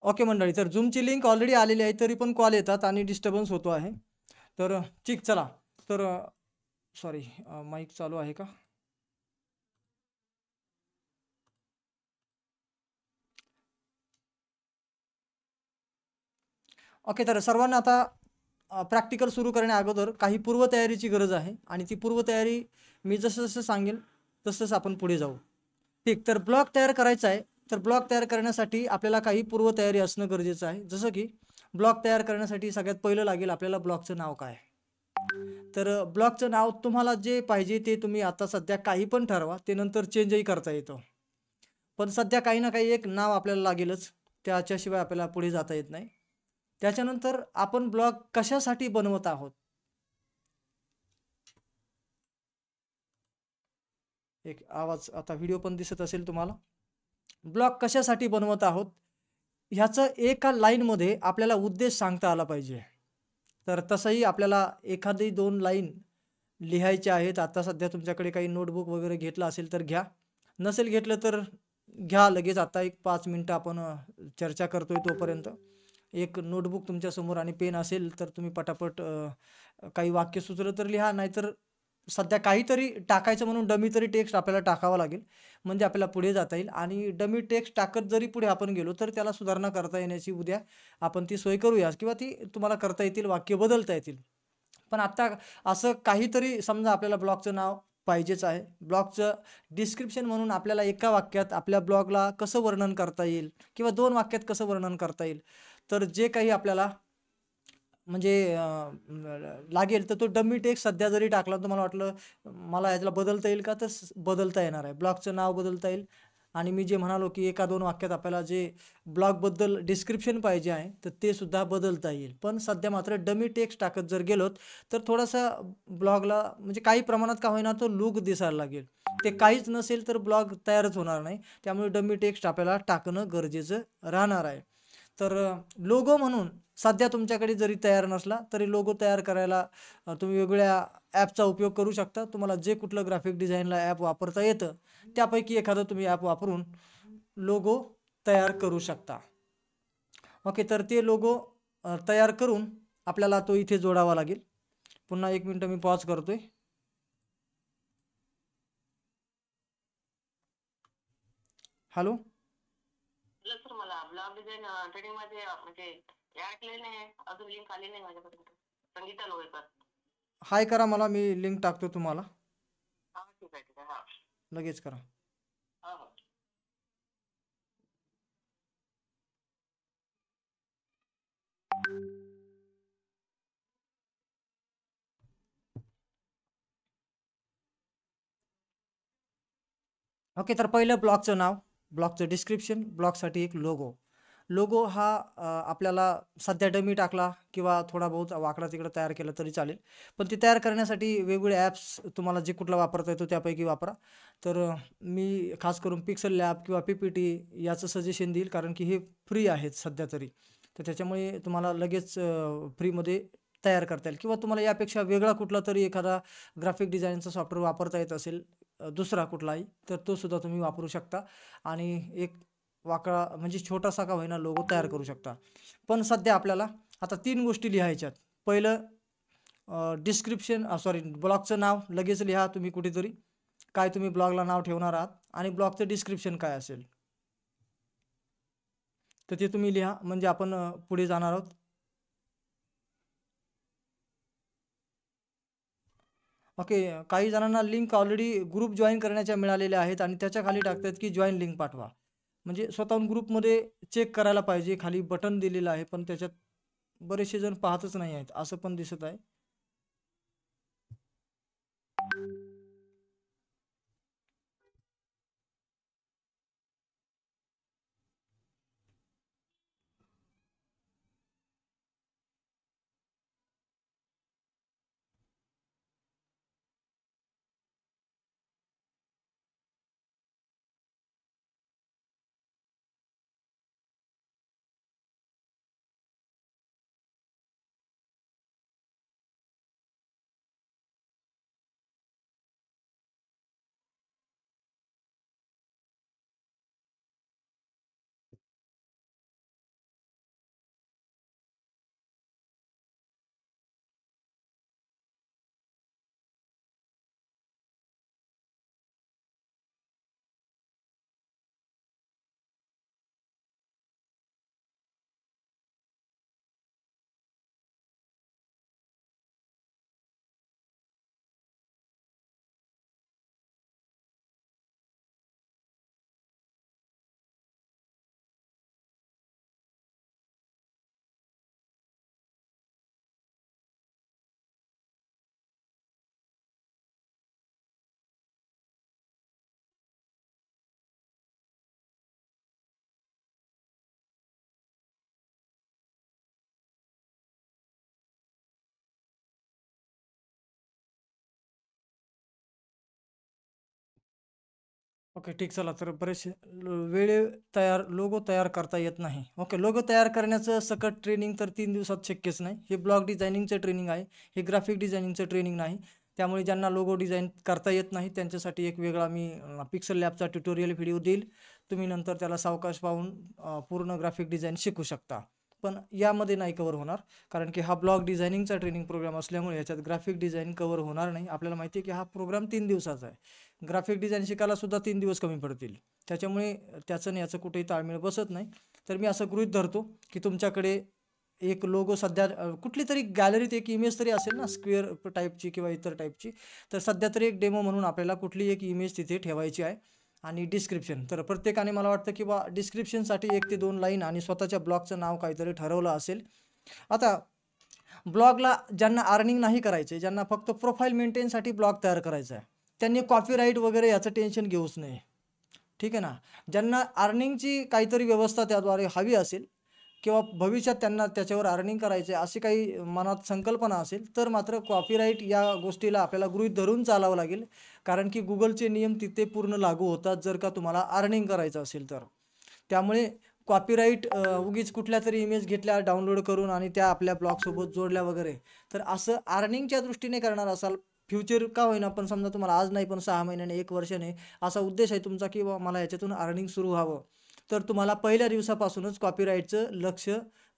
Okay मंडळी, तर Zoomची link already आलेली आहे, तरी पण कॉल येतात आणि डिस्टर्बन्स होतो आहे. तर ठीक चला. तर सॉरी, माईक चालू आहे का? ओके, तर सर्वांना आता प्रॅक्टिकल सुरू करण्या अगोदर काही पूर्वतयारीची गरज आहे आणि ती पूर्वतयारी मी जसं-जसं सांगेल तसंच आपण पुढे जाऊ. ठीक, तर ब्लॉग तयार करायचा आहे. तर ब्लॉग तयार करण्यासाठी आपल्याला काही पूर्वतयारी असणं गरजेचं आहे. जसं की ब्लॉग तयार करण्यासाठी सगळ्यात पहिलं लागेल आपल्याला ब्लॉगचं नाव काय? तर ब्लॉगचं नाव तुम्हाला जे पाहिजे ते तुम्ही आता सध्या काही पण ठरवा. ते नंतर चेंजही करता येतं. पण सध्या काही ना काही एक नाव आपल्याला लागेलच. त्याच्याशिवाय आपल्याला पुढे जाता येत नाही. त्याच्यानंतर आपण ब्लॉग कशासाठी बनवत आहोत? एक आवाज आता व्हिडिओ पण दिसत असेल तुम्हाला. ब्लॉग कशासाठी बनवत आहोत? ह्याचं एका लाईनमध्ये आपल्याला उद्देश सांगता आला पाहिजे. तर तसंही आपल्याला एखादी 2 लाईन लिहायच्या आहेत. आता सध्या तुमच्याकडे काही नोटबुक वगैरे घेतला असेल तर घ्या. नसेल घेतलं तर घ्या लगेच. आता एक 5 मिनिटं आपण चर्चा करतोय तोपर्यंत. एक नोटबुक तुमच्यासमोर आणि पेन असेल तर तुम्ही पटापट काही वाक्य सुचलं तर लिहा. नाहीतर सध्या काहीतरी टाकायचं म्हणून डमी तरी टेक्स्ट आपल्याला टाकावा लागेल. म्हणजे आपल्याला पुढे जाता येईल आणि डमी टेक्स्ट टाकत जरी पुढे आपण गेलो तर त्याला सुधारणा करता येण्याची उद्या आपण ती सोय करूया किंवा ती तुम्हाला करता येतील, वाक्य बदलता येतील. पण आत्ता असं काहीतरी समजा आपल्याला ब्लॉगचं नाव पाहिजेच आहे. ब्लॉगचं डिस्क्रिप्शन म्हणून आपल्याला एका वाक्यात आपल्या ब्लॉगला कसं वर्णन करता येईल किंवा 2 वाक्यात कसं वर्णन करता येईल. तर जे काही आपल्याला म्हणजे लागेल तर तो डमी टेक्स्ट सध्या जरी टाकला तर मला वाटलं मला याला बदलता येईल का? तर बदलता येणार आहे. ब्लॉगचं नाव बदलता येईल आणि मी जे म्हणालो की 1-2 वाक्यात आपल्याला जे ब्लॉगबद्दल डिस्क्रिप्शन पाहिजे आहे, तर ते सुद्धा बदलता येईल. पण सध्या मात्र डमी टेक्स्ट टाकत जर गेलोत, तर थोडासा ब्लॉगला म्हणजे काही प्रमाणात का होईना तो लूक दिसायला लागेल. ते काहीच नसेल तर ब्लॉग तयारच होणार नाही. त्यामुळे डमी टेक्स्ट आपल्याला टाकणं गरजेचं राहणार आहे. तर लोगो म्हणून सध्या तुमच्याकडे जरी तयार नसला, तरी लोगो तयार करायला तुम्ही वेगवेगळ्या ॲपचा उपयोग करू शकता. तुम्हाला जे कुठलं ग्राफिक डिझाइनला ॲप वापरता येतं, त्यापैकी एखादं तुम्ही ॲप वापरून लोगो तयार करू शकता. ओके, तर ते लोगो तयार करून आपल्याला तो इथे जोडावा लागेल. पुन्हा 1 मिनिटं मी पॉज करतोय. हॅलो? म्हटलं सर मला ब्लॉग डिझाईन ट्रेनिंगमध्ये म्हणजे ऍड केलेली नाही, अजून लिंक आली नाही माझ्यापर्यंत. संगीता लोहेकर. हाय करा मला, मी लिंक टाकतो तुम्हाला. हा ठीक आहे ठीक आहे. हा लगेच करा. हा हा. ओके, तर पहिलं ब्लॉगचं नाव, ब्लॉगचं डिस्क्रिप्शन, ब्लॉगसाठी एक लोगो. लोगो हा आपल्याला सध्या डमी टाकला किंवा थोडा बहुत वाकडा-तिकडा तयार केला तरी चालेल. पण ते तयार करण्यासाठी वेगवेगळे ॲप्स तुम्हाला जे कुठला वापरता येतो त्यापैकी वापरा. तर मी खास करून पिक्सल लॅब किंवा पी-पी-टी याचं सजेशन देईल कारण की हे फ्री आहेत सध्या तरी. तर त्याच्यामुळे तुम्हाला लगेच फ्रीमध्ये तयार करता येईल किंवा तुम्हाला यापेक्षा वेगळा कुठला तरी एखादा ग्राफिक डिझाइनचा सॉफ्टवेअर वापरता येत असेल दुसरा कुठलाही, तर तो सुद्धा तुम्ही वापरू शकता आणि एक वाकळा म्हणजे छोटासा का होईना लोगो तयार करू शकता. पण सध्या आपल्याला आता 3 गोष्टी लिहायच्यात. पहिलं डिस्क्रिप्शन सॉरी ब्लॉगचं नाव लगेच लिहा तुम्ही कुठेतरी. काय तुम्ही ब्लॉगला नाव ठेवणार आहात आणि ब्लॉगचं डिस्क्रिप्शन काय असेल. तर ते तुम्ही लिहा म्हणजे आपण पुढे जाणार आहोत. ओके, काही जणांना लिंक ऑलरेडी ग्रुप जॉइन करण्याच्या मिळालेल्या आहेत आणि त्याच्या खाली टाकतात की जॉइन लिंक पाठवा. म्हणजे स्वतःहून ग्रुपमध्ये चेक करायला पाहिजे. खाली बटन दिलेलं आहे, पण त्याच्यात बरेचसे जण पाहतच नाही आहेत, असं पण दिसत आहे. ओके, ठीक. चला, तर बरेचसे लोगो तयार करता येत नाही. ओके, लोगो तयार करण्याचं सकट ट्रेनिंग तर 3 दिवसात शक्यच नाही. हे ब्लॉग डिझायनिंगचं ट्रेनिंग आहे. हे ग्राफिक डिझायनिंगचं ट्रेनिंग नाही. त्यामुळे ज्यांना लोगो डिझाइन करता येत नाही त्यांच्यासाठी एक वेगळा मी पिक्सल लॅबचा ट्युटोरियल व्हिडिओ देईल. तुम्ही नंतर त्याला सावकाश पाहून पूर्ण ग्राफिक डिझाइन शिकू शकता. पण यामध्ये नाही कव्हर होणार, कारण की हा ब्लॉग डिझायनिंगचा ट्रेनिंग प्रोग्राम असल्यामुळे याच्यात ग्राफिक डिझाइन कव्हर होणार नाही. आपल्याला माहिती आहे की हा प्रोग्राम 3 दिवसाचा आहे. ग्राफिक डिझाइन शिकायला सुद्धा 3 दिवस कमी पडतील. त्याच्यामुळे त्याचं आणि याचं कुठेही ताळमेळ बसत नाही. तर मी असं गृहीत धरतो की तुमच्याकडे एक लोगो सध्या कुठली तरी गॅलरीत एक इमेज तरी असेल ना, स्क्वेअर टाईपची किंवा इतर टाईपची. तर सध्या तरी एक डेमो म्हणून आपल्याला कुठली एक इमेज तिथे ठेवायची आहे. आणि डिस्क्रिप्शन तर प्रत्येकाने मला वाटतं की डिस्क्रिप्शनसाठी 1 ते 2 लाईन आणि स्वतःच्या ब्लॉगचं नाव काहीतरी ठरवलं असेल. आता ब्लॉगला ज्यांना अर्निंग नाही करायचे, ज्यांना फक्त प्रोफाईल मेंटेनसाठी ब्लॉग तयार करायचा आहे, त्यांनी कॉपीराईट वगैरे याचं टेन्शन घेऊच नये. ठीक आहे ना. ज्यांना अर्निंगची काहीतरी व्यवस्था त्याद्वारे हवी असेल किंवा भविष्यात त्यांना त्याच्यावर अर्निंग करायचे अशी काही मनात संकल्पना असेल, तर मात्र कॉपीराईट या गोष्टीला आपल्याला गृहीत धरून चालावं लागेल. कारण की Googleचे नियम तिथे पूर्ण लागू होतात जर का तुम्हाला अर्निंग करायचं असेल तर. त्यामुळे कॉपीराईट उगीच कुठल्यातरी इमेज घेतल्या डाउनलोड करून आणि त्या आपल्या ब्लॉगसोबत जोडल्या वगैरे, तर असं अर्निंगच्या दृष्टीने करणार असाल, फ्युचर का होईना, पण समजा तुम्हाला आज नाही पण 6 महिन्याने, 1 वर्षाने असा उद्देश आहे तुमचा की मला याच्यातून अर्निंग सुरू व्हावं, तर तुम्हाला पहिल्या दिवसापासूनच कॉपीराईटचं लक्ष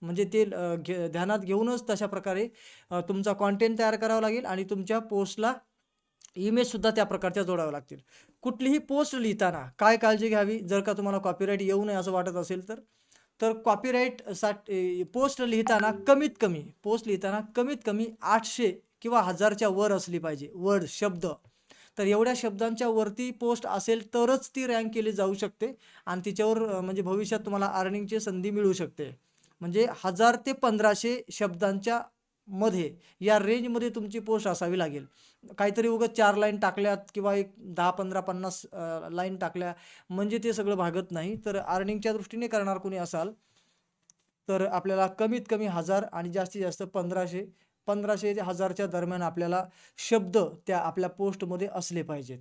म्हणजे ते ध्यानात घेऊनच तशा प्रकारे तुमचा कंटेंट तयार करावा लागेल आणि तुमच्या पोस्टला इमेजसुद्धा त्या प्रकारच्या जोडाव्या लागतील. कुठलीही पोस्ट लिहिताना काय काळजी घ्यावी जर का तुम्हाला कॉपीराईट येऊ नये असं वाटत असेल तर? तर कॉपीराईटसाठी पोस्ट लिहिताना कमीत कमी 800 किंवा 1000च्या वर असली पाहिजे. वर्ड, शब्द. तर एवढ्या शब्दांच्या वरती पोस्ट असेल तरच ती रँक केली जाऊ शकते आणि तिच्यावर म्हणजे भविष्यात तुम्हाला अर्निंगची संधी मिळू शकते. म्हणजे 1000 ते 1500 शब्दांच्या मध्ये, या रेंजमध्ये तुमची पोस्ट असावी लागेल. काहीतरी उगाच 4 लाईन टाकल्यात किंवा एक 10, 15, 50 लाईन टाकल्या म्हणजे ते सगळं भागत नाही. तर अर्निंगच्या दृष्टीने करणार कोणी असाल तर आपल्याला कमीत कमी 1000 आणि जास्तीत जास्त 1500 ते 1000च्या दरम्यान आपल्याला शब्द त्या आपल्या पोस्टमध्ये असले पाहिजेत.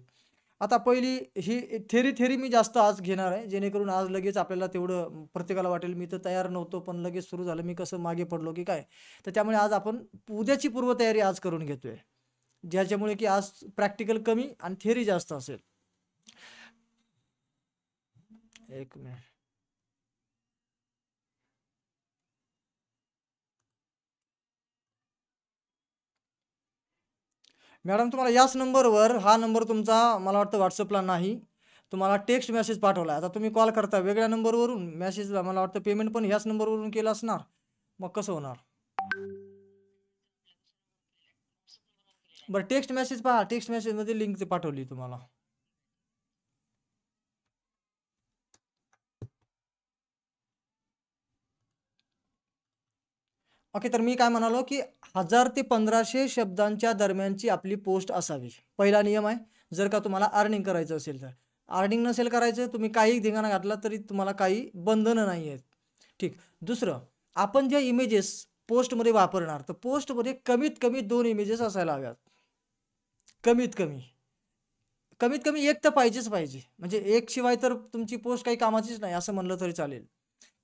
आता पहिली ही थेरी मी जास्त आज घेणार आहे, जेणेकरून आज लगेच आपल्याला तेवढं प्रत्येकाला वाटेल मी तर तयार नव्हतो पण लगेच सुरू झालं, मी कसं मागे पडलो की काय. तर त्यामुळे आज आपण उद्याची पूर्वतयारी आज करून घेतोय, ज्याच्यामुळे की आज प्रॅक्टिकल कमी आणि थेरी जास्त असेल. एक मिनिट. मॅडम, तुम्हाला याच नंबरवर, हा नंबर तुमचा मला वाटतं व्हॉट्सअपला नाही, तुम्हाला टेक्स्ट मेसेज पाठवला. आता तुम्ही कॉल करता वेगळ्या नंबरवरून, मेसेजला मला वाटतं पेमेंट पण ह्याच नंबरवरून केलं असणार, मग कसं होणार? बरं, टेक्स्ट मेसेज पहा, टेक्स्ट मेसेजमध्ये लिंक पाठवली तुम्हाला. ओके, तर मी काय म्हणालो की 1000 ते 1500 शब्दांच्या दरम्यानची आपली पोस्ट असावी. पहिला नियम आहे. जर का तुम्हाला अर्निंग करायचं असेल तर. अर्निंग नसेल करायचं, तुम्ही काही धिंगाणा घातला तरी तुम्हाला काही बंधनं नाही आहेत. ठीक. दुसरं, आपण ज्या इमेजेस पोस्टमध्ये वापरणार, तर पोस्टमध्ये कमीत कमी 2 इमेजेस असायला हव्यात. कमीत कमी. कमीत कमी एक तर पाहिजेच पाहिजे. म्हणजे एक शिवाय तर तुमची पोस्ट काही कामाचीच नाही असं म्हणलं तरी चालेल.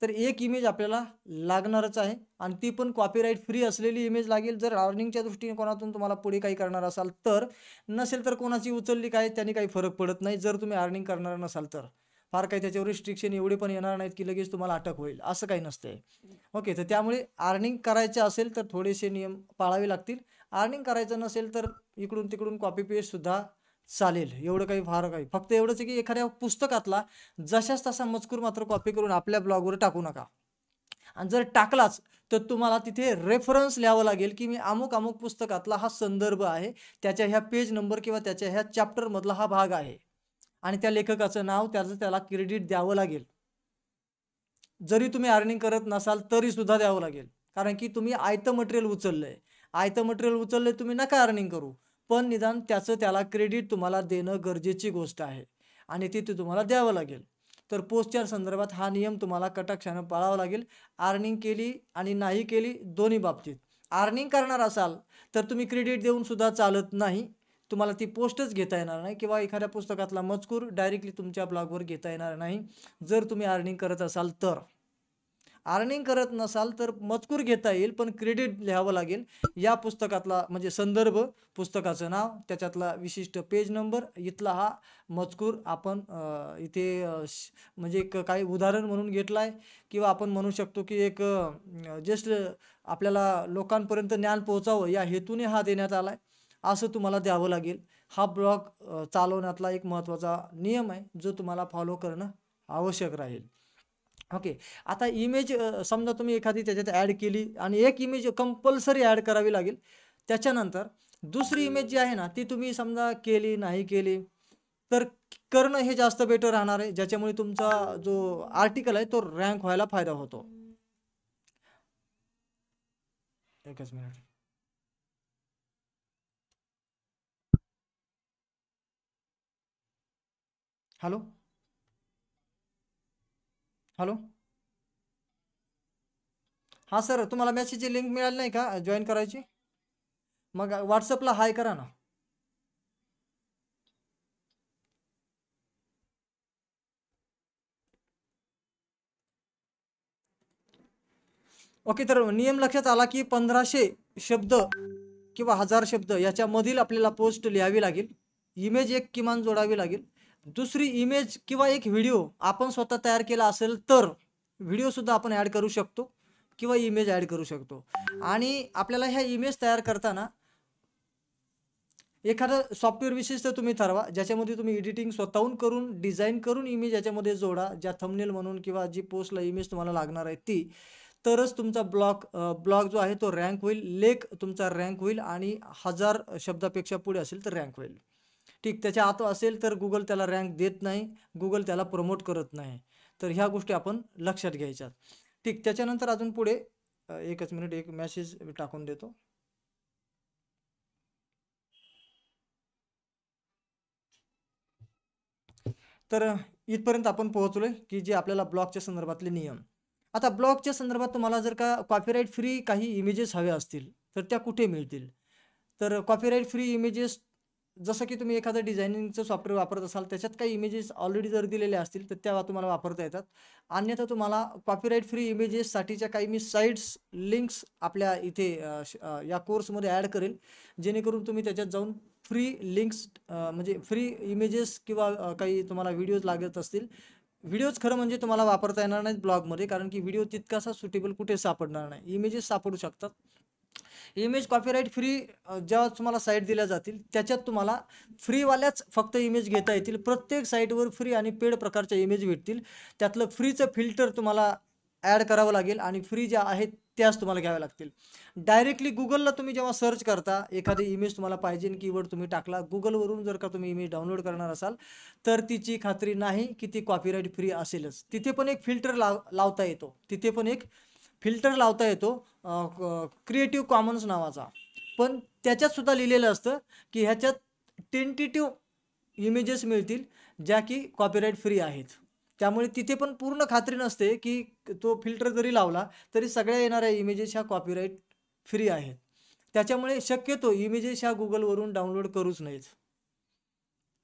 तर एक इमेज आपल्याला लागणारच आहे आणि ती पण कॉपीराईट फ्री असलेली इमेज लागेल. जर अर्निंगच्या दृष्टिकोनातून तुम्हाला पुढे काही करणार असाल तर. नसेल तर कोणाची उचलली काय त्याने काही फरक पडत नाही, जर तुम्ही अर्निंग करणार नसाल तर. फार काही त्याच्यावर रिस्ट्रिक्शन एवढे पण येणार नाहीत की लगेच तुम्हाला अटक होईल, असं काही नसतंय. ओके, तर त्यामुळे अर्निंग करायचं असेल तर थोडेसे नियम पाळावे लागतील. अर्निंग करायचं नसेल तर इकडून तिकडून कॉपी पेस्टसुद्धा चालेल. एवढं काही फार काही, फक्त एवढंच आहे की एखाद्या पुस्तकातला जशाच तसा मजकूर मात्र कॉपी करून आपल्या ब्लॉगवर टाकू नका. आणि जर टाकलाच तर तुम्हाला तिथे रेफरन्स लिहावं लागेल की मी अमुक अमुक पुस्तकातला हा संदर्भ आहे, त्याच्या ह्या पेज नंबर किंवा त्याच्या ह्या चॅप्टरमधला हा भाग आहे आणि त्या लेखकाचं नाव, त्याला क्रेडिट द्यावं लागेल. जरी तुम्ही अर्निंग करत नसाल तरी सुद्धा द्यावं लागेल. कारण की तुम्ही आयतं मटेरियल उचललंय. आयतं मटेरियल उचललंय, तुम्ही नका अर्निंग करू, पण निदान त्याला क्रेडिट तुम्हाला देणं गरजेची गोष्ट आहे आणि ते तुम्हाला द्यावं लागेल. तर पोस्टच्या संदर्भात हा नियम तुम्हाला कटाक्षानं पाळावा लागेल. अर्निंग केली आणि नाही केली दोन्ही बाबतीत. अर्निंग करणार असाल तर तुम्ही क्रेडिट देऊन सुद्धा चालत नाही. तुम्हाला ती पोस्टच घेता येणार नाही किंवा एखाद्या पुस्तकातला मजकूर डायरेक्टली तुमच्या ब्लॉगवर घेता येणार नाही जर तुम्ही अर्निंग करत असाल तर. अर्निंग करत नसाल तर मजकूर घेता येईल, पण क्रेडिट लिहावं लागेल. या पुस्तकातला म्हणजे संदर्भ, पुस्तकाचं नाव, त्याच्यातला विशिष्ट पेज नंबर, इथला हा मजकूर आपण इथे म्हणजे एक काही उदाहरण म्हणून घेतलं आहे किंवा आपण म्हणू शकतो की एक जस्ट आपल्याला लोकांपर्यंत ज्ञान पोहोचावं या हेतूने हा देण्यात आला आहे, असं तुम्हाला द्यावं लागेल. हा ब्लॉग चालवण्यातला एक महत्त्वाचा नियम आहे जो तुम्हाला फॉलो करणं आवश्यक राहील. ओके. आता इमेज समजा तुम्ही एखादी त्याच्यात ॲड केली आणि एक इमेज कंपल्सरी ॲड करावी लागेल. त्याच्यानंतर दुसरी इमेज जी आहे ना ती तुम्ही समजा केली नाही केली तर करणं हे जास्त बेटर राहणार आहे, ज्याच्यामुळे तुमचा जो आर्टिकल आहे तो रँक व्हायला फायदा होतो. एकच मिनिट. Hello hello. हां सर, तुम्हाला मेसेजची लिंक मिळाली नाही का जॉईन करायची? मग व्हॉट्सअपला हाय करा ना. ओके. तर नियम लक्षात आला की 1500 शब्द किंवा 1000 शब्द याच्यामधील आपल्याला पोस्ट लिहावी लागेल. इमेज एक किमान जोडावी लागेल. दुसरी इमेज किंवा एक व्हिडिओ आपण स्वतः तयार केला असेल तर व्हिडिओसुद्धा आपण ॲड करू शकतो किंवा इमेज ॲड करू शकतो. आणि आपल्याला ह्या इमेज तयार करताना एखादं सॉफ्टवेअर विशिष्ट तुम्ही ठरवा, ज्याच्यामध्ये तुम्ही एडिटिंग स्वतःहून करून डिझाईन करून इमेज याच्यामध्ये जोडा, ज्या थंबनेल म्हणून किंवा जी पोस्टला इमेज तुम्हाला लागणार आहे ती. तरच तुमचा ब्लॉग जो आहे तो रँक होईल, लेख तुमचा रँक होईल आणि 1000 शब्दापेक्षा पुढे असेल तर रँक होईल. ठीक, त्याच्या आत असेल तर गुगल त्याला रँक देत नाही, गुगल त्याला प्रमोट करत नाही. तर ह्या गोष्टी आपण लक्षात घ्यायच्यात. ठीक, त्याच्यानंतर अजून पुढे एकच मिनिट, एक मेसेज टाकून देतो. तर इथपर्यंत आपण पोहोचलोय की जे आपल्याला ब्लॉगच्या संदर्भातले नियम. आता ब्लॉगच्या संदर्भात तुम्हाला जर का कॉपीराईट फ्री काही इमेजेस हवे असतील तर त्या कुठे मिळतील? तर कॉपीराईट फ्री इमेजेस जसं की तुम्ही एखादं डिझायनिंगचं सॉफ्टवेअर वापरत असाल त्याच्यात काही इमेजेस ऑलरेडी जर दिलेले असतील तर त्या तुम्हाला वापरता येतात. अन्यथा तुम्हाला कॉपीराईट फ्री इमेजेससाठीच्या काही मी साईट्स लिंक्स आपल्या इथे या कोर्समध्ये ॲड करेल, जेणेकरून तुम्ही त्याच्यात जाऊन फ्री लिंक्स म्हणजे फ्री इमेजेस किंवा काही तुम्हाला व्हिडिओज लागत असतील. व्हिडिओज खरं म्हणजे तुम्हाला वापरता येणार नाहीत ब्लॉगमध्ये, कारण की व्हिडिओ तितकासा सुटेबल कुठे सापडणार नाही. इमेजेस सापडू शकतात. इमेज कॉपीराईट फ्री जेव्हा तुम्हाला साईट दिल्या जातील त्याच्यात तुम्हाला फ्रीवाल्याच फक्त इमेज घेता येतील. प्रत्येक साईटवर फ्री आणि पेड प्रकारच्या इमेज भेटतील. त्यातलं फ्रीचं फिल्टर तुम्हाला ॲड करावं लागेल आणि फ्री ज्या आहेत त्याच तुम्हाला घ्याव्या लागतील. डायरेक्टली गुगलला तुम्ही जेव्हा सर्च करता एखादी इमेज तुम्हाला पाहिजे कीवर्ड तुम्ही टाकला, गुगलवरून जर का तुम्ही इमेज डाउनलोड करणार असाल तर तिची खात्री नाही की ती कॉपीराईट फ्री असेलच. तिथे पण एक फिल्टर लावता येतो. तिथे पण एक फिल्टर लावता येतो क्रिएटिव्ह कॉमन्स नावाचा. पण त्याच्यात सुद्धा लिहिलेलं असतं की ह्याच्यात टेंटेटिव्ह इमेजेस मिळतील ज्या की कॉपीराईट फ्री आहेत. त्यामुळे तिथे पण पूर्ण खात्री नसते की तो फिल्टर जरी लावला तरी सगळ्या येणाऱ्या इमेजेस ह्या कॉपीराईट फ्री आहेत. त्याच्यामुळे शक्यतो इमेजेस ह्या गुगलवरून डाउनलोड करूच नाहीत.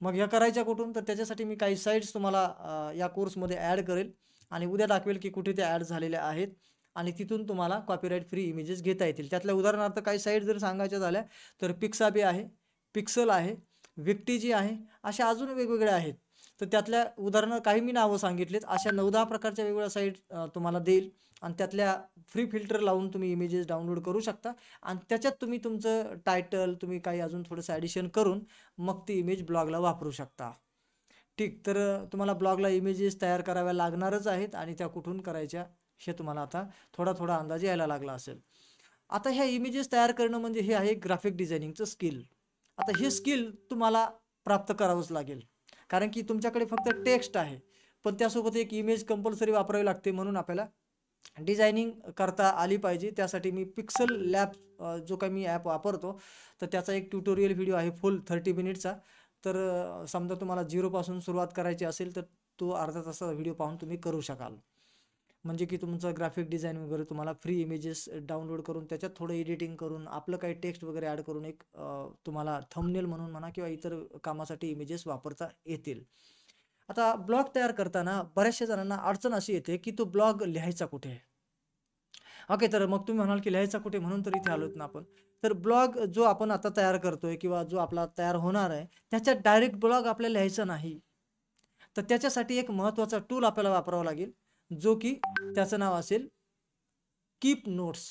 मग ह्या करायच्या कुठून? तर त्याच्यासाठी मी काही साईट्स तुम्हाला या कोर्समध्ये ॲड करेल आणि उद्या दाखवेल की कुठे त्या ॲड झालेल्या आहेत आणि तिथून तुम्हाला कॉपीराईट फ्री इमेजेस घेता येतील. त्यातल्या उदाहरणार्थ काही साईट जर सांगायच्या झाल्या तर पिक्साबी आहे, पिक्सल आहे, विक्टिजी आहे, अशा अजून वेगवेगळ्या आहेत. तर त्यातल्या उदाहरणं काही मी नावं सांगितलीत. अशा 9-10 प्रकारच्या वेगवेगळ्या साईट तुम्हाला देईल आणि त्यातल्या फ्री फिल्टर लावून तुम्ही इमेजेस डाउनलोड करू शकता आणि त्याच्यात तुम्ही तुमचं टायटल तुम्ही काही अजून थोडंसं ॲडिशन करून मग ती इमेज ब्लॉगला वापरू शकता. ठीक, तर तुम्हाला ब्लॉगला इमेजेस तयार कराव्या लागणारच आहेत आणि त्या कुठून करायच्या हे तुम्हाला आता थोडा अंदाज यायला लागला असेल. आता ह्या इमेजेस तयार करणं म्हणजे हे आहे ग्राफिक डिझायनिंगचं स्किल. आता हे स्किल तुम्हाला प्राप्त करावंच लागेल, कारण की तुमच्याकडे फक्त टेक्स्ट आहे पण त्यासोबत एक इमेज कंपल्सरी वापरावी लागते. म्हणून आपल्याला डिझायनिंग करता आली पाहिजे. त्यासाठी मी पिक्सल लॅब जो काही मी ॲप वापरतो तर त्याचा एक ट्युटोरियल व्हिडिओ आहे फुल 30 मिनिटचा. तर समजा तुम्हाला 0 पासून सुरुवात करायची असेल तर तो अर्धा तासाचा व्हिडिओ पाहून तुम्ही करू शकाल. म्हणजे की तुमचं ग्राफिक डिझाईन वगैरे तुम्हाला फ्री इमेजेस डाउनलोड करून त्याच्यात थोडं एडिटिंग करून आपलं काही टेक्स्ट वगैरे ॲड करून एक तुम्हाला थंबनेल म्हणून म्हणा किंवा इतर कामासाठी इमेजेस वापरता येतील. आता ब्लॉग तयार करताना बऱ्याचशा जणांना अडचण अशी येते की तो ब्लॉग लिहायचा कुठे. ओके, तर मग तुम्ही म्हणाल की लिहायचा कुठे, म्हणून तर इथे आलोत ना आपण. तर ब्लॉग जो आपण आता तयार करतोय किंवा जो आपला तयार होणार आहे त्याच्यात डायरेक्ट ब्लॉग आपल्याला लिहायचा नाही. तर त्याच्यासाठी एक महत्त्वाचा टूल आपल्याला वापरावा लागेल, जो की त्याचं नाव असेल कीप नोट्स.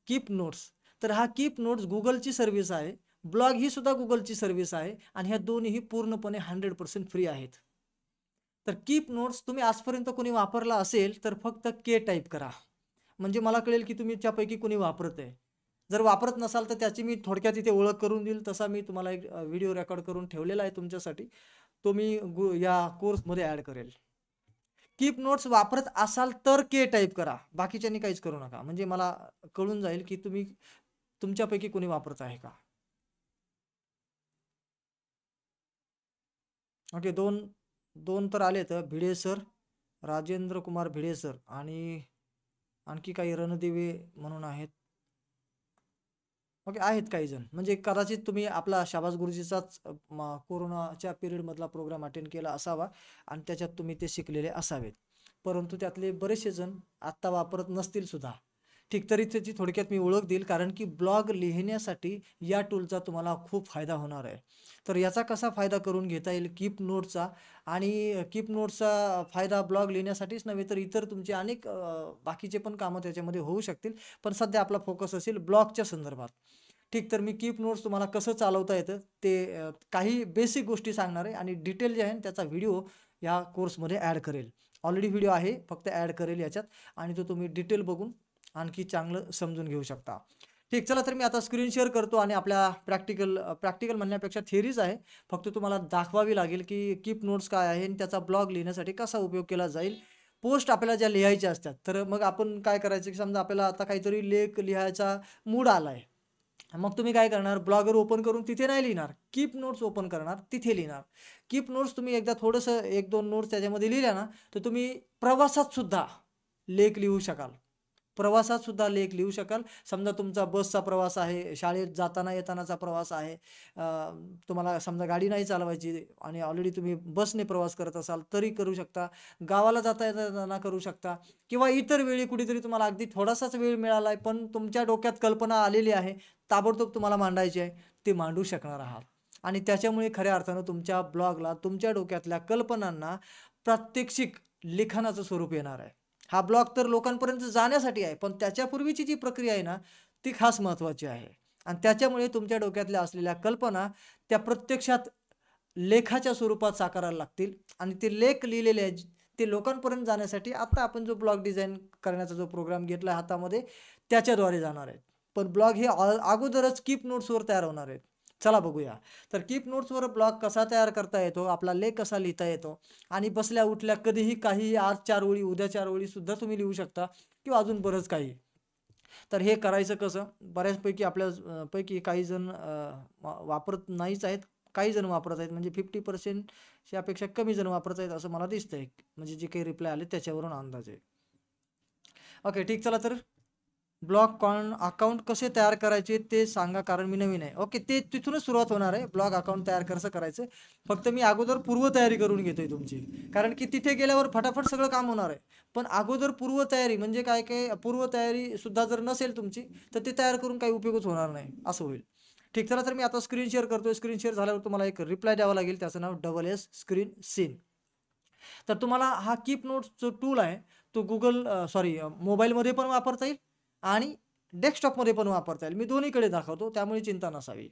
Keep notes. तर हा कीप नोट्स गुगलची सर्व्हिस आहे. ब्लॉग ही सुद्धा गुगलची सर्व्हिस आहे आणि ह्या दोन्हीही पूर्णपणे 100% फ्री आहेत. तर कीप नोट्स तुम्ही आजपर्यंत कोणी वापरला असेल तर फक्त के टाईप करा, म्हणजे मला कळेल की तुम्ही त्यापैकी कोणी वापरत आहे. जर वापरत नसाल तर त्याची मी थोडक्यात इथे ओळख करून देईल. तसा मी तुम्हाला एक व्हिडिओ रेकॉर्ड करून ठेवलेला आहे तुमच्यासाठी. तो मी या कोर्समध्ये ॲड करेल. कीप नोट्स वापरत असाल तर के टाईप करा, बाकीच्यांनी काहीच करू नका, म्हणजे मला कळून जाईल की तुम्ही तुमच्यापैकी कोणी वापरत आहे का. ओके, दोन तर आले तर भिडे सर, राजेंद्र कुमार भिडे सर आणि आणखी काही रणदिवे म्हणून आहेत. ओके, आहेत काही जण, म्हणजे कदाचित तुम्ही आपला शाबास गुरुजीचाच कोरोनाच्या पिरियडमधला प्रोग्राम अटेंड केला असावा आणि त्याच्यात तुम्ही ते शिकलेले असावेत. परंतु त्यातले बरेचसे जण आत्ता वापरत नसतील सुद्धा. ठीक, तरी त्याची थोडक्यात मी ओळख देईल, कारण की ब्लॉग लिहिण्यासाठी या टूलचा तुम्हाला खूप फायदा होणार आहे. तर याचा कसा फायदा करून घेता येईल कीप नोटचा, आणि कीप नोटचा फायदा ब्लॉग लिहिण्यासाठीच नव्हे तर इतर तुमचे अनेक बाकीचे पण कामं त्याच्यामध्ये होऊ शकतील. पण सध्या आपला फोकस असेल ब्लॉगच्या संदर्भात. ठीक, तर मी कीप नोट्स तुम्हाला कसं चालवता येतं ते काही बेसिक गोष्टी सांगणार आहे आणि डिटेल जे आहे त्याचा व्हिडिओ या कोर्समध्ये ॲड करेल. ऑलरेडी व्हिडिओ आहे, फक्त ॲड करेल याच्यात आणि तो तुम्ही डिटेल बघून आणखी चांगलं समजून घेऊ शकता. ठीक, चला तर मी आता स्क्रीन शेअर करतो आणि आपल्या प्रॅक्टिकल म्हणण्यापेक्षा थिअरीज आहे, फक्त तुम्हाला दाखवावी लागेल की कीप नोट्स काय आहे आणि त्याचा ब्लॉग लिहिण्यासाठी कसा उपयोग केला जाईल. पोस्ट आपल्याला ज्या लिहायच्या असतात, तर मग आपण काय करायचं की समजा आपल्याला आता काहीतरी लेख लिहायचा मूड आला आहे, मग तुम्ही काय करणार, ब्लॉगर ओपन करून तिथे नाही लिहिणार, कीप नोट्स ओपन करणार, तिथे लिहिणार. कीप नोट्स तुम्ही एकदा थोडंसं 1-2 नोट्स त्याच्यामध्ये लिहिल्या ना, तर तुम्ही प्रवासात सुद्धा लेख लिहू शकाल. प्रवासात सुद्धा लेख लिहू शकाल. समजा तुमचा बसचा प्रवास आहे, शाळेत जाताना येतानाचा प्रवास आहे, तुम्हाला समजा गाडी नाही चालवायची आणि ऑलरेडी तुम्ही बसने प्रवास करत असाल तरी करू शकता, गावाला जाता येताना करू शकता, किंवा इतर वेळी कुठेतरी तुम्हाला अगदी थोडासाच वेळ मिळाला आहे पण तुमच्या डोक्यात कल्पना आलेली आहे, ताबडतोब तुम्हाला मांडायची आहे, ते मांडू शकणार आहात. आणि त्याच्यामुळे खऱ्या अर्थानं तुमच्या ब्लॉगला, तुमच्या डोक्यातल्या कल्पनांना प्रात्यक्षिक लिखाणाचं स्वरूप येणार आहे. हा ब्लॉग तर लोकांपर्यंत जाण्यासाठी आहे, पण त्याच्यापूर्वीची जी प्रक्रिया आहे ना, ती खास महत्त्वाची आहे. आणि त्याच्यामुळे तुमच्या डोक्यातल्या असलेल्या कल्पना त्या प्रत्यक्षात लेखाच्या स्वरूपात साकारायला लागतील आणि ते लेख लिहिलेले आहेत ते लोकांपर्यंत जाण्यासाठी आता आपण जो ब्लॉग डिझाईन करण्याचा जो प्रोग्राम घेतला आहे हातामध्ये, त्याच्याद्वारे जाणार आहेत. पण ब्लॉग हे अगोदरच कीप नोट्सवर तयार होणार आहेत. चला बघूया. तर कीप नोट्सवर ब्लॉग कसा तयार करता येतो, आपला लेख कसा लिहिता येतो आणि बसल्या उठल्या कधीही काहीही, आज 4 ओळी उद्या 4 ओळी सुद्धा तुम्ही लिहू शकता किंवा अजून बरंच काही. तर हे करायचं कसं, बऱ्याचपैकी आपल्या पैकी काही जण वापरत नाहीच आहेत, काही जण वापरत आहेत, म्हणजे 50% यापेक्षा कमी जण वापरत आहेत असं मला दिसतंय, म्हणजे जे काही रिप्लाय आले त्याच्यावरून अंदाज आहे. ओके, ठीक, चला तर ब्लॉग अकाउंट कसे तयार करायचे ते सांगा, कारण मी नवीन आहे. ओके, ते तिथूनच सुरुवात होणार आहे, ब्लॉग अकाउंट तयार कसं करायचं. फक्त मी अगोदर पूर्वतयारी करून घेतोय तुमची, कारण की तिथे गेल्यावर फटाफट सगळं काम होणार आहे. पण अगोदर पूर्वतयारी म्हणजे काय काय, पूर्वतयारी सुद्धा जर नसेल तुमची तर ते तयार करून काही उपयोगच होणार नाही, असं होईल. ठीक, चला तर मी आता स्क्रीन शेअर करतोय. स्क्रीन शेअर झाल्यावर तुम्हाला एक रिप्लाय द्यावा लागेल, त्याचं नाव SS स्क्रीन सीन. तर तुम्हाला हा कीप नोट्स जो टूल आहे तो मोबाईलमध्ये पण वापरता येईल आणि डेस्कटॉपमध्ये पण वापरता येईल. मी दोन्हीकडे दाखवतो, त्यामुळे चिंता नसावी.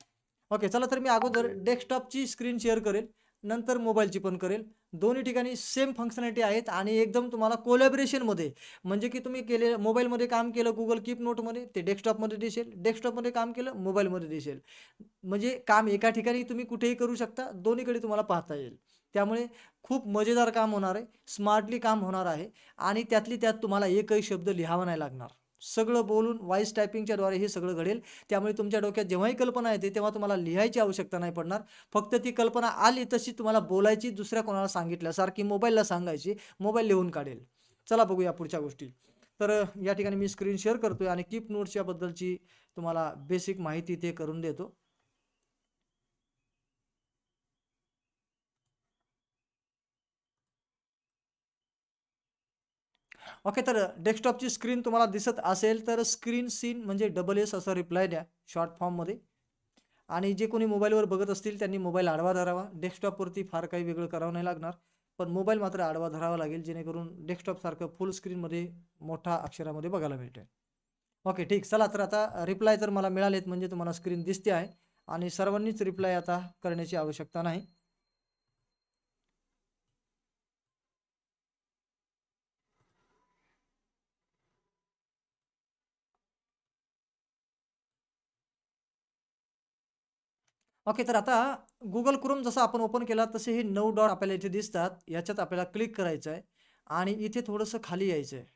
ओके, चला तर मी अगोदर डेस्कटॉपची स्क्रीन शेअर करेल, नंतर मोबाईलची पण करेल. दोन्ही ठिकाणी सेम फंक्शनॅलिटी आहेत आणि एकदम तुम्हाला कोलॅबरेशनमध्ये, म्हणजे की तुम्ही मोबाईलमध्ये काम केलं गुगल कीप नोटमध्ये, ते डेस्कटॉपमध्ये दिसेल, डेस्कटॉपमध्ये काम केलं मोबाईलमध्ये दिसेल. म्हणजे काम एका ठिकाणी तुम्ही कुठेही करू शकता, दोन्हीकडे तुम्हाला पाहता येईल. त्यामुळे खूप मजेदार काम होणार आहे, स्मार्टली काम होणार आहे आणि त्यातली त्यात तुम्हाला एकही शब्द लिहावा नाही लागणार. सगळं बोलून व्हॉइस टायपिंगच्याद्वारे हे सगळं घडेल. त्यामुळे तुमच्या डोक्यात जेव्हाही कल्पना येते तेव्हा तुम्हाला लिहायची आवश्यकता नाही पडणार. फक्त ती कल्पना आली तशी तुम्हाला बोलायची, दुसऱ्या कोणाला सांगितल्यासारखी मोबाईलला सांगायची, मोबाईल लिहून काढेल. चला बघूया पुढच्या गोष्टी. तर या ठिकाणी मी स्क्रीन शेअर करतोय आणि कीप नोट्सच्या बद्दलची तुम्हाला बेसिक माहिती ते करून देतो. ओके, तर डेस्कटॉपची स्क्रीन तुम्हाला दिसत असेल तर स्क्रीन सीन म्हणजे SS असा रिप्लाय द्या शॉर्ट फॉर्ममध्ये. आणि जे कोणी मोबाईलवर बघत असतील त्यांनी मोबाईल आडवा धरावा. डेस्कटॉपवरती फार काही वेगळं करावं नाही लागणार, पण मोबाईल मात्र आडवा धरावा लागेल, जेणेकरून डेस्कटॉपसारखं फुल स्क्रीनमध्ये मोठ्या अक्षरामध्ये बघायला मिळते. ओके, ठीक. चला, तर आता रिप्लाय तर मला मिळालेत, म्हणजे तुम्हाला स्क्रीन दिसते आहे आणि सर्वांनीच रिप्लाय आता करण्याची आवश्यकता नाही. ओके, तर आता गुगल क्रोम जसं आपण ओपन केला तसे हे 9 डॉट आपल्याला इथे दिसतात. याच्यात आपल्याला क्लिक करायचं आहे आणि इथे थोडंसं खाली यायचं आहे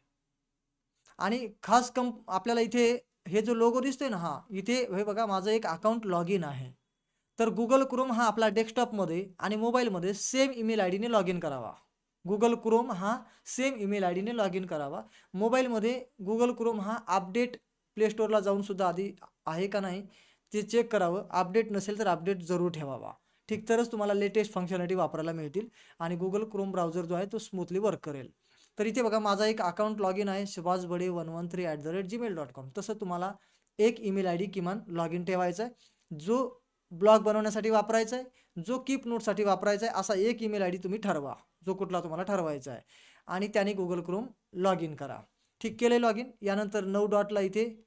आणि खास आपल्याला इथे हे जो लोगो दिसतोय ना, इथे हे बघा, माझं एक अकाउंट लॉग इन आहे. तर गुगल क्रोम हा आपला डेस्कटॉपमध्ये आणि मोबाईलमध्ये सेम ईमेल आय डीने लॉग इन करावा. गुगल क्रोम हा सेम ईमेल आय डीने लॉग इन करावा. मोबाईलमध्ये गुगल क्रोम हा अपडेट प्ले स्टोअरला जाऊन सुद्धा आधी आहे का नाही ते चेक करावं. अपडेट नसेल तर अपडेट जरूर ठेवावा. ठीक, तरच तुम्हाला लेटेस्ट फंक्शनॅलिटी वापरायला मिळतील आणि गुगल क्रोम ब्राउझर जो आहे तो स्मूथली वर्क करेल. तर इथे बघा, माझा एक अकाउंट लॉग इन आहे, subhasbade113@gmail.com. तसं तुम्हाला एक ईमेल आय डी किमान लॉग इन ठेवायचा आहे, जो ब्लॉग बनवण्यासाठी वापरायचा आहे, जो कीप नोटसाठी वापरायचा आहे, असा एक ईमेल आय डी तुम्ही ठरवा, जो कुठला तुम्हाला ठरवायचा आहे, आणि त्याने गुगल क्रोम लॉग इन करा. ठीक, केले लॉग इन. यानंतर 9 डॉटला इथे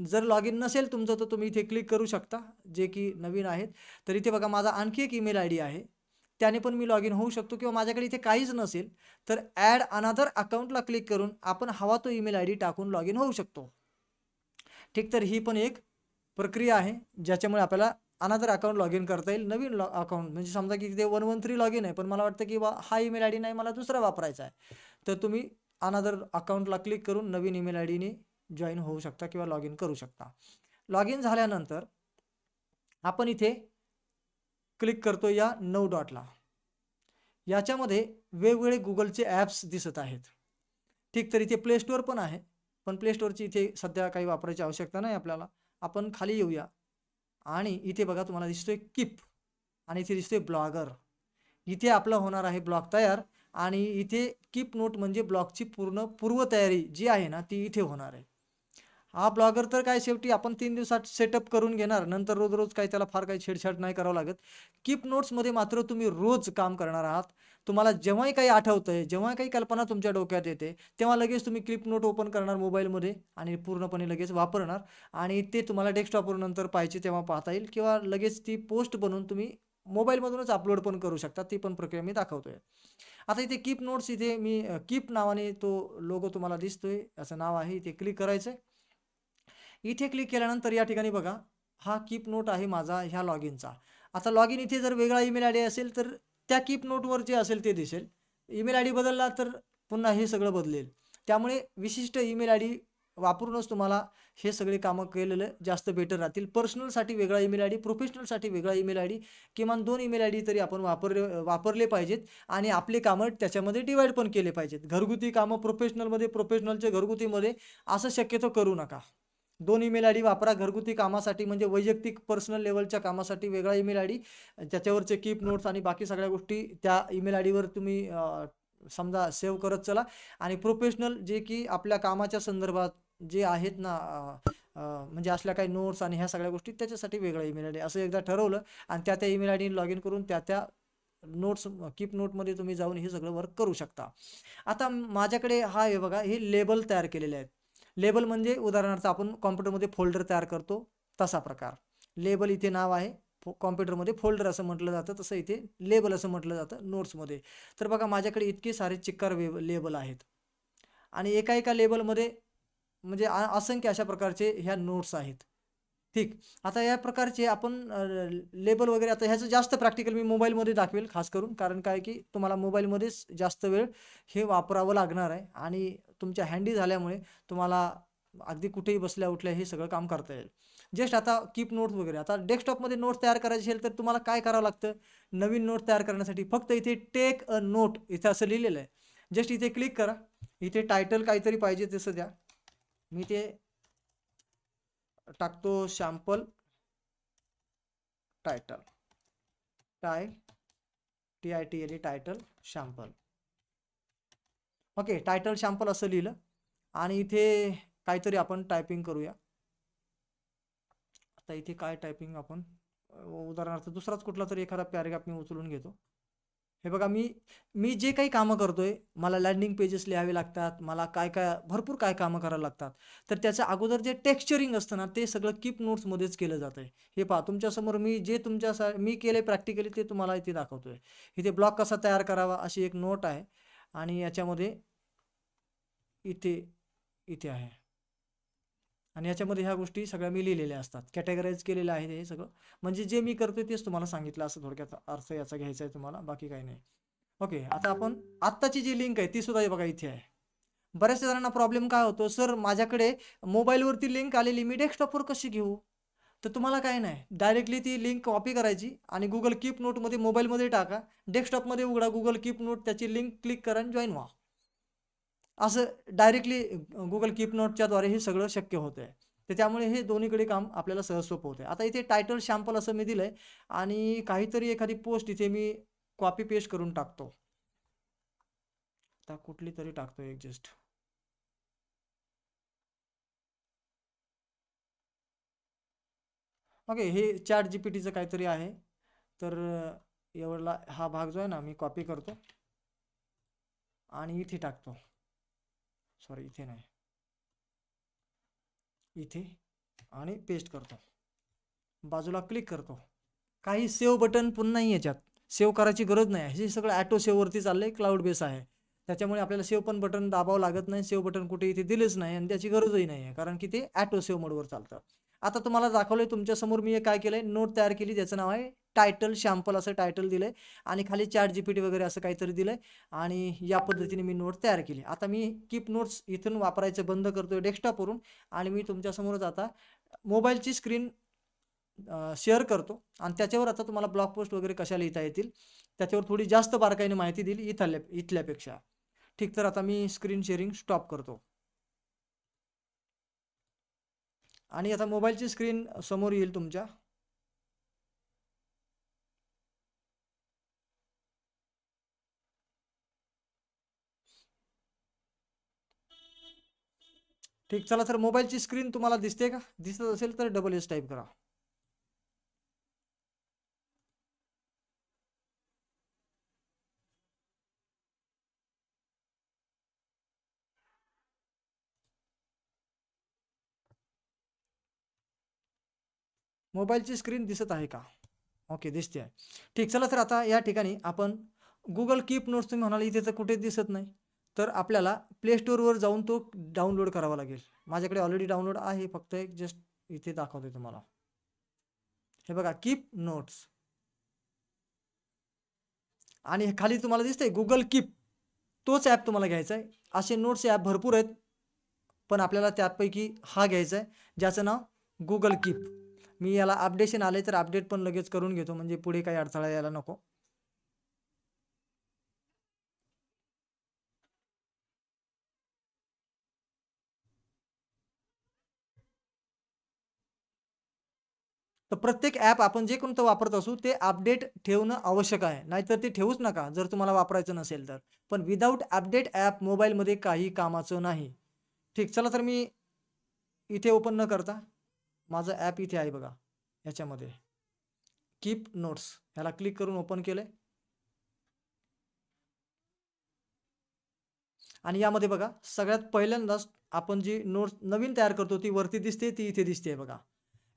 जर लॉग इन नसेल तुमचं तर तुम्ही इथे क्लिक करू शकता, जे की नवीन आहेत. तर इथे बघा, माझा आणखी एक ईमेल आय डी आहे, त्याने पण मी लॉग इन होऊ शकतो. किंवा माझ्याकडे इथे काहीच नसेल तर ॲड अनदर अकाउंटला क्लिक करून आपण हवा तो ईमेल आय डी टाकून लॉग इन होऊ शकतो. ठीक, तर ही पण एक प्रक्रिया आहे ज्याच्यामुळे आपल्याला अनदर अकाउंट लॉग इन करता येईल. नवीन अकाउंट म्हणजे समजा की ते 113 लॉग इन आहे, पण मला वाटतं की हा ईमेल आय डी नाही, मला दुसरा वापरायचा आहे, तर तुम्ही अनदर अकाउंटला क्लिक करून नवीन ईमेल आय डीने जॉईन होऊ शकता किंवा लॉग इन करू शकता. लॉग इन झाल्यानंतर आपण इथे क्लिक करतो या 9 डॉटला. याच्यामध्ये वेगवेगळे गुगलचे ॲप्स दिसत आहेत. ठीक, तर इथे प्ले स्टोअर पण आहे, पण प्ले स्टोअरची इथे सध्या काही वापरायची आवश्यकता नाही आपल्याला. आपण खाली येऊया आणि इथे बघा, तुम्हाला दिसतोय कीप आणि इथे दिसतोय ब्लॉगर. इथे आपलं होणार आहे ब्लॉग तयार आणि इथे कीप नोट म्हणजे ब्लॉगची पूर्ण पूर्वतयारी जी आहे ना ती इथे होणार आहे. हा ब्लॉगर तर काय शेवटी आपण 3 दिवसात सेटअप करून घेणार, नंतर रोज रोज काही त्याला फार काही छेडछाड नाही करावं लागत. कीप नोट्समध्ये मात्र तुम्ही रोज काम करणार आहात. तुम्हाला जेव्हाही काही आठवतंय, जेव्हा काही कल्पना तुमच्या डोक्यात येते, तेव्हा लगेच तुम्ही कीप नोट ओपन करणार मोबाईलमध्ये आणि पूर्णपणे लगेच वापरणार आणि ते तुम्हाला डेस्कटॉपवर नंतर पाहिजे तेव्हा पाहता येईल किंवा लगेच ती पोस्ट बनवून तुम्ही मोबाईलमधूनच अपलोड पण करू शकता. ती पण प्रक्रिया मी दाखवतोय. आता इथे कीप नोट्स, इथे मी कीप नावाने तो लोगो तुम्हाला दिसतोय, असं नाव आहे, इथे क्लिक करायचं आहे. इथे क्लिक केल्यानंतर या ठिकाणी बघा, हा कीप नोट आहे माझा ह्या लॉग इनचा. आता लॉग इन इथे जर वेगळा ईमेल आय डी असेल तर त्या कीप नोटवर जे असेल ते दिसेल. ईमेल आय डी बदलला तर पुन्हा हे सगळं बदलेल. त्यामुळे विशिष्ट ईमेल आय डी वापरूनच तुम्हाला हे सगळे कामं केलेलं जास्त बेटर राहतील. पर्सनलसाठी वेगळा ईमेल आय डी, प्रोफेशनलसाठी वेगळा ईमेल आय डी, किमान 2 ईमेल आय डी तरी आपण वापरले पाहिजेत आणि आपले कामं त्याच्यामध्ये डिवाईड पण केले पाहिजेत. घरगुती कामं प्रोफेशनलमध्ये, प्रोफेशनलचे घरगुतीमध्ये, असं शक्यतो करू नका. 2 ईमेल आय डी वापरा. घरगुती कामासाठी म्हणजे वैयक्तिक पर्सनल लेवलच्या कामासाठी वेगळा ईमेल आय डी, त्याच्यावरचे कीप नोट्स आणि बाकी सगळ्या गोष्टी त्या ईमेल आय डीवर तुम्ही समजा सेव्ह करत चला. आणि प्रोफेशनल जे की आपल्या कामाच्या संदर्भात जे आहेत ना, म्हणजे असल्या काही नोट्स आणि ह्या सगळ्या गोष्टी, त्याच्यासाठी वेगळा ईमेल आय डी असं एकदा ठरवलं आणि त्या ईमेल आय डीने लॉग इन करून त्या नोट्स कीप नोटमध्ये तुम्ही जाऊन हे सगळं वर्क करू शकता. आता माझ्याकडे हा आहे बघा, हे लेबल तयार केलेले आहेत. लेबल म्हणजे उदाहरणार्थ आपण कॉम्प्युटरमध्ये फोल्डर तयार करतो तसा प्रकार. लेबल इथे नाव आहे, कॉम्प्युटरमध्ये फोल्डर असं म्हटलं जातं, तसं इथे लेबल असं म्हटलं जातं नोट्समध्ये. तर बघा, माझ्याकडे इतके सारे चिक्कार लेबल आहेत आणि एका लेबलमध्ये म्हणजे असंख्य अशा प्रकारचे ह्या नोट्स आहेत. ठीक, आता या प्रकारचे आपण लेबल वगैरे, आता ह्याचं जास्त प्रॅक्टिकल मी मोबाईलमध्ये दाखवेल खास करून, कारण काय की तुम्हाला मोबाईलमध्येच जास्त वेळ हे वापरावं लागणार आहे आणि तुमच्या हँडी झाल्यामुळे तुम्हाला अगदी कुठेही बसल्या उठल्या हे सगळं काम करता येईल. जस्ट आता कीप नोट्स वगैरे, आता डेस्कटॉपमध्ये नोट्स तयार करायची असेल तर तुम्हाला काय करावं लागतं, नवीन नोट तयार करण्यासाठी फक्त इथे टेक अ नोट इथे असं लिहिलेलं आहे. जस्ट इथे क्लिक करा इथे टायटल काहीतरी पाहिजे तसं द्या. मी ते टाकतो sample title, TITLE title sample. Okay, title sample असं लिहिलं आणि इथे काहीतरी आपण टायपिंग करूया. आता इथे काय टायपिंग आपण, उदाहरणार्थ दुसराच कुठला तरी एखादा पॅराग्राफ मी उचलून घेतो. हे बघा, मी जे काही कामं करतोय, मला लँडिंग पेजेस लिहावे लागतात, मला भरपूर काय कामं करायला लागतात. तर त्याच्या अगोदर जे टेक्स्चरिंग असतं ना, ते सगळं कीप नोट्समध्येच केलं जातं आहे. हे पहा, तुमच्यासमोर मी केलं प्रॅक्टिकली ते तुम्हाला इथे दाखवतोय. इथे ब्लॉग कसा तयार करावा अशी एक नोट आहे आणि याच्यामध्ये इथे आहे आणि याच्यामध्ये ह्या गोष्टी सगळ्या मी लिहिलेल्या असतात, कॅटेगराईज केलेलं आहे हे सगळं. म्हणजे जे मी करतोय तेच तुम्हाला सांगितलं, असं थोडक्यात अर्थ याचा घ्यायचा आहे तुम्हाला, बाकी काही नाही. ओके, आता आपण आत्ताची जी लिंक आहे ती सुद्धा बघा इथे आहे. बऱ्याच जणांना प्रॉब्लेम काय होतो, सर माझ्याकडे मोबाईलवरती लिंक आलेली, मी डेस्कटॉपवर कशी घेऊ? तर तुम्हाला काय नाही, डायरेक्टली ती लिंक कॉपी करायची आणि गुगल कीप नोटमध्ये मोबाईलमध्ये टाका, डेस्कटॉपमध्ये उघडा गुगल कीप नोट, त्याची लिंक क्लिक करा आणि जॉईन व्हा. असं डायरेक्टली गुगल कीप नोटच्या द्वारे हे सगळं शक्य होतं आहे. तर त्यामुळे हे दोन्हीकडे काम आपल्याला सहज सोपं होतं आहे. आता इथे टायटल सॅम्पल असं मी दिलं आहे आणि काहीतरी एखादी पोस्ट इथे मी कॉपी पेस्ट करून टाकतो. आता कुठली तरी टाकतो एक जस्ट. ओके, हे ChatGPTचं काहीतरी आहे. तर एवढा हा भाग जो आहे ना, मी कॉपी करतो आणि इथे टाकतो. सॉरी, इथे नाही, इथे, आणि पेस्ट करतो. बाजूला क्लिक करतो. काही सेव्ह बटन पण नाही, याच्यात सेव्ह करायची गरज नाही. हे सगळं ॲटो सेव्हवरती चाललंय, क्लाउड बेस आहे. त्याच्यामुळे आपल्याला सेव्ह पण बटन दाबावं लागत नाही. सेव्ह बटन कुठे इथे दिलेच नाही आणि त्याची गरजही नाही आहे, कारण की ते ॲटो सेव्ह मोडवर चालतं. आता तुम्हाला दाखवलंय तुमच्यासमोर, मी काय केलंय, नोट तयार केली, त्याचं नाव आहे टायटल सॅम्पल, असं टायटल दिलंय आणि खाली ChatGPT वगैरे असं काहीतरी दिलंय आणि या पद्धतीने मी नोट तयार केली. आता मी कीप नोट्स इथून वापरायचं बंद करतोय डेस्कटॉपवरून आणि मी तुमच्यासमोरच आता मोबाईलची स्क्रीन शेअर करतो आणि त्याच्यावर आता तुम्हाला ब्लॉग पोस्ट वगैरे कशा लिहिता येतील त्याच्यावर थोडी जास्त बारकाईने माहिती दिली इथल्यापेक्षा. ठीक, तर आता मी स्क्रीन शेअरिंग स्टॉप करतो आणि आता मोबाईलची स्क्रीन समोर येईल तुमच्या. ठीक, चला तर मोबाईलची स्क्रीन तुम्हाला दिसते का? दिसत असेल तर डबल S टाईप करा. मोबाईलची स्क्रीन दिसत आहे का? ओके, दिसते आहे. ठीक, चला तर आता या ठिकाणी आपण गुगल कीप नोट्स, तुम्ही म्हणाल इथे तर कुठेच दिसत नाही, तर आपल्याला प्ले स्टोअरवर जाऊन तो डाउनलोड करावा लागेल. माझ्याकडे ऑलरेडी डाउनलोड आहे, फक्त एक जस्ट इथे दाखवते तुम्हाला. हे बघा, कीप नोट्स आणि खाली तुम्हाला दिसतंय गुगल कीप, तोच ॲप तुम्हाला घ्यायचा आहे. असे नोट्स ॲप भरपूर आहेत, पण आपल्याला त्यापैकी हा घ्यायचा आहे ज्याचं नाव गुगल कीप. मी याला अपडेशन आले तर अपडेट पण लगेच करून घेतो, म्हणजे पुढे काही अडथळा यायला नको. तर प्रत्येक ॲप आपण जे कोणतं वापरत असू ते अपडेट ठेवणं आवश्यक आहे, नाहीतर ते ठेवूच नका जर तुम्हाला वापरायचं नसेल तर. पण विदाऊट अपडेट ॲप मोबाईलमध्ये काही कामाचं नाही. ठीक, चला तर मी इथे ओपन न करता माझं ॲप इथे आहे बघा, याच्यामध्ये कीप नोट्स, ह्याला क्लिक करून ओपन केलंय आणि यामध्ये बघा सगळ्यात पहिल्यांदाच आपण जी नोट्स नवीन तयार करतो ती वरती दिसते, ती इथे दिसते बघा.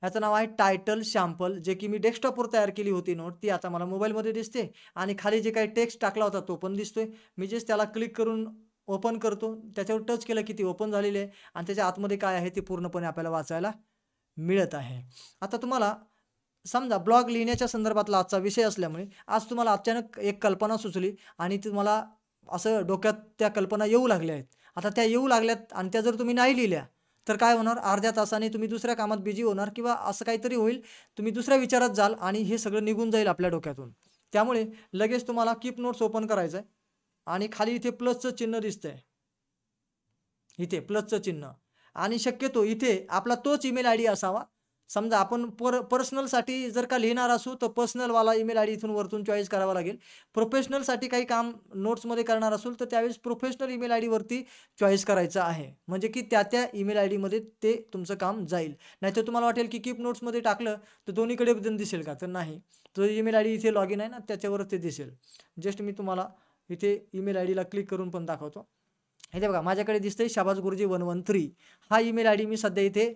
याचं नाव आहे टायटल सॅम्पल, जे की मी डेस्कटॉपवर तयार केली होती नोट, ती आता मला मोबाईलमध्ये दिसते आणि खाली जे काही टेक्स्ट टाकला होता तो पण दिसतोय. मी जस्ट त्याला क्लिक करून ओपन करतो, त्याच्यावर टच केलं की ती ओपन झालेली आहे आणि त्याच्या आतमध्ये काय आहे ते पूर्णपणे आपल्याला वाचायला मिळत आहे. आता तुम्हाला समजा ब्लॉग लिहिण्याच्या संदर्भातला आजचा विषय असल्यामुळे आज तुम्हाला अचानक एक कल्पना सुचली आणि तुम्हाला असं डोक्यात त्या कल्पना येऊ लागल्या आहेत. आता त्या येऊ लागल्यात आणि त्या जर तुम्ही नाही लिहिल्या तर काय होणार, अर्ध्या तासाने तुम्ही दुसऱ्या कामात बिझी होणार किंवा असं काहीतरी होईल, तुम्ही दुसऱ्या विचारात जाल आणि हे सगळं निघून जाईल आपल्या डोक्यातून. त्यामुळे लगेच तुम्हाला कीप नोट्स ओपन करायचं आहे आणि खाली इथे प्लसचं चिन्ह दिसतंय, इथे प्लसचं चिन्ह आणि शक्यतो इथे आपला तोच ईमेल आय डी असावा. समजा आपण पर्सनलसाठी जर का लिहिणार असू तर पर्सनलवाला ईमेल आय डी इथून वरतून चॉईस करावा लागेल. प्रोफेशनलसाठी काही काम नोट्समध्ये करणार असेल तर त्यावेळेस प्रोफेशनल ईमेल आय डीवरती चॉईस करायचं आहे. म्हणजे की त्या ईमेल आय डीमध्ये ते तुमचं काम जाईल. नाहीतर तुम्हाला वाटेल की कीप नोट्समध्ये टाकलं तर दोन्हीकडे दिसेल का? तर नाही. तो ईमेल आय डी इथे लॉग इन आहे ना त्याच्यावर ते दिसेल. जस्ट मी तुम्हाला इथे ईमेल आय डीला क्लिक करून पण दाखवतो. इथे बघा माझ्याकडे दिसतंय शाबाज गुरुजी 113 हा ईमेल आय डी मी सध्या इथे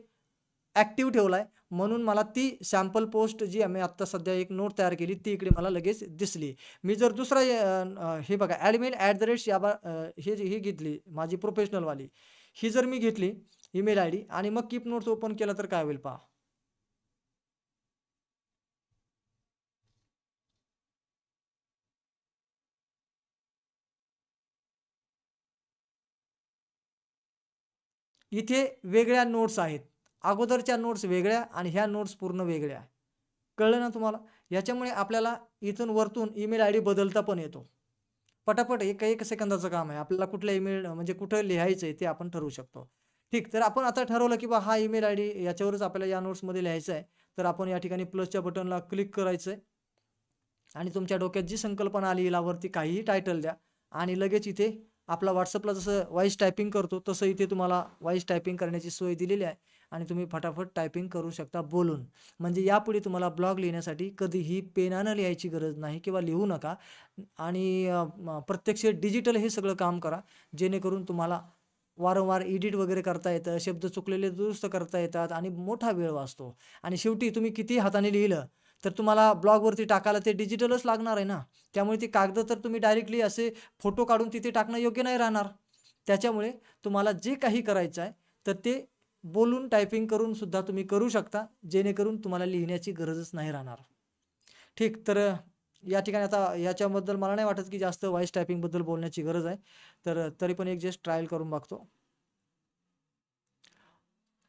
ॲक्टिव्ह ठेवला आहे. म्हणून मला ती सॅम्पल पोस्ट जी आम्ही आत्ता सध्या एक नोट तयार केली ती इकडे मला लगेच दिसली. मी जर दुसरा हे बघा admin@शाबा ही घेतली माझी प्रोफेशनलवाली ही जर मी घेतली ईमेल आय डी आणि मग कीप नोट्स ओपन केला तर काय होईल पहा. इथे वेगळ्या नोट्स आहेत. अगोदरच्या नोट्स वेगळ्या आणि ह्या नोट्स पूर्ण वेगळ्या. कळलं ना तुम्हाला? याच्यामुळे आपल्याला इथून वरतून ईमेल आय डी बदलता पण येतो. पटापट एक सेकंदाचं काम आहे. आपल्याला कुठल्या ईमेल म्हणजे कुठं लिहायचं आहे ते आपण ठरवू शकतो. ठीक, तर आपण आता ठरवलं की बा हा ईमेल आय डी याच्यावरच आपल्याला या नोट्समध्ये लिहायचं आहे. तर आपण या ठिकाणी प्लसच्या बटनला क्लिक करायचं आहे आणि तुमच्या डोक्यात जी संकल्पना आली यावरती काहीही टायटल द्या आणि लगेच इथे आपला WhatsAppला जसं व्हॉईस टायपिंग करतो तसं इथे तुम्हाला व्हॉईस टायपिंग करण्याची सोय दिलेली आहे आणि तुम्ही फटाफट टायपिंग करू शकता बोलून. म्हणजे यापुढे तुम्हाला ब्लॉग लिहिण्यासाठी कधीही पेनानं लिहायची गरज नाही किंवा लिहू नका आणि प्रत्यक्ष डिजिटल हे सगळं काम करा जेणेकरून तुम्हाला वारंवार एडिट वगैरे करता येतं, शब्द चुकलेले दुरुस्त करता येतात आणि मोठा वेळ वाचतो. आणि शेवटी तुम्ही किती हाताने लिहिलं तर तुम्हाला ब्लॉगवरती टाकायला ते डिजिटलच लागणार आहे ना. त्यामुळे ती कागदं तर तुम्ही डायरेक्टली असे फोटो काढून तिथे टाकणं योग्य नाही राहणार. त्याच्यामुळे तुम्हाला जे काही करायचं आहे तर ते बोलून टायपिंग करून सुद्धा तुम्ही करू शकता जेणेकरून तुम्हाला लिहिण्याची गरजच नाही राहणार. ठीक, तर या ठिकाणी आता याच्याबद्दल मला नाही वाटत की जास्त व्हॉईस टायपिंगबद्दल बोलण्याची गरज आहे. तर तरी पण एक जस्ट ट्रायल करून बघतो.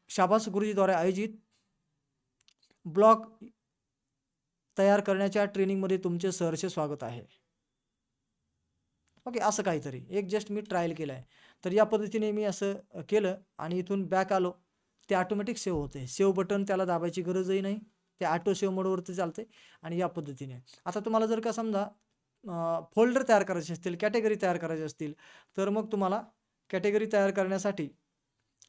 शाबास गुरुजीद्वारे आयोजित ब्लॉग तयार करण्याच्या ट्रेनिंगमध्ये तुमचे सहर्ष स्वागत आहे. ओके, असं काहीतरी एक जस्ट मी ट्रायल केलं आहे. तर या पद्धतीने मी असं केलं आणि इथून बॅक आलो. ते ऑटोमॅटिक सेव्ह होते. सेव्ह बटन त्याला दाबायची गरजही नाही. ते ऑटो सेव्ह मोडवरती चालते आणि या पद्धतीने आता तुम्हाला जर का समजा फोल्डर तयार करायचे असतील, कॅटेगरी तयार करायचे असतील तर मग तुम्हाला कॅटेगरी तयार करण्यासाठी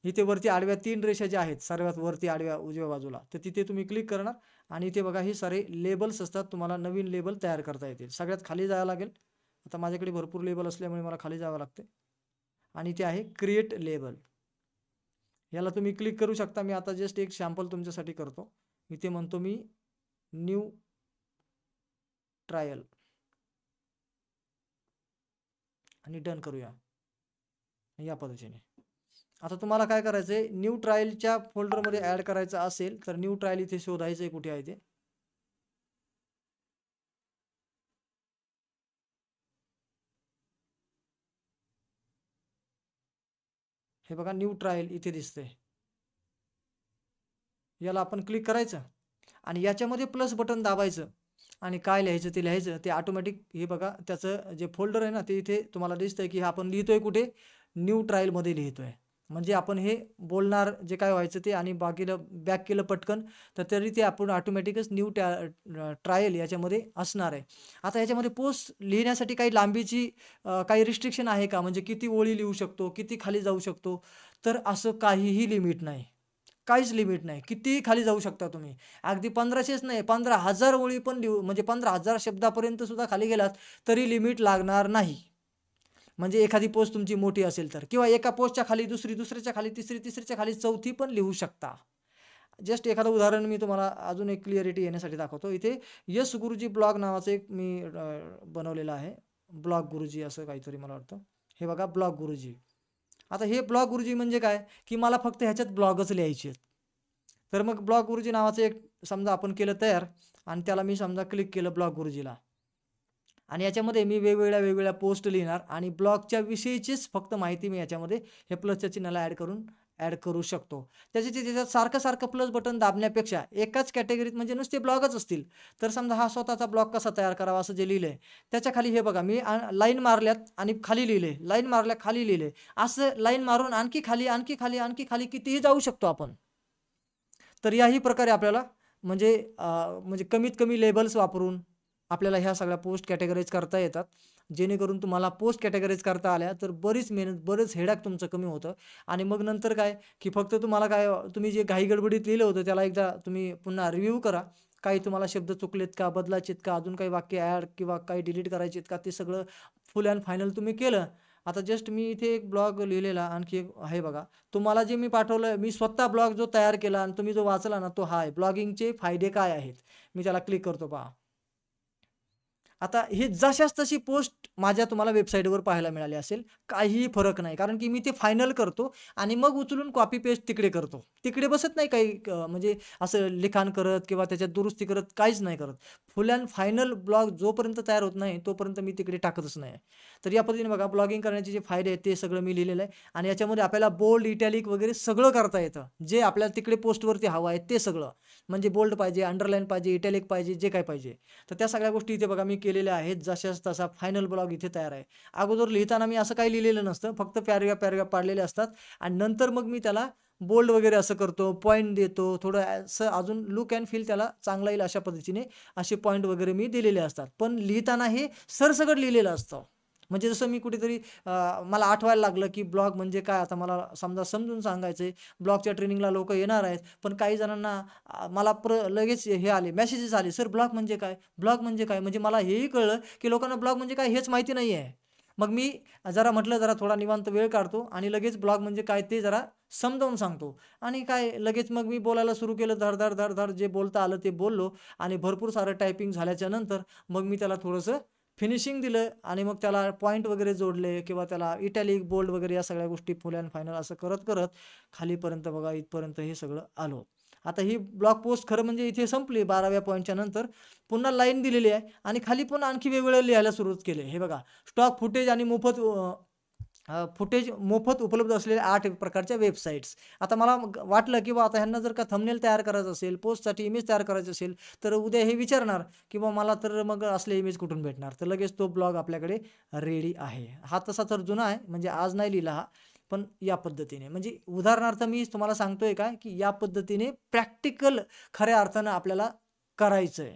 इथे वरती आडव्या 3 रेषा ज्या आहेत सर्वात वरती आडव्या उजव्या बाजूला तर तिथे तुम्ही क्लिक करणार आणि इथे बघा हे सारे लेबल्स असतात. तुम्हाला नवीन लेबल तयार करता येतील. सगळ्यात खाली जायला लागेल. आता माझ्याकडे भरपूर लेबल असल्यामुळे मला खाली जावं लागते आणि ते आहे क्रिएट लेबल. याला तुम्ही क्लिक करू शकता. मी आता जस्ट एक सॅम्पल तुमच्यासाठी करतो. इथे म्हणतो मी न्यू ट्रायल आणि डन करूया या पद्धतीने. आता तुम्हाला काय करायचं आहे, न्यू ट्रायलच्या फोल्डरमध्ये ॲड करायचं असेल तर न्यू ट्रायल इथे शोधायचं आहे कुठे आहे ते. हे बघा न्यू ट्रायल इथे दिसतंय. याला आपण क्लिक करायचं आणि याच्यामध्ये प्लस बटन दाबायचं आणि काय लिहायचं ते लिहायचं. ते ऑटोमॅटिक हे बघा त्याचं जे फोल्डर आहे ना ते इथे तुम्हाला दिसतंय की आपण लिहितोय कुठे, न्यू ट्रायलमध्ये लिहितोय. म्हणजे आपण हे बोलणार जे काय व्हायचं ते आणि बाकीला बॅक केलं पटकन तर तरी ते आपण ऑटोमॅटिकच न्यू ट्रायल याच्यामध्ये असणार आहे. आता याच्यामध्ये पोस्ट लिहिण्यासाठी काही लांबीची काही रिस्ट्रिक्शन आहे का, म्हणजे किती ओळी लिहू शकतो, किती खाली जाऊ शकतो, तर असं काहीही लिमिट नाही. काहीच लिमिट नाही. कितीही खाली जाऊ शकता तुम्ही. अगदी 1500च नाही 15,000 ओळी पण लिहू म्हणजे 15,000 शब्दापर्यंत सुद्धा खाली गेलात तरी लिमिट लागणार नाही. म्हणजे एखादी पोस्ट तुमची मोठी असेल तर किंवा एका पोस्टच्या खाली दुसरी, दुसऱ्याच्या खाली तिसरी, तिसरीच्या खाली चौथी पण लिहू शकता. जस्ट एखादं उदाहरण मी तुम्हाला अजून एक क्लिअरिटी येण्यासाठी दाखवतो. इथे यस गुरुजी ब्लॉग नावाचं एक मी बनवलेलं आहे. ब्लॉग गुरुजी असं काहीतरी मला वाटतं. हे बघा ब्लॉग गुरुजी. आता हे ब्लॉग गुरुजी म्हणजे काय की मला फक्त ह्याच्यात ब्लॉगच लिहायचे आहेत. तर मग ब्लॉग गुरुजी नावाचं एक समजा आपण केलं तयार आणि त्याला मी समजा क्लिक केलं ब्लॉग गुरुजीला आणि याच्यामध्ये मी वेगवेगळ्या पोस्ट लिहिणार आणि ब्लॉगच्या विषयीचीच फक्त माहिती मी याच्यामध्ये हे प्लसच्या चिन्हाला ॲड करू शकतो. त्याच्यात सारखं प्लस बटन दाबण्यापेक्षा एकाच कॅटेगरीत म्हणजे नुसते ब्लॉगच असतील, तर समजा हा स्वतःचा ब्लॉग कसा तयार करावा असं जे लिहिलंय, त्याच्या खाली हे बघा मी लाईन मारल्यात आणि खाली लिहिलंय, लाईन मारल्या खाली लिहिलंय. असं लाईन मारून आणखी खाली कितीही जाऊ शकतो आपण. तर याही प्रकारे आपल्याला म्हणजे कमीत कमी लेबल्स वापरून आपल्याला ह्या सगळ्या पोस्ट कॅटेगराईज करता येतात. जेणेकरून तुम्हाला पोस्ट कॅटेगराईज करता आल्या तर बरीच मेहनत, बरंच हेडॅक तुमचं कमी होतं. आणि मग नंतर काय, की फक्त तुम्हाला काय तुम्ही जे घाईगडबडीत लिहिलं होतं त्याला एकदा तुम्ही पुन्हा रिव्ह्यू करा. काही तुम्हाला शब्द चुकलेत का, बदलायचे आहेत का, अजून काही वाक्य ॲड किंवा काही डिलीट करायचे आहेत का, ते सगळं फुल अँड फायनल तुम्ही केलं. आता जस्ट मी इथे एक ब्लॉग लिहिलेला आणखी एक आहे बघा. तुम्हाला जे मी पाठवलं, मी स्वतः ब्लॉग जो तयार केला आणि तुम्ही जो वाचला ना, तो हा आहे. ब्लॉगिंगचे फायदे काय आहेत? मी त्याला क्लिक करतो पहा. आता ही जशास तशी पोस्ट माझ्या तुम्हाला वेबसाईटवर पाहायला मिळाली असेल. काहीही फरक नाही. कारण की मी ते फायनल करतो आणि मग उचलून कॉपी पेस्ट तिकडे करतो. तिकडे बसत नाही काही म्हणजे असं लिखाण करत किंवा त्याच्यात दुरुस्ती करत काहीच नाही करत. फुल अँड फायनल ब्लॉग जोपर्यंत तयार होत नाही तोपर्यंत मी तिकडे टाकतच नाही. तर या पद्धतीने बघा ब्लॉगिंग करण्याचे जे फायदे आहेत ते सगळं मी लिहिलेलं आहे आणि याच्यामध्ये आपल्याला बोल्ड, इटॅलिक वगैरे सगळं करता येतं. जे आपल्याला तिकडे पोस्टवरती हवं आहे ते सगळं. म्हणजे बोल्ड पाहिजे, अंडरलाईन पाहिजे, इटॅलिक पाहिजे, जे काही पाहिजे. तर त्या सगळ्या गोष्टी इथे बघा मी केलेल्या आहेत. जशास तसा फायनल ब्लॉग इथे तयार आहे. अगोदर लिहिताना मी असं काही लिहिलेलं नसतं. फक्त पॅराग्राफ पाडलेले असतात आणि नंतर मग मी त्याला बोल्ड वगैरे असं करतो, पॉइंट देतो, थोडं असं अजून लूक अँड फील त्याला चांगला येईल अशा पद्धतीने असे पॉइंट वगैरे मी दिलेले असतात. पण लिहिताना हे सरसकट लिहिलेलं असतं. म्हणजे जसं मी कुठेतरी मला आठवायला लागलं की ब्लॉग म्हणजे काय, आता मला समजा समजून सांगायचं आहे. ब्लॉगच्या ट्रेनिंगला लोकं येणार आहेत, पण काही जणांना मला लगेच हे आले, मेसेजेस आले, "सर ब्लॉग म्हणजे काय? ब्लॉग म्हणजे काय?" म्हणजे मला हेही कळलं की लोकांना ब्लॉग म्हणजे काय हेच माहिती नाही आहे. मग मी जरा म्हटलं जरा थोडा निवांत वेळ काढतो आणि लगेच ब्लॉग म्हणजे काय ते जरा समजावून सांगतो आणि काय लगेच मग मी बोलायला सुरू केलं. धड जे बोलता आलं ते बोललो आणि भरपूर सारं टायपिंग झाल्याच्या नंतर मग मी त्याला थोडंसं फिनिशिंग दिलं आणि मग त्याला पॉइंट वगैरे जोडले किंवा त्याला इटॅलिक, बोल्ड वगैरे या सगळ्या गोष्टी फुल अँड फायनल असं करत खालीपर्यंत बघा इथपर्यंत हे सगळं आलो. आता ही ब्लॉग पोस्ट खरं म्हणजे इथे संपली 12व्या पॉईंटच्या नंतर. पुन्हा लाईन दिलेली आहे आणि खाली पुन्हा आणखी वेगवेगळं लिहायला सुरुवात केली. हे बघा स्टॉक फुटेज आणि मोफत उपलब्ध असलेल्या 8 प्रकारच्या वेबसाईट्स. आता मला वाटलं की आता ह्यांना जर का थंबनेल तयार करायचं असेल, पोस्टसाठी इमेज तयार करायची असेल, तर उद्या हे विचारणार की मला तर मग असले इमेज कुठून भेटणार? तर लगेच तो ब्लॉग आपल्याकडे रेडी आहे. हा तसा तर जुना आहे, म्हणजे आज नाही लिहिला हा. पण या पद्धतीने म्हणजे उदाहरणार्थ मी तुम्हाला सांगतोय काय, की या पद्धतीने प्रॅक्टिकल खऱ्या अर्थानं आपल्याला करायचं आहे.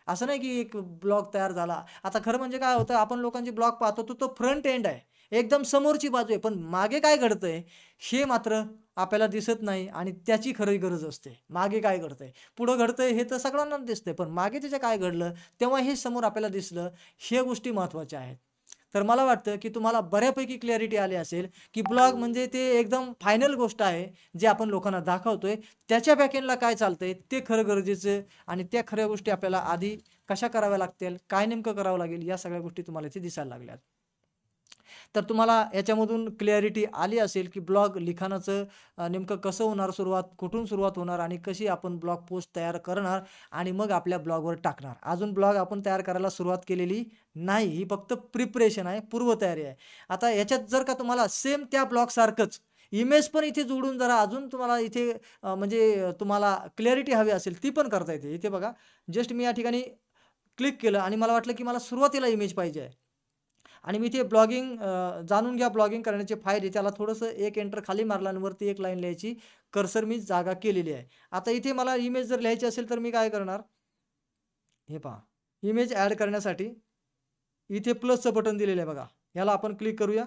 असं नाही की एक ब्लॉग तयार झाला. आता खरं म्हणजे काय होतं, आपण लोकांचे ब्लॉग पाहतो तो फ्रंट एंड आहे. एकदम समोरची बाजू आहे. पण मागे काय घडतंय हे मात्र आपल्याला दिसत नाही आणि त्याची खरी गरज असते. मागे काय घडतंय? पुढं घडतंय हे तर सगळ्यांना दिसतंय. पण मागे त्याच्या काय घडलं, तेव्हा हे समोर आपल्याला दिसलं. ह्या गोष्टी महत्त्वाच्या आहेत. तर मला वाटतं की तुम्हाला बऱ्यापैकी क्लॅरिटी आली असेल, की ब्लॉग म्हणजे ते एकदम फायनल गोष्ट आहे, जे आपण लोकांना दाखवतोय. त्याच्या बॅकएंडला काय चालतंय ते खरं गरजेचं आणि त्या खऱ्या गोष्टी आपल्याला आधी कशा कराव्या लागतील, काय नेमकं करावं लागेल, या सगळ्या गोष्टी तुम्हाला इथे दिसायला लागल्यात. तर तुम्हाला याच्यामधून क्लॅरिटी आली असेल, की ब्लॉग लिखाणाचं नेमकं कसं होणार सुरुवात, कुठून सुरुवात होणार आणि कशी आपण ब्लॉग पोस्ट तयार करणार आणि मग आपल्या ब्लॉगवर टाकणार. अजून ब्लॉग आपण तयार करायला सुरुवात केलेली नाही. ही फक्त प्रिपरेशन आहे, पूर्वतयारी आहे. आता याच्यात जर का तुम्हाला सेम त्या ब्लॉगसारखंच इमेज पण इथे जोडून जरा अजून तुम्हाला इथे म्हणजे तुम्हाला क्लॅरिटी हवी असेल, ती पण करता येते. इथे बघा जस्ट मी या ठिकाणी क्लिक केलं आणि मला वाटलं, की मला सुरुवातीला इमेज पाहिजे आहे. आणि मी ते जाणून घ्या ब्लॉगिंग करण्याचे फायदे, त्याला थोडंसं एक एंटर खाली मारला आणि वरती एक लाईन लिहायची कर्सर मी जागा केलेली आहे. आता इथे मला इमेज जर लिहायची असेल तर मी काय करणार, हे पहा इमेज ॲड करण्यासाठी इथे प्लसचं बटन दिलेलं आहे बघा. याला आपण क्लिक करूया.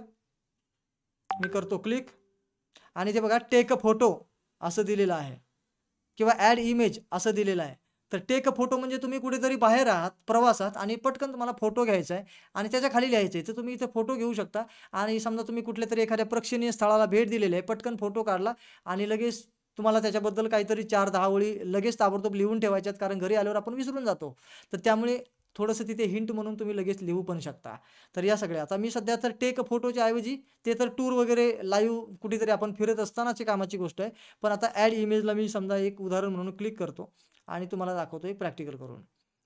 मी करतो क्लिक आणि ते बघा टेक अ फोटो असं दिलेलं आहे किंवा ॲड इमेज असं दिलेलं आहे. तर टेक अ फोटो म्हणजे तुम्ही कुठेतरी बाहेर आहात, प्रवासात आणि पटकन तुम्हाला फोटो घ्यायचा आहे आणि त्याच्या खाली लिहायचं आहे. तर तुम्ही इथे फोटो घेऊ शकता आणि समजा तुम्ही कुठल्यातरी एखाद्या प्रेक्षणीय स्थळाला भेट दिलेली आहे, पटकन फोटो काढला आणि लगेच तुम्हाला त्याच्याबद्दल काहीतरी 4-10 ओळी लगेच ताबडतोब लिहून ठेवायच्यात, कारण घरी आल्यावर आपण विसरून जातो. तर त्यामुळे थोडंसं तिथे हिंट म्हणून तुम्ही लगेच लिहू पण शकता. तर या सगळ्या आता मी सध्या तर टेक फोटोच्या ऐवजी ते तर टूर वगैरे लाईव्ह कुठेतरी आपण फिरत असतानाची कामाची गोष्ट आहे. पण आता ॲड इमेजला मी समजा एक उदाहरण म्हणून क्लिक करतो आणि तुम्हाला दाखवतोय प्रॅक्टिकल करून.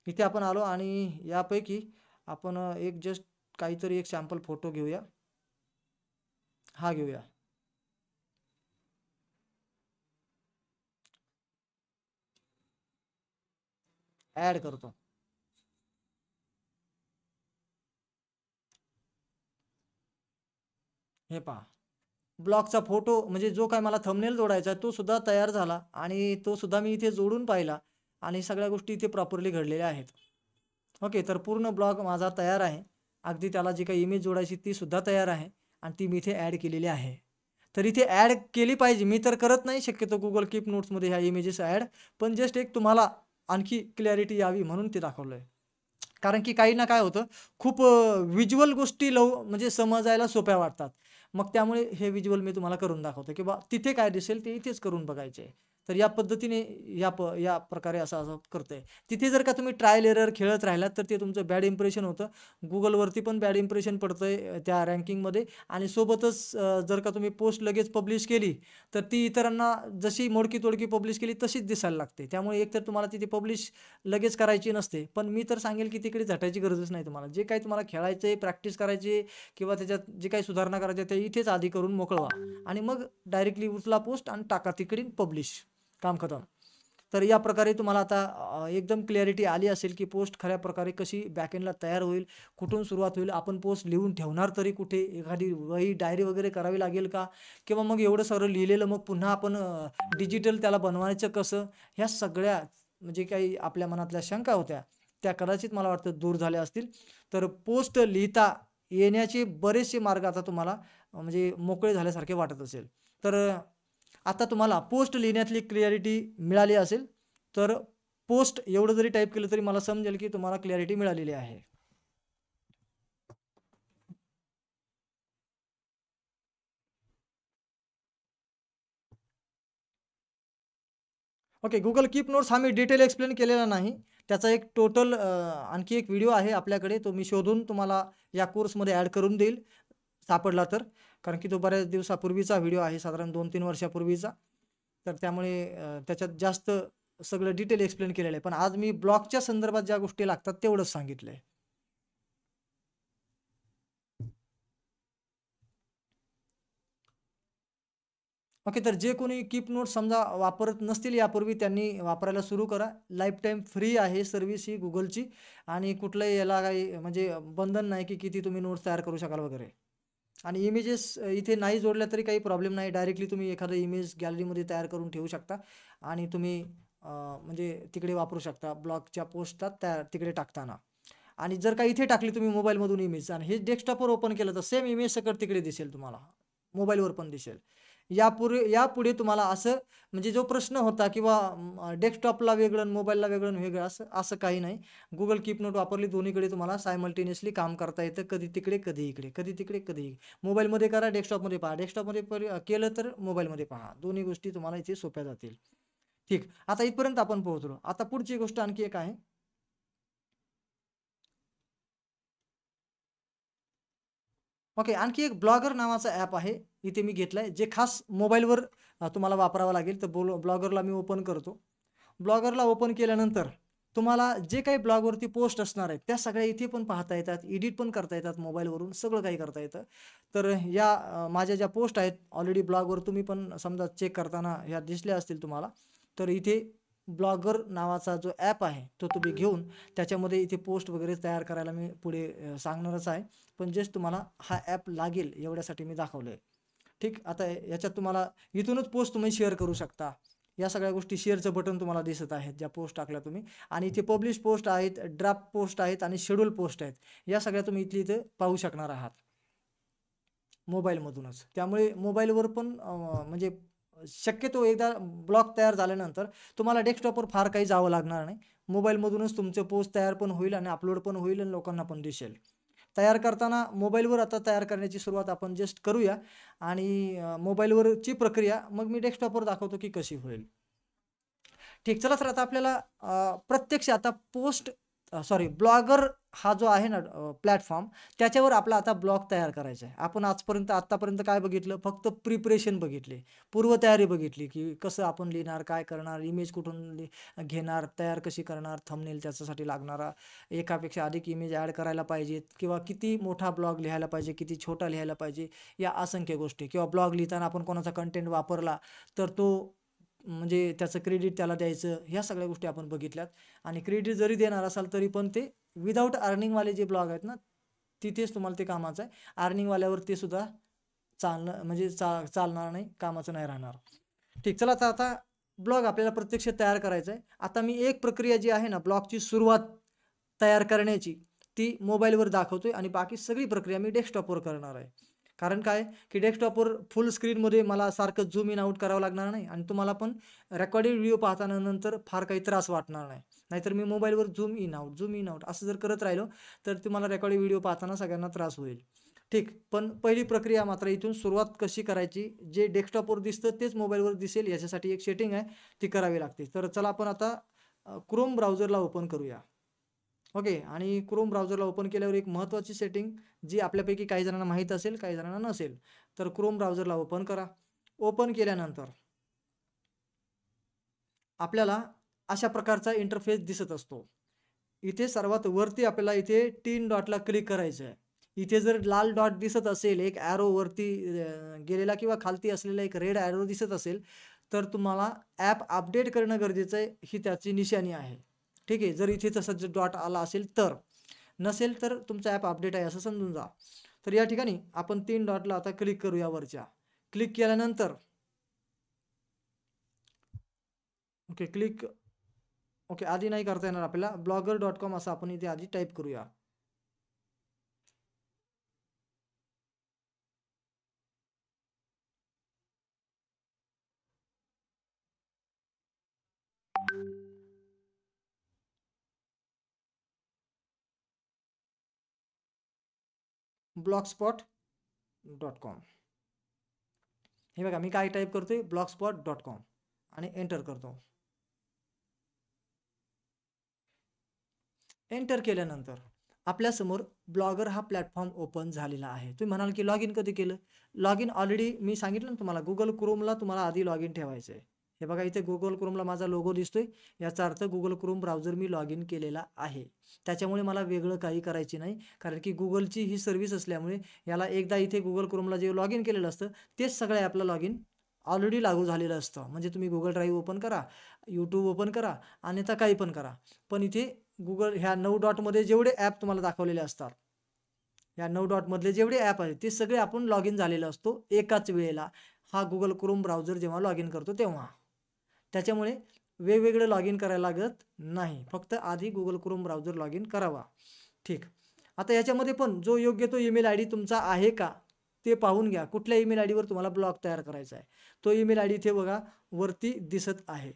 इथे आपण आलो आणि यापैकी आपण एक जस्ट काहीतरी एक सॅम्पल फोटो घेऊया, हा घेऊया. ऍड करतो. हे पहा, ब्लॉगचा फोटो म्हणजे जो काय मला थंबनेल जोडायचा तो सुद्धा तयार झाला आणि तो सुद्धा मी इथे जोडून पाहिला आणि सगळ्या गोष्टी इथे प्रॉपरली घडलेल्या आहेत. ओके, तर पूर्ण ब्लॉग माझा तयार आहे. अगदी त्याला जी काही इमेज जोडायची ती सुद्धा तयार आहे आणि ती मी इथे ॲड केलेली आहे. तर इथे ॲड केली पाहिजे, मी तर करत नाही शक्यतो Google कीप नोट्समध्ये ह्या इमेजेस ॲड, पण जस्ट एक तुम्हाला आणखी क्लॅरिटी यावी म्हणून ते दाखवलं आहे. कारण की काहींना काय होतं, खूप व्हिज्युअल गोष्टी म्हणजे समजायला सोप्या वाटतात. मग त्यामुळे हे व्हिज्युअल मी तुम्हाला करून दाखवतो, की तिथे काय दिसेल ते इथेच करून बघायचे. तर या पद्धतीने या प्रकारे असं करतोय. तिथे जर का तुम्ही ट्रायल एरर खेळत राहिलात तर ते तुमचं बॅड इम्प्रेशन होतं. Googleवरती पण बॅड इम्प्रेशन पडतंय त्या रँकिंगमध्ये आणि सोबतच जर का तुम्ही पोस्ट लगेच पब्लिश केली तर ती इतरांना जशी मोडकी-तोडकी पब्लिश केली तशीच दिसायला लागते. त्यामुळे एकतर तुम्हाला तिथे पब्लिश लगेच करायची नसते. पण मी तर सांगेल की तिकडे झटायची गरजच नाही तुम्हाला. जे काही तुम्हाला खेळायचं प्रॅक्टिस करायची किंवा त्याच्यात जे काही सुधारणा करायच्या ते इथेच आधी करून मोकळं व्हा आणि मग डायरेक्टली उचला पोस्ट आणि टाका तिकडे पब्लिश, काम खतम. तर या प्रकारे तुम्हाला आता एकदम क्लॅरिटी आली असेल की पोस्ट खऱ्या प्रकारे कशी बॅकएंडला तयार होईल, कुठून सुरुवात होईल, आपण पोस्ट लिहून ठेवणार तरी कुठे, एखादी वही डायरी वगैरे करावी लागेल का, किंवा मग एवढं सगळं लिहिलेलं मग पुन्हा आपण डिजिटल त्याला बनवायचं कसं, ह्या सगळ्या म्हणजे काही आपल्या मनातल्या शंका होत्या त्या कदाचित मला वाटतं दूर झाल्या असतील. तर पोस्ट लिहिता येण्याचे बरेचसे मार्ग आता तुम्हाला म्हणजे मोकळे झाल्यासारखे वाटत असेल. तर आता तुम्हाला पोस्ट लिहिण्यातली क्लॅरिटी मिळाली असेल. तर पोस्ट एवढं जरी टाईप केलं तरी मला समजेल की तुम्हाला क्लॅरिटी मिळालेली आहे. ओके, Google कीप नोट्स हा मी डिटेल एक्सप्लेन केलेला नाही. त्याचा एक टोटल आणखी एक व्हिडिओ आहे आपल्याकडे, तो मी शोधून तुम्हाला या कोर्समध्ये ॲड करून देईल सापडला तर. कारण की तो बऱ्याच दिवसापूर्वीचा व्हिडिओ आहे, साधारण 2-3 वर्षापूर्वीचा. तर त्यामुळे त्याच्यात जास्त सगळं डिटेल एक्सप्लेन केलेलं आहे. पण आज मी ब्लॉगच्या संदर्भात ज्या गोष्टी लागतात तेवढंच सांगितलंय. ओके, तर जे कोणी कीप नोट्स समजा वापरत नसतील यापूर्वी त्यांनी वापरायला सुरू करा. लाईफ टाईम फ्री आहे सर्व्हिस ही Googleची आणि कुठलंही याला काही म्हणजे बंधन नाही की किती तुम्ही नोट्स तयार करू शकाल वगैरे. आणि इमेजेस इथे नाही जोडल्या तरी काही प्रॉब्लेम नाही. डायरेक्टली तुम्ही एखादं इमेज गॅलरीमध्ये तयार करून ठेवू शकता आणि तुम्ही म्हणजे तिकडे वापरू शकता ब्लॉगच्या पोस्टला तिकडे टाकताना. आणि जर का इथे टाकली तुम्ही मोबाईलमधून इमेज आणि हे डेस्कटॉपवर ओपन केलं तर सेम इमेज सकट तिकडे दिसेल तुम्हाला. मोबाईलवर पण दिसेल. यापुढे तुम्हाला असं म्हणजे जो प्रश्न होता किंवा डेस्कटॉपला वेगळं आणि मोबाईलला वेगळं असं असं काही नाही. Google कीप नोट वापरली दोन्हीकडे तुम्हाला सायमल्टेनियसली काम करता येतं. कधी तिकडे, कधी इकडे, कधी तिकडे, कधी मोबाईलमध्ये करा, डेस्कटॉपमध्ये पहा. डेस्कटॉपमध्ये केलं तर मोबाईलमध्ये पहा. दोन्ही गोष्टी तुम्हाला इथे सोप्या जातील. ठीक. आता इथपर्यंत आपण पोहोचलो. आता पुढची गोष्ट आणखी एक आहे. ओके, आणखी एक ब्लॉगर नावाचा ॲप आहे. इथे मी घेतलाय जे खास मोबाईलवर तुम्हाला वापरावं लागेल. तर ब्लॉगरला मी ओपन करतो. ब्लॉगरला ओपन केल्यानंतर तुम्हाला जे काही ब्लॉगवरती पोस्ट असणार आहेत त्या सगळ्या इथे पण पाहता येतात, एडिट पण करता येतात मोबाईलवरून, सगळं काही करता येतं. तर या माझ्या ज्या पोस्ट आहेत ऑलरेडी ब्लॉगवर तुम्ही पण समजा चेक करताना ह्या दिसल्या असतील तुम्हाला. तर इथे ब्लॉगर नावाचा जो ॲप आहे तो तुम्ही घेऊन त्याच्यामध्ये इथे पोस्ट वगैरे तयार करायला मी पुढे सांगणारच आहे. पण जस्ट तुम्हाला हा ॲप लागेल एवढ्यासाठी मी दाखवलंय. ठीक. आता याच्यात तुम्हाला इथूनच पोस्ट तुम्ही शेअर करू शकता. या सगळ्या गोष्टी शेअरचं बटन तुम्हाला दिसत आहेत ज्या पोस्ट टाकल्या तुम्ही आणि इथे पब्लिश पोस्ट आहेत, ड्राफ्ट पोस्ट आहेत आणि शेड्यूल पोस्ट आहेत. या सगळ्या तुम्ही इथे पाहू शकणार आहात मोबाईलमधूनच. त्यामुळे मोबाईलवर पण म्हणजे शक्यतो एकदा ब्लॉग तयार झाल्यानंतर तुम्हाला डेस्कटॉपवर फार काही जावं लागणार नाही. मोबाईलमधूनच तुमचे पोस्ट तयार पण होईल आणि अपलोड पण होईल आणि लोकांना पण दिसेल. तयार करताना मोबाईलवर आता तयार करण्याची सुरुवात आपण जस्ट करूया आणि मोबाईलवरची प्रक्रिया मग मी डेस्कटॉपवर दाखवतो की कशी होईल. ठीक. चला तर आता आपल्याला प्रत्यक्ष आता पोस्ट सॉरी ब्लॉगर हा जो आहे ना प्लॅटफॉर्म, त्याच्यावर आपला आता ब्लॉग तयार करायचा आहे. आपण आत्तापर्यंत काय बघितलं, फक्त प्रिपरेशन बघितली, पूर्वतयारी बघितली, की कसं आपण लिहिणार, काय करणार, इमेज कुठून घेणार, तयार कशी करणार, थंबनेल त्याच्यासाठी लागणारा, एकापेक्षा अधिक इमेज ॲड करायला पाहिजेत, किंवा किती मोठा ब्लॉग लिहायला पाहिजे, किती छोटा लिहायला पाहिजे, या असंख्य गोष्टी. किंवा ब्लॉग लिहिताना आपण कोणाचा कंटेंट वापरला तर तो म्हणजे त्याचं क्रेडिट त्याला द्यायचं, ह्या सगळ्या गोष्टी आपण बघितल्यात. आणि क्रेडिट जरी देणार असाल तरी पण ते विदाऊट अर्निंगवाले जे ब्लॉग आहेत ना, तिथेच तुम्हाला ते कामाचं आहे. अर्निंगवाल्यावर ते सुद्धा म्हणजे चालणार नाही, कामाचं नाही राहणार. ठीक, चला आता ब्लॉग आपल्याला प्रत्यक्ष तयार करायचा आहे. आता मी एक प्रक्रिया जी आहे ना ब्लॉगची सुरुवात तयार करण्याची, ती मोबाईलवर दाखवतोय आणि बाकी सगळी प्रक्रिया मी डेस्कटॉपवर करणार आहे. कारण काय की डेस्कटॉपवर फुल स्क्रीनमध्ये मला सारखं झूम इन आउट करावं लागणार नाही, आणि तुम्हाला पण रेकॉर्डेड व्हिडिओ पाहताना नंतर फार काही त्रास वाटणार नाही. नाहीतर मी मोबाईलवर झूम इन आउट असं जर करत राहिलो तर तुम्हाला रेकॉर्डेड व्हिडिओ पाहताना सगळ्यांना त्रास होईल. ठीक, पण पहिली प्रक्रिया मात्र इथून सुरुवात कशी करायची, जे डेस्कटॉपवर दिसतं तेच मोबाईलवर दिसेल याच्यासाठी एक सेटिंग आहे, ती करावी लागते. तर चला आपण आता क्रोम ब्राउझरला ओपन करूया. ओके, आणि क्रोम ब्राउझरला ओपन केल्यावर एक महत्त्वाची सेटिंग जी आपल्यापैकी काही जणांना माहीत असेल, काही जणांना नसेल, तर क्रोम ब्राउझरला ओपन करा. ओपन केल्यानंतर आपल्याला अशा प्रकारचा इंटरफेस दिसत असतो. इथे सर्वात वरती आपल्याला इथे 3 डॉटला क्लिक करायचं आहे. इथे जर लाल डॉट दिसत असेल, एक ॲरो वरती गेलेला किंवा खालती असलेला एक रेड ॲरो दिसत असेल, तर तुम्हाला ॲप अपडेट करणं गरजेचं आहे, ही त्याची निशाणी आहे. ठीक आहे, जर इथे तसा जर डॉट आला असेल तर, नसेल तर तुमचा ॲप अपडेट आहे असं समजून जा. तर या ठिकाणी आपण 3 डॉटला आता क्लिक करूया वरच्या. क्लिक केल्यानंतर ओके, आधी नाही करता येणार आपल्याला, blogger.com असं आपण इथे आधी टाईप करूया. blogspot.com. हे बघा, मी काय टाईप करतोय, blogspot.com, आणि एंटर करतो. एंटर केल्यानंतर आपल्यासमोर ब्लॉगर हा प्लॅटफॉर्म ओपन झालेला आहे. तुम्ही म्हणाल की लॉग इन कधी केलं? लॉग इन ऑलरेडी मी सांगितलं ना तुम्हाला, गुगल क्रोमला तुम्हाला आधी लॉग इन ठेवायचं आहे. हे बघा, इथे गुगल क्रोमला माझा लोगो दिसतोय, याचा अर्थ Google Chrome browser me log in केलेला आहे. त्याच्यामुळे मला वेगळं काही करायची नाही, कारण की गुगलची ही सर्व्हिस असल्यामुळे याला एकदा इथे गुगल क्रोमला जे लॉग इन केलेलं असतं तेच सगळे ॲपला लॉग इन ऑलरेडी लागू झालेलं असतं. म्हणजे तुम्ही गुगल ड्राईव्ह ओपन करा, यूट्यूब ओपन करा, अन्यथा काही पण करा, पण इथे गुगल ह्या 9 डॉटमध्ये जेवढे ॲप तुम्हाला दाखवलेले असतात, या 9 डॉटमधले जेवढे ॲप आहेत ते सगळे आपण लॉग इन झालेलं असतो एकाच वेळेला, हा गुगल क्रोम ब्राउझर जेव्हा लॉग इन करतो तेव्हा. त्याच्यामुळे वेगवेगळं लॉग इन करायला लागत नाही, फक्त आधी Google Chrome browser log in करावा. ठीक, आता याच्यामध्ये पण जो योग्य तो ईमेल आय डी तुमचा आहे का ते पाहून घ्या. कुठल्या ईमेल आय डीवर तुम्हाला ब्लॉग तयार करायचा आहे, तो ईमेल आय डी इथे बघा वरती दिसत आहे.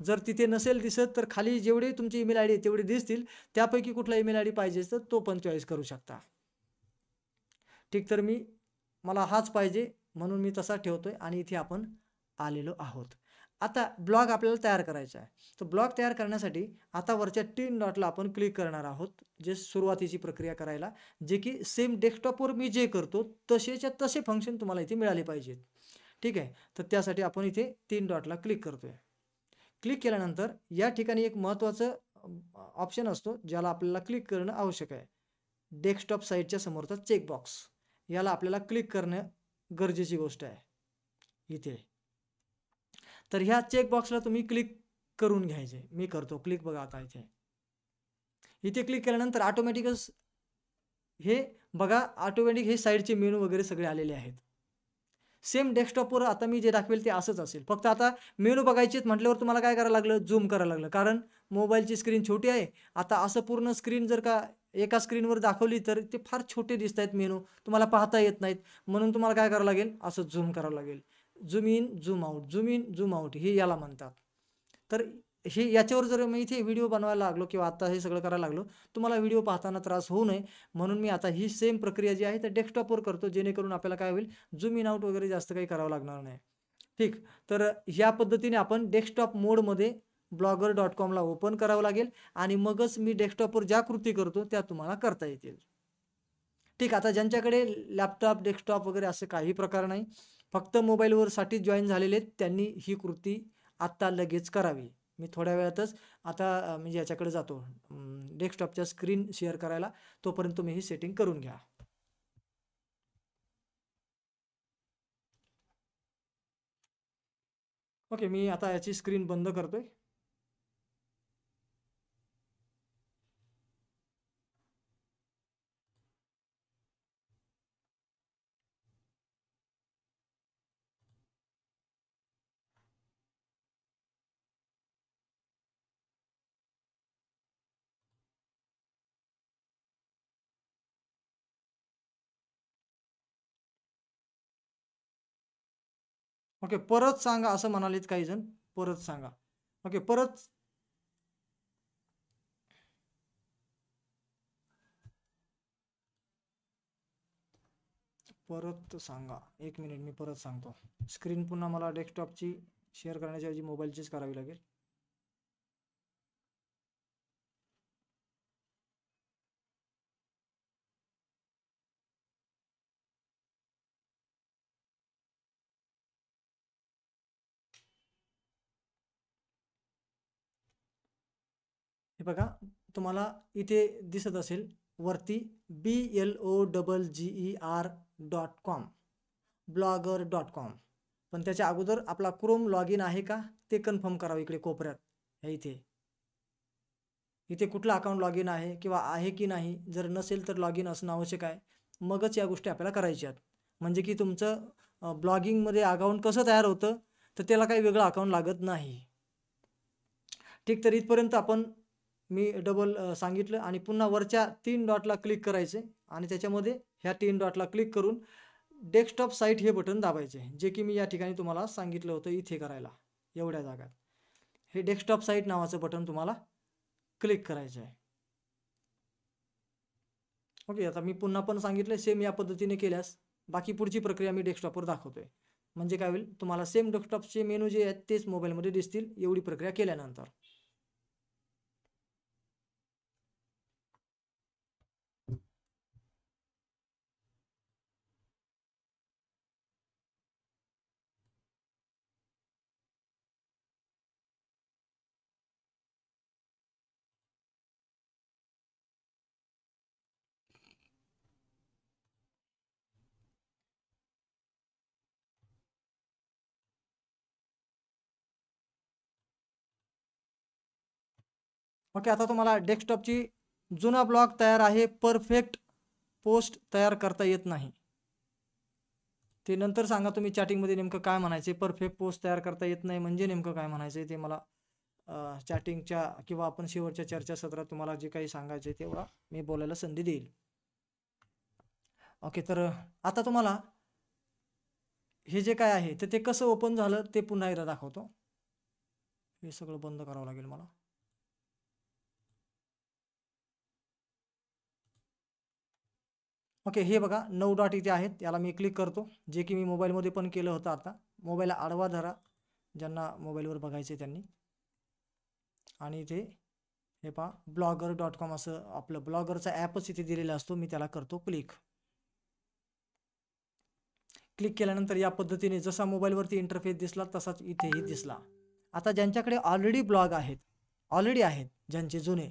जर तिथे नसेल दिसत तर खाली जेवढे तुमचे ईमेल आय डी तेवढे दिसतील, त्यापैकी कुठला ईमेल आय डी पाहिजे तर तो पण चॉईस करू शकता. ठीक, तर मला हाच पाहिजे म्हणून मी तसा ठेवतोय, आणि इथे आपण आलेलो आहोत. आता ब्लॉग आपल्याला तयार करायचा आहे. तर ब्लॉग तयार करण्यासाठी आता वरच्या 3 डॉटला आपण क्लिक करणार आहोत, जे सुरुवातीची प्रक्रिया करायला, जे की सेम डेस्कटॉपवर मी जे करतो तसेच्या तसे फंक्शन तुम्हाला इथे मिळाले पाहिजेत. ठीक आहे, तर त्यासाठी आपण इथे 3 डॉटला क्लिक करतोय. क्लिक केल्यानंतर या ठिकाणी एक महत्त्वाचं ऑप्शन असतो ज्याला आपल्याला क्लिक करणं आवश्यक आहे. डेस्कटॉप साईटच्या समोरचा चेकबॉक्स, याला आपल्याला क्लिक करणं गरजेची गोष्ट आहे इथे. तर ह्या चेकबॉक्सला तुम्ही क्लिक करून घ्यायचे. मी करतो क्लिक, बघा आता इथे क्लिक केल्यानंतर ऑटोमॅटिकच हे बघा, ऑटोमॅटिक हे साईडचे मेनू वगैरे सगळे आलेले आहेत. सेम डेस्कटॉपवर आता मी जे दाखवेल ते असंच असेल, फक्त आता मेनू बघायचेत म्हटल्यावर तुम्हाला काय करायला लागलं, झूम करायला लागलं, कारण मोबाईलची स्क्रीन छोटी आहे. आता असं पूर्ण स्क्रीन जर का एका स्क्रीनवर दाखवली तर ते फार छोटे दिसत आहेत मेनू, तुम्हाला पाहता येत नाहीत, म्हणून तुम्हाला काय करावं लागेल, असं झूम करावं लागेल. Zoom in zoom out, zoom in zoom out, हे याला म्हणतात. तर हे याच्यावर जर मी इथे व्हिडिओ बनवायला लागलो किंवा आता हे सगळं करायला लागलो, तुम्हाला व्हिडिओ पाहताना त्रास होऊ नये म्हणून मी आता ही सेम प्रक्रिया जी आहे तर डेस्कटॉपवर करतो, जेणेकरून आपल्याला काय होईल, झूम इन आउट वगैरे जास्त काही करावं लागणार नाही. ठीक, तर ह्या पद्धतीने आपण डेस्कटॉप मोडमध्ये blogger.com ला ओपन करावं लागेल आणि मगच मी डेस्कटॉपवर ज्या कृती करतो त्या तुम्हाला करता येतील. ठीक. आता ज्यांच्याकडे लॅपटॉप, डेस्कटॉप वगैरे असे काही प्रकार नाही, फक्त मोबाईलवर साठी जॉईन झालेले आहेत, त्यांनी ही कृती आत्ता लगेच करावी. मी थोड्या वेळातच आता म्हणजे याच्याकडे जातो डेस्कटॉपच्या स्क्रीन शेअर करायला, तोपर्यंत तुम्ही ही सेटिंग करून घ्या. ओके, मी आता याची स्क्रीन बंद करतोय. ओके, परत सांगा असं म्हणालेत काही जण, परत सांगा. ओके, परत सांगा. 1 मिनिट, मी परत सांगतो. स्क्रीन पुन्हा मला डेस्कटॉपची शेअर करण्याच्या ऐवजी मोबाईलचीच करावी लागेल. हे बघा, तुम्हाला इथे दिसत असेल वरती blogger.com, blogger.com. पण त्याच्या अगोदर आपला क्रोम लॉग इन आहे का ते कन्फर्म करावं. इकडे कोपऱ्यात हे इथे कुठला अकाउंट लॉग इन आहे किंवा आहे की नाही, जर नसेल तर लॉग इन असणं आवश्यक आहे. मगच या गोष्टी आपल्याला करायच्या आहेत. म्हणजे की तुमचं ब्लॉगिंगमध्ये अकाउंट कसं तयार होतं तर त्याला काही वेगळं अकाउंट लागत नाही. ठीक. तर इथपर्यंत आपण मी डबल सांगितलं आणि पुन्हा वरच्या 3 डॉटला क्लिक करायचे आणि त्याच्यामध्ये ह्या 3 डॉटला क्लिक करून डेस्कटॉप साईट हे बटन दाबायचे, जे की मी या ठिकाणी तुम्हाला सांगितलं होतं इथे करायला, एवढ्या जागात. हे डेस्कटॉप साईट नावाचं बटन तुम्हाला क्लिक करायचं आहे. ओके, आता मी पुन्हा पण सांगितलं सेम या पद्धतीने केल्यास बाकी पुढची प्रक्रिया मी डेस्कटॉपवर दाखवतोय. म्हणजे काय होईल, तुम्हाला सेम डेस्कटॉपचे मेनू जे आहेत तेच मोबाईलमध्ये दिसतील एवढी प्रक्रिया केल्यानंतर. ओके, आता तुम्हाला डेस्कटॉपची जुना ब्लॉग तयार आहे, परफेक्ट पोस्ट तयार करता येत नाही. ते नंतर सांगा तुम्ही चॅटिंगमध्ये नेमकं काय म्हणायचे. परफेक्ट पोस्ट तयार करता येत नाही म्हणजे नेमकं काय म्हणायचं ते मला चॅटिंगच्या किंवा आपण शेवटच्या चर्चासत्रात तुम्हाला जे काही सांगायचे तेवढा मी बोलायला संधी देईल. ओके, तर आता तुम्हाला हे जे काय आहे तर ते कसं ओपन झालं ते पुन्हा एकदा दाखवतो. हे सगळं बंद करावं लागेल मला. ओके, हे बघा 9 डॉट इथे आहेत, याला मी क्लिक करतो, जे की मी मोबाईलमध्ये पण केलं होतं. आता मोबाईल आडवा धरा ज्यांना मोबाईलवर बघायचे त्यांनी, आणि इथे हे पहा blogger.com असं आपलं ब्लॉगरचा ॲपच इथे दिलेला असतो. मी त्याला करतो क्लिक. क्लिक केल्यानंतर या पद्धतीने जसा मोबाईलवरती इंटरफेस दिसला तसाच इथेही दिसला. आता ज्यांच्याकडे ऑलरेडी ब्लॉग आहेत, ज्यांचे जुने,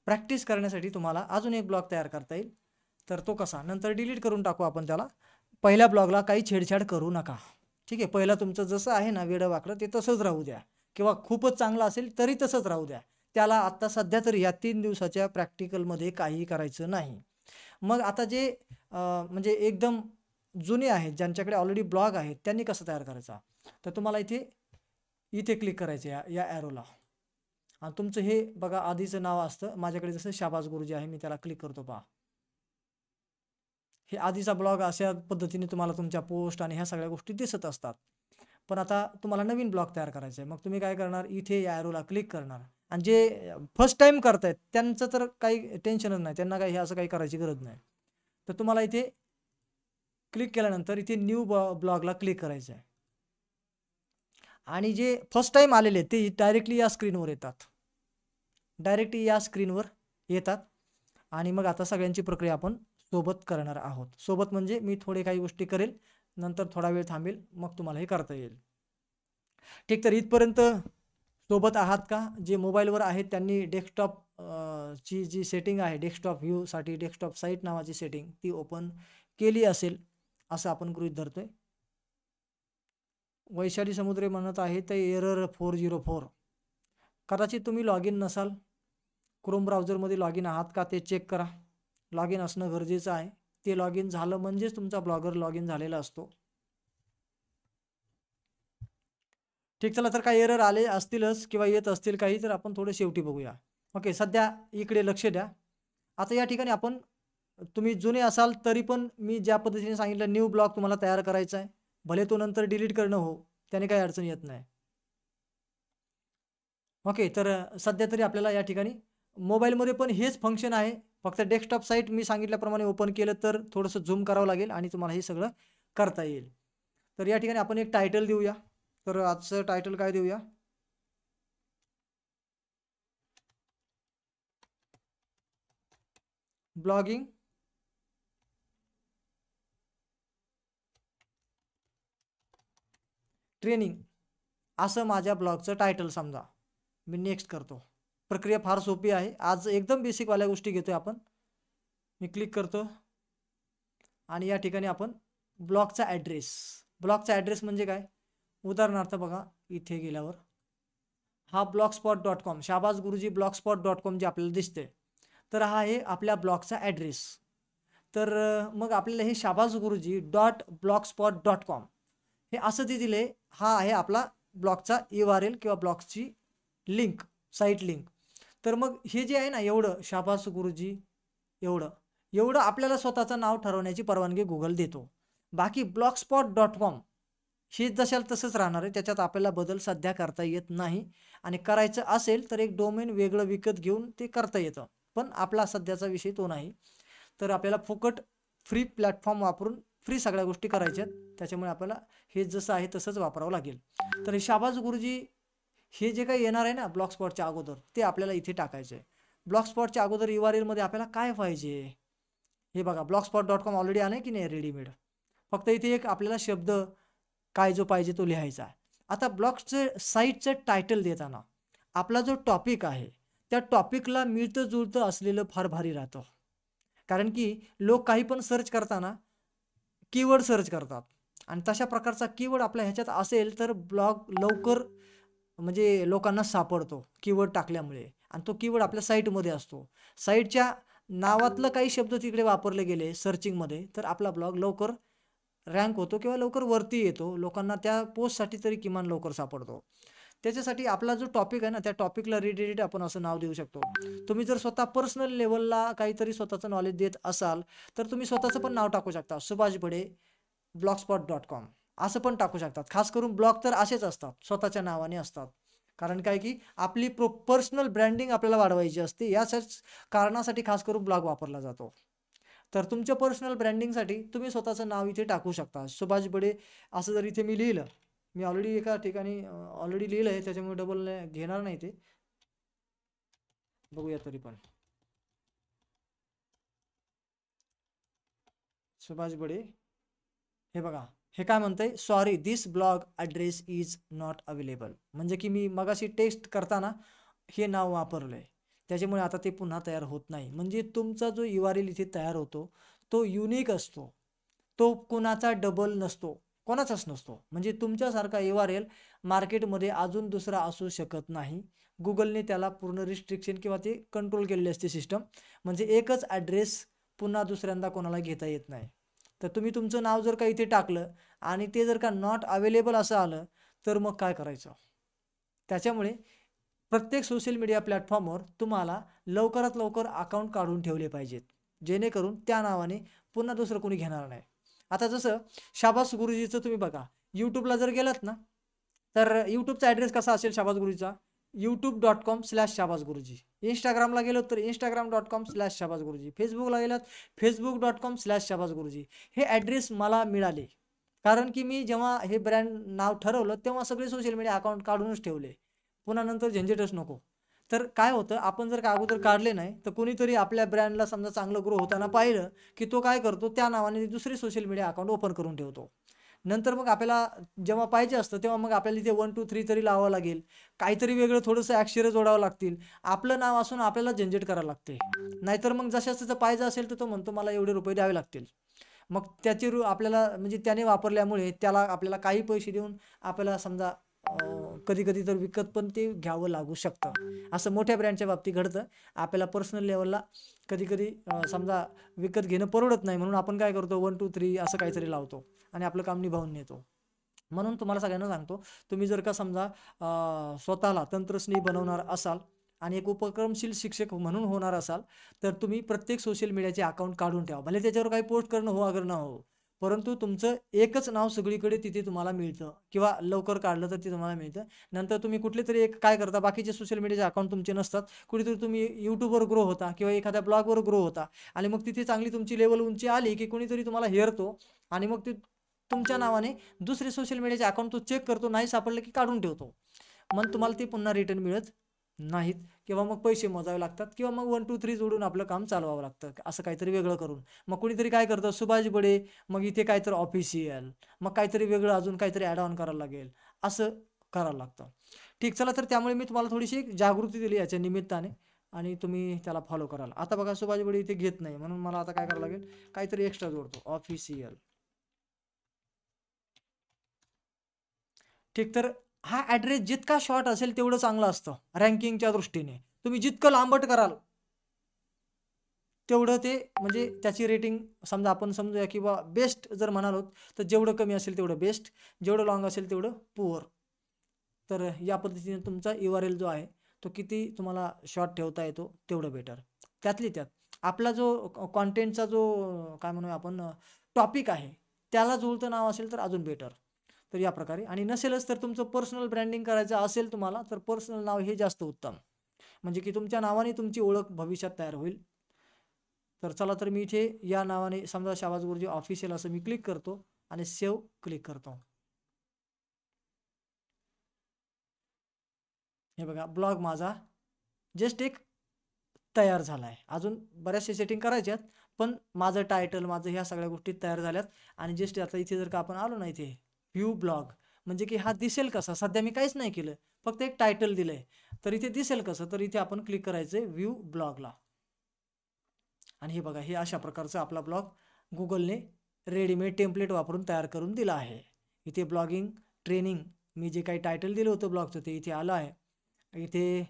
प्रॅक्टिस करण्यासाठी तुम्हाला अजून एक ब्लॉग तयार करता येईल. तर तो कसा, नंतर डिलीट करून टाकू आपण त्याला. पहिल्या ब्लॉगला काही छेडछाड करू नका. ठीक आहे, पहिला तुमचं जसं आहे ना वेडं वाकडं ते तसंच राहू द्या, किंवा खूपच चांगलं असेल तरी तसंच राहू द्या. त्याला आत्ता सध्या तरी या 3 दिवसाच्या प्रॅक्टिकलमध्ये काही करायचं नाही. मग आता जे म्हणजे एकदम जुने आहेत, ज्यांच्याकडे ऑलरेडी ब्लॉग आहेत, त्यांनी कसं तयार करायचा, तर तुम्हाला इथे क्लिक करायचं या ॲरोला. आणि तुमचं हे बघा आधीचं नाव असतं, माझ्याकडे जसं शाबाज गुरुजी आहे, मी त्याला क्लिक करतो. पहा, हे आधीचा ब्लॉग अशा पद्धतीने तुम्हाला तुमच्या पोस्ट आणि ह्या सगळ्या गोष्टी दिसत असतात. पण आता तुम्हाला नवीन ब्लॉग तयार करायचा आहे. मग तुम्ही काय करणार, इथे या ॲरोला क्लिक करणार. आणि जे फर्स्ट टाइम करतायत त्यांचं तर काही टेन्शनच नाही, त्यांना काही असं काही करायची गरज नाही. तर तुम्हाला इथे क्लिक केल्यानंतर इथे न्यू ब्लॉगला क्लिक करायचं आहे. आणि जे फर्स्ट टाईम आलेले ते डायरेक्टली या स्क्रीनवर येतात, डायरेक्टली या स्क्रीनवर येतात. आणि मग आता सगळ्यांची प्रक्रिया आपण सोबत करणार आहोत. सोबत म्हणजे मी थोडे काही गोष्टी करेल, नंतर थोडा वेळ थांबेल, मग तुम्हाला हे करता येईल. ठीक, तर इथपर्यंत सोबत आहात का? जे मोबाईलवर आहेत त्यांनी डेस्कटॉप ची जी सेटिंग आहे, डेस्कटॉप व्ह्यूसाठी डेस्कटॉप साईट नावाची सेटिंग ती ओपन केली असेल असं आपण गृहीत धरतोय. वैशाली समुद्रे म्हणत आहे ते एरर 404. कदाचित तुम्ही लॉग इन नसाल, क्रोम ब्राउझरमध्ये लॉग इन आहात का ते चेक करा. लॉग इन असणं गरजेचं आहे. ते लॉग इन झालं म्हणजेच तुमचा ब्लॉगर लॉग इन झालेला असतो. ठीक, चला तर काही एरर आले असतीलच किंवा येत असतील काही, तर आपण थोडं शेवटी बघूया. ओके, सध्या इकडे लक्ष द्या. आता या ठिकाणी आपण, तुम्ही जुने असाल तरी पण मी ज्या पद्धतीने सांगितलं न्यू ब्लॉग तुम्हाला तयार करायचा आहे, भले तो नंतर डिलीट करणं हो, त्याने काही अडचण येत नाही. ओके, तर सध्या तरी आपल्याला या ठिकाणी मोबाईलमध्ये पण हेच फंक्शन आहे, फक्त डेस्कटॉप साईट मी सांगितल्याप्रमाणे ओपन केलं तर थोडंसं झूम करावं लागेल आणि तुम्हाला हे सगळं करता येईल. तर या ठिकाणी आपण एक टायटल देऊया. तर आजचं टायटल काय देऊया? ब्लॉगिंग ट्रेनिंग असं माझ्या ब्लॉगचं टायटल समजा. मी नेक्स्ट करतो. प्रक्रिया फार सोपी आहे. आज एकदम बेसिकवाल्या गोष्टी घेतोय आपण. मी क्लिक करतो आणि या ठिकाणी आपण ब्लॉगचा ॲड्रेस म्हणजे काय? उदाहरणार्थ बघा, इथे गेल्यावर हा blogspot.com, शाहबाज गुरुजी blogspot.com जे आपल्याला दिसते, तर हा आहे आपल्या ब्लॉगचा ॲड्रेस. तर मग आपल्याला हे शाहबाज गुरुजी .blogspot.com हे असं ते दिले. हा आहे आपला ब्लॉगचा URL किंवा ब्लॉगची लिंक, साईट लिंक. तर मग हे जे आहे ना, एवढं शाहबाज गुरुजी एवढं आपल्याला स्वतःचं नाव ठरवण्याची परवानगी गुगल देतो. बाकी blogspot.com हे जशाल तसंच राहणार आहे. त्याच्यात आपल्याला बदल सध्या करता येत नाही, आणि करायचं असेल तर एक डोमेन वेगळं विकत घेऊन ते करता येतं. पण आपला सध्याचा विषय तो नाही. तर आपल्याला फुकट फ्री प्लॅटफॉर्म वापरून फ्री सगळ्या गोष्टी करायच्या आहेत. त्याच्यामुळे आपल्याला हे जसं आहे तसंच वापरावं लागेल. तर हे शाहबाज गुरुजी हे जे काही येणार आहे ना ब्लॉगस्पॉटच्या अगोदर, ते आपल्याला इथे टाकायचं आहे. ब्लॉगस्पॉटच्या अगोदर URL मध्ये आपल्याला काय पाहिजे हे बघा. blogspot.com ऑलरेडी आहे की नाही रेडीमेड. फक्त इथे एक आपल्याला शब्द काय जो पाहिजे तो लिहायचा आहे. आता ब्लॉगचं साईटचं टायटल देताना आपला जो टॉपिक आहे त्या टॉपिकला मिळतं जुळतं असलेलं फार भारी राहतं. कारण की लोक काही पण सर्च करताना कीवर्ड सर्च करतात, आणि तशा प्रकारचा कीवर्ड आपल्या ह्याच्यात असेल तर ब्लॉग लवकर म्हणजे लोकांना सापडतो कीवर्ड टाकल्यामुळे, आणि तो कीवर्ड आपल्या साईटमध्ये असतो. साईटच्या नावातलं काही शब्द तिकडे वापरले गेले सर्चिंगमध्ये तर आपला ब्लॉग लवकर रँक होतो किंवा लवकर वरती येतो. लोकांना त्या पोस्टसाठी तरी किमान लवकर सापडतो. त्याच्यासाठी आपला जो टॉपिक आहे ना, त्या टॉपिकला रिलेटेड आपण असं नाव देऊ शकतो. तुम्ही जर स्वतः पर्सनल लेवलला काहीतरी स्वतःचं नॉलेज देत असाल तर तुम्ही स्वतःचं पण नाव टाकू शकता. सुभाष बडे blogspot.com असं पण टाकू शकतात. खास करून ब्लॉग तर असेच असतात, स्वतःच्या नावाने असतात. कारण काय की आपली पर्सनल ब्रँडिंग आपल्याला वाढवायची असते. याच कारणासाठी खास करून ब्लॉग वापरला जातो. तर तुमच्या पर्सनल ब्रँडिंगसाठी तुम्ही स्वतःचं नाव इथे टाकू शकता. सुभाष बडे असं जर इथे मी लिहिलं, मी ऑलरेडी एका ठिकाणी ऑलरेडी लिहिलं आहे, त्याच्यामुळे डबल घेणार नाही. ते बघूया तरी पण. सुभाष बडे, हे बघा हे काय म्हणतंय, sorry this blog address is not available. म्हणजे की मी मगाशी टेस्ट करताना हे नाव वापरलंय, त्याच्यामुळे आता ते पुन्हा तयार होत नाही. म्हणजे तुमचा जो URL इथे तयार होतो तो युनिक असतो, तो कोणाचा डबल नसतो, कोणाचाच नसतो. म्हणजे तुमच्यासारखा URL मार्केटमध्ये अजून दुसरा असू शकत नाही. गुगलने त्याला पूर्ण रिस्ट्रिक्शन किंवा ते कंट्रोल केलेली असते सिस्टम. म्हणजे एकच ॲड्रेस पुन्हा दुसऱ्यांदा कोणाला घेता येत नाही. तर तुम्ही तुमचं नाव जर का इथे टाकलं आणि ते जर का नॉट अवेलेबल असं आलं तर मग काय करायचं? त्याच्यामुळे प्रत्येक सोशल मीडिया प्लॅटफॉर्मवर तुम्हाला लवकरात लवकर अकाउंट काढून ठेवले पाहिजेत, जेणेकरून त्या नावाने पुन्हा दुसरं कोणी घेणार नाही. आता जसं शाहबाज गुरुजीचं तुम्ही बघा, यूट्यूबला जर गेलात ना तर यूट्यूबचा ॲड्रेस कसा असेल शाहबाज गुरुजीचा, youtube.com/शाहबाज गुरुजी. इंस्टाग्रामला गेलो तर instagram.com/शाहबाज गुरुजी. फेसबुकला गेलात facebook.com/शाहबाज गुरुजी. हे ॲड्रेस मला मिळाले कारण की मी जेव्हा हे ब्रँड नाव ठरवलं तेव्हा सगळे सोशल मीडिया अकाउंट काढूनच ठेवले. पुन्हा नंतर झंझटच नको. तर काय होतं, आपण जर का अगोदर काढले नाही, तर कोणीतरी आपल्या ब्रँडला समजा चांगलं ग्रो होताना पाहिलं, की तो काय करतो, त्या नावाने दुसरे सोशल मीडिया अकाउंट ओपन करून ठेवतो. नंतर मग आपल्याला जेव्हा पाहिजे असतं, तेव्हा मग आपल्याला इथे 1, 2, 3 तरी लावावं लागेल. काहीतरी वेगळं थोडंसं अक्षरं जोडावं लागतील. आपलं नाव असून आपल्याला झंझट करावं लागते. नाहीतर मग जशाचं पाहिजे असेल, तर तो म्हणतो मला एवढे रुपये द्यावे लागतील. मग त्याची आपल्याला म्हणजे त्याने वापरल्यामुळे त्याला आपल्याला काही पैसे देऊन आपल्याला समजा कधी-कधी तर विकत पण ते घ्यावं लागू शकतं. असं मोठ्या ब्रँडच्या बाबतीत घडतं. आपल्याला पर्सनल लेव्हलला कधी-कधी समजा विकत घेणं परवडत नाही म्हणून आपण काय करतो 1, 2, 3 असं काहीतरी लावतो आणि आपलं काम निभावून नेतो. म्हणून तुम्हाला सगळ्यांना सांगतो, तुम्ही जर का समजा स्वतःला तंत्रस्नेही बनवणार असाल आणि एक उपक्रमशील शिक्षक म्हणून होणार असाल, तर तुम्ही प्रत्येक सोशल मीडियाचे अकाउंट काढून ठेवा. भले त्याच्यावर काही पोस्ट करणं हो अगर न हो. परंतु तुमचं एकच नाव सगळीकडे तिथे तुम्हाला मिळतं किंवा लवकर काढलं तर ते तुम्हाला मिळतं. नंतर तुम्ही कुठलेतरी एक काय करता, बाकीचे सोशल मीडियाचे अकाउंट तुमचे नसतात. कुठेतरी तुम्ही YouTubeवर ग्रो होता किंवा एखाद्या ब्लॉगवर ग्रो होता आणि मग तिथे चांगली तुमची लेव्हल उंची आली, की कोणीतरी तुम्हाला हेरतो आणि मग ते तुमच्या नावाने दुसरे सोशल मीडियाचे अकाउंट तो चेक करतो, नाही सापडलं की काढून ठेवतो. मग तुम्हाला ते पुन्हा रिटर्न मिळत नाहीत किंवा मग पैसे मोजावे लागतात किंवा मग 1, 2, 3 जोडून आपलं काम चालवावं लागतं. असं काहीतरी वेगळं करून. मग कुणीतरी काय करतं, सुभाष बडे, मग इथे काहीतरी ऑफिशियल, मग काहीतरी वेगळं अजून काहीतरी ॲड ऑन करायला लागेल. असं करायला लागतं. ठीक, चला तर त्यामुळे मी तुम्हाला थोडीशी जागृती दिली याच्या निमित्ताने आणि तुम्ही त्याला फॉलो कराल. आता बघा सुभाष बडे इथे घेत नाही म्हणून मला आता काय करावं लागेल, काहीतरी एक्स्ट्रा जोडतो ऑफिशियल. ठीक, तर हा ॲड्रेस जितका शॉर्ट असेल तेवढं चांगलं असतं रँकिंगच्या दृष्टीने. तुम्ही जितकं लांबट कराल तेवढं ते म्हणजे त्याची रेटिंग समजा आपण समजूया की बेस्ट जर म्हणालो तर जेवढं कमी असेल तेवढं बेस्ट, जेवढं लाँग असेल तेवढं पुअर. तर या पद्धतीने तुमचा URL जो आहे तो किती तुम्हाला शॉर्ट ठेवता येतो तेवढं बेटर. त्यातली त्यात आपला जो कॉन्टेंटचा जो काय म्हणूया आपण टॉपिक आहे त्याला जुळतं नाव असेल तर अजून बेटर. तर या प्रकारे आणि नसेलच तर तुमचं पर्सनल ब्रँडिंग करायचं असेल तुम्हाला तर पर्सनल नाव हे जास्त उत्तम. म्हणजे की तुमच्या नावाने तुमची ओळख भविष्यात तयार होईल. तर चला तर मी इथे या नावाने समजा शाहबाज गुरुजी ऑफिशियल असं मी क्लिक करतो आणि सेव्ह क्लिक करतो. हे बघा ब्लॉग माझा जस्ट एक तयार झाला आहे. अजून बऱ्याचशा सेटिंग करायच्यात पण माझं टायटल माझं ह्या सगळ्या गोष्टी तयार झाल्यात आणि जस्ट आता इथे जर का आपण आलो ना इथे व्ह्यू ब्लॉग म्हणजे की हा दिसेल कसा, सध्या मी काहीच नाही केलं फक्त एक टायटल दिलंय तर इथे दिसेल कसं, तर इथे आपण क्लिक करायचंय व्ह्यू ब्लॉगला आणि हे बघा हे अशा प्रकारचा आपला ब्लॉग गुगलने रेडीमेड टेम्पलेट वापरून तयार करून दिला आहे. इथे ब्लॉगिंग ट्रेनिंग मी जे काही टायटल दिलं होतं ब्लॉगचं ते इथे आलं आहे. इथे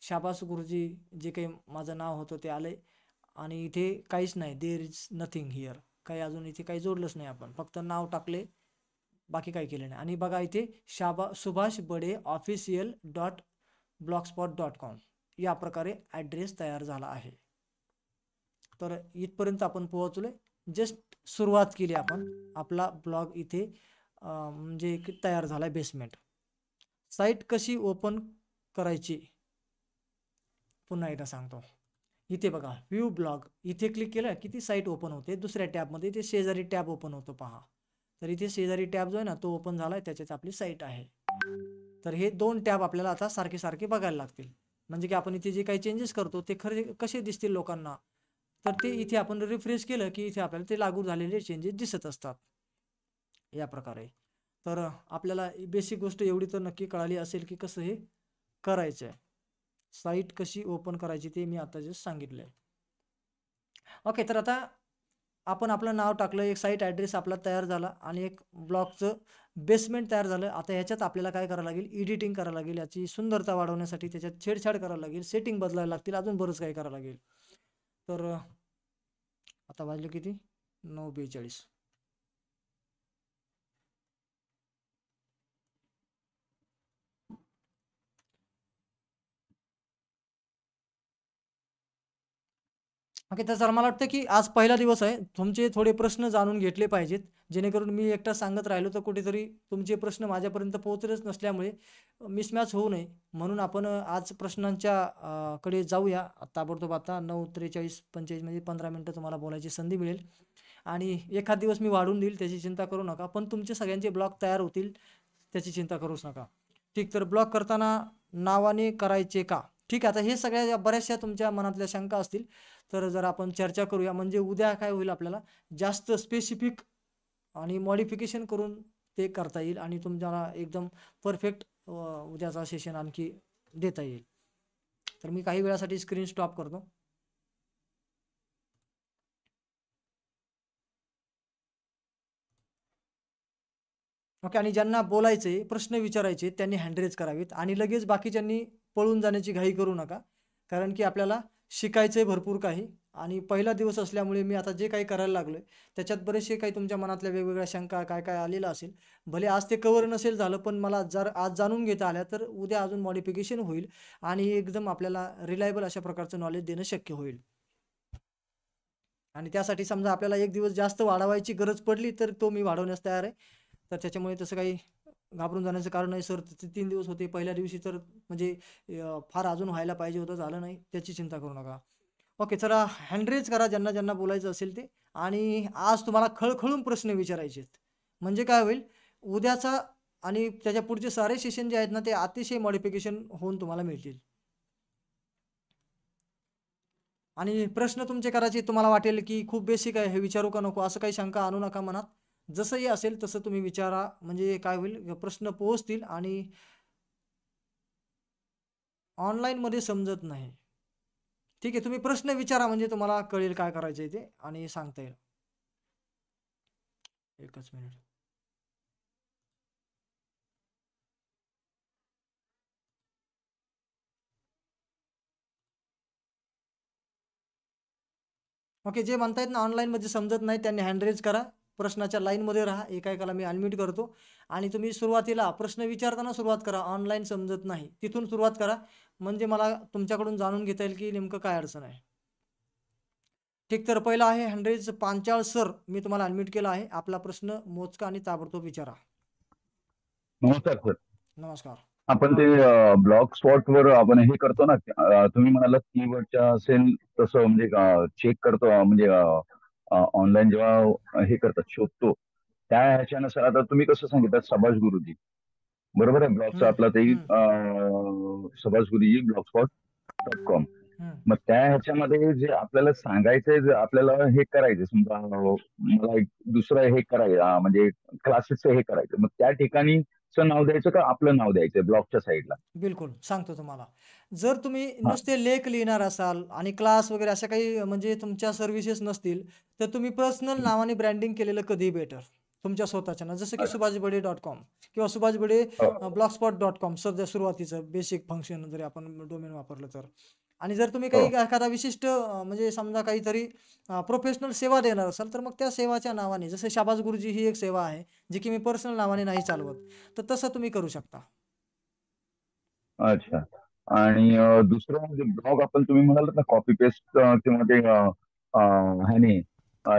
शाबास गुरुजी जे काही माझं नाव होतं ते आलंय आणि इथे काहीच नाही, देअर इज नथिंग हिअर. काही अजून इथे काही जोडलंच नाही आपण, फक्त नाव टाकले, बाकी काही केलं नाही. आणि बघा इथे सुभाष बडे ऑफिशियल .blogspot.com या प्रकारे ॲड्रेस तयार झाला आहे. तर इथपर्यंत आपण पोहोचलोय. जस्ट सुरुवात केली आपण. आपला ब्लॉग इथे म्हणजे तयार झाला बेसमेंट. साईट कशी ओपन करायची पुन्हा एकदा सांगतो. इथे बघा व्ह्यू ब्लॉग इथे क्लिक केलं की ती साईट ओपन होते. दुसऱ्या टॅबमध्ये इथे शेजारी टॅब ओपन होतो पहा. तर इथे शेजारी टॅब जो आहे ना तो ओपन झालाय, त्याच्यात आपली साईट आहे. तर हे 2 टॅब आपल्याला आता सारखे सारखे बघायला लागतील. म्हणजे की आपण इथे जे काही चेंजेस करतो ते खरे कसे दिसतील लोकांना, तर ते इथे आपण रिफ्रेश केलं की इथे आपल्याला ते लागू झालेले चेंजेस दिसत असतात या प्रकारे. तर आपल्याला बेसिक गोष्ट एवढी तर नक्की कळाली असेल की कसं हे करायचं आहे. साईट कशी ओपन करायची ते मी आता जस्ट सांगितलंय. ओके, तर आता आपण आपलं नाव टाकलं, एक साईट ॲड्रेस आपला तयार झाला आणि एक ब्लॉगचं बेसमेंट तयार झालं. आता ह्याच्यात आपल्याला काय करावं लागेल, एडिटिंग करावं लागेल, याची सुंदरता वाढवण्यासाठी त्याच्यात छेडछाड करावं लागेल, सेटिंग बदलायला लागतील, अजून बरंच काही करावं लागेल. तर आता वाजलं किती 9:42. ओके, तर सर मला वाटतं की आज पहिला दिवस आहे. तुमचे थोडे प्रश्न जाणून घेतले पाहिजेत. जेणेकरून मी एकटा सांगत राहिलो तर कुठेतरी तुमचे प्रश्न माझ्यापर्यंत पोहोचलेच नसल्यामुळे मिसमॅच होऊ नये. म्हणून आपण आज प्रश्नांच्या कडे जाऊया ताबडतोब. आता 9:43-45 म्हणजे 15 मिनिटं तुम्हाला बोलायची संधी मिळेल. आणि एखाद दिवस मी वाढवून देईल, त्याची चिंता करू नका. पण तुमचे सगळ्यांचे ब्लॉग तयार होतील, त्याची चिंता करूच नका. ठीक, तर ब्लॉग करताना नावाने करायचे का? ठीक आहे, आता हे सगळ्या बऱ्याचशा तुमच्या मनातल्या शंका असतील, तर जर आपण चर्चा करूया. म्हणजे उद्या काय होईल, आपल्याला जास्त स्पेसिफिक आणि मॉडिफिकेशन करून ते करता येईल आणि तुम्हाला एकदम परफेक्ट उद्याचा सेशन आणखी देता येईल. तर मी काही वेळासाठी स्क्रीन स्टॉप करतो. ओके, आणि ज्यांना बोलायचे, प्रश्न विचारायचे, त्यांनी हँड रेज करावेत आणि लगेच बाकीच्यांनी पळून जाण्याची घाई करू नका. कारण की आपल्याला शिकायचं आहे भरपूर काही आणि पहिला दिवस असल्यामुळे मी आता जे काही करायला लागलो आहे, त्याच्यात बरेचसे काही तुमच्या मनातल्या वेगवेगळ्या शंका काय काय आलेलं असेल. भले आज ते कव्हर नसेल झालं, पण मला जर आज जाणून घेता आल्या, तर उद्या अजून मॉडिफिकेशन होईल आणि एकदम आपल्याला रिलायबल अशा प्रकारचं नॉलेज देणं शक्य होईल. आणि त्यासाठी समजा आपल्याला एक दिवस जास्त वाढवायची गरज पडली, तर तो मी वाढवण्यास तयार आहे. तर त्याच्यामुळे तसं काही घाबरून जाण्याचं कारण नाही. सर 3 दिवस होते, पहिल्या दिवशी तर म्हणजे फार अजून व्हायला पाहिजे होतं, झालं नाही, त्याची चिंता करू नका. ओके, चला हँड रेज करा ज्यांना ज्यांना बोलायचं असेल ते. आणि आज तुम्हाला खळखळून प्रश्न विचारायचे आहेत. म्हणजे काय होईल, उद्याचा आणि त्याच्या पुढचे सारे सेशन जे आहेत ना, ते अतिशय मॉडिफिकेशन होऊन तुम्हाला मिळतील. आणि प्रश्न तुमचे करायचे, तुम्हाला वाटेल की खूप बेसिक आहे, हे विचारू का नको, असं काही शंका आणू नका मनात. जसंही असेल तसं तुम्ही विचारा. म्हणजे काय होईल, प्रश्न पोहोचतील आणि ऑनलाईनमध्ये समजत नाही. ठीक आहे, तुम्ही प्रश्न विचारा, म्हणजे तुम्हाला कळेल काय करायचं ते आणि सांगता येईल. एकच मिनिट. ओके, जे म्हणतायत ना ऑनलाईनमध्ये समजत नाही, त्यांनी हँड रेज करा. प्रश्नाच्या लाईनमध्ये राहा. एका एकाला मी अनम्यूट करतो आणि तुम्ही सुरुवातीला प्रश्न विचारताना सुरुवात करा. ऑनलाईन समजत नाही, तिथून सुरुवात करा. म्हणजे मला तुमच्याकडून जाणून घेता येईल की नेमकं काय अडचण आहे. ठीक, तर पहिला आहे हँड रेज पांचाळ सर. मी तुम्हाला अनम्यूट केलं आहे. आपला प्रश्न मोजका आणि ताबडतोब विचारा. नमस्कार सर. नमस्कार. आपण ते ब्लॉग स्पॉट वर आपण हे करतो ना, तुम्ही म्हणालात कीवर्डच्या असेल तसं म्हणजे चेक करतो, म्हणजे ऑनलाईन जेव्हा हे करतात शोधतो त्या ह्याच्यानुसार. आता तुम्ही कसं सांगितलं सुभाष गुरुजी, बरोबर आहे, ब्लॉगचा आपला ते सुभाष गुरुजी blogspot.com. हम्म. मग त्या ह्याच्यामध्ये जे आपल्याला सांगायचंय, जे आपल्याला हे करायचं, समजा मला एक दुसरं हे करायचं, म्हणजे क्लासेसचं हे करायचं, मग त्या ठिकाणी नाव द्यायचं का आपलं नाव द्यायचं ब्लॉगच्या साईडला? बिलकुल सांगतो तुम्हाला. जर तुम्ही हा. नुसते लेख लिहिणार असाल आणि क्लास वगैरे अशा काही म्हणजे तुमच्या सर्व्हिसेस नसतील, तर तुम्ही पर्सनल नावाने ब्रँडिंग केलेलं कधीही बेटर तुमच्या स्वतःच्या ना. जसं की subhashbade.com किंवा subhashbade blogspot.com. सध्या सुरुवातीचं बेसिक फंक्शन जरी आपण डोमेन वापरलं तर. आणि जर तुम्ही काही एखादा विशिष्ट म्हणजे समजा काहीतरी प्रोफेशनल सेवा देणार असाल, तर मग त्या सेवाच्या नावाने, जसं शाबाज गुरुजी ही एक सेवा आहे जी की मी पर्सनल नावाने नाही चालवत, तर तसं तुम्ही करू शकता. अच्छा. आणि दुसरं म्हणजे ब्लॉग आपण तुम्ही म्हणालात ना कॉपी पेस्ट किंवा ते ह्याने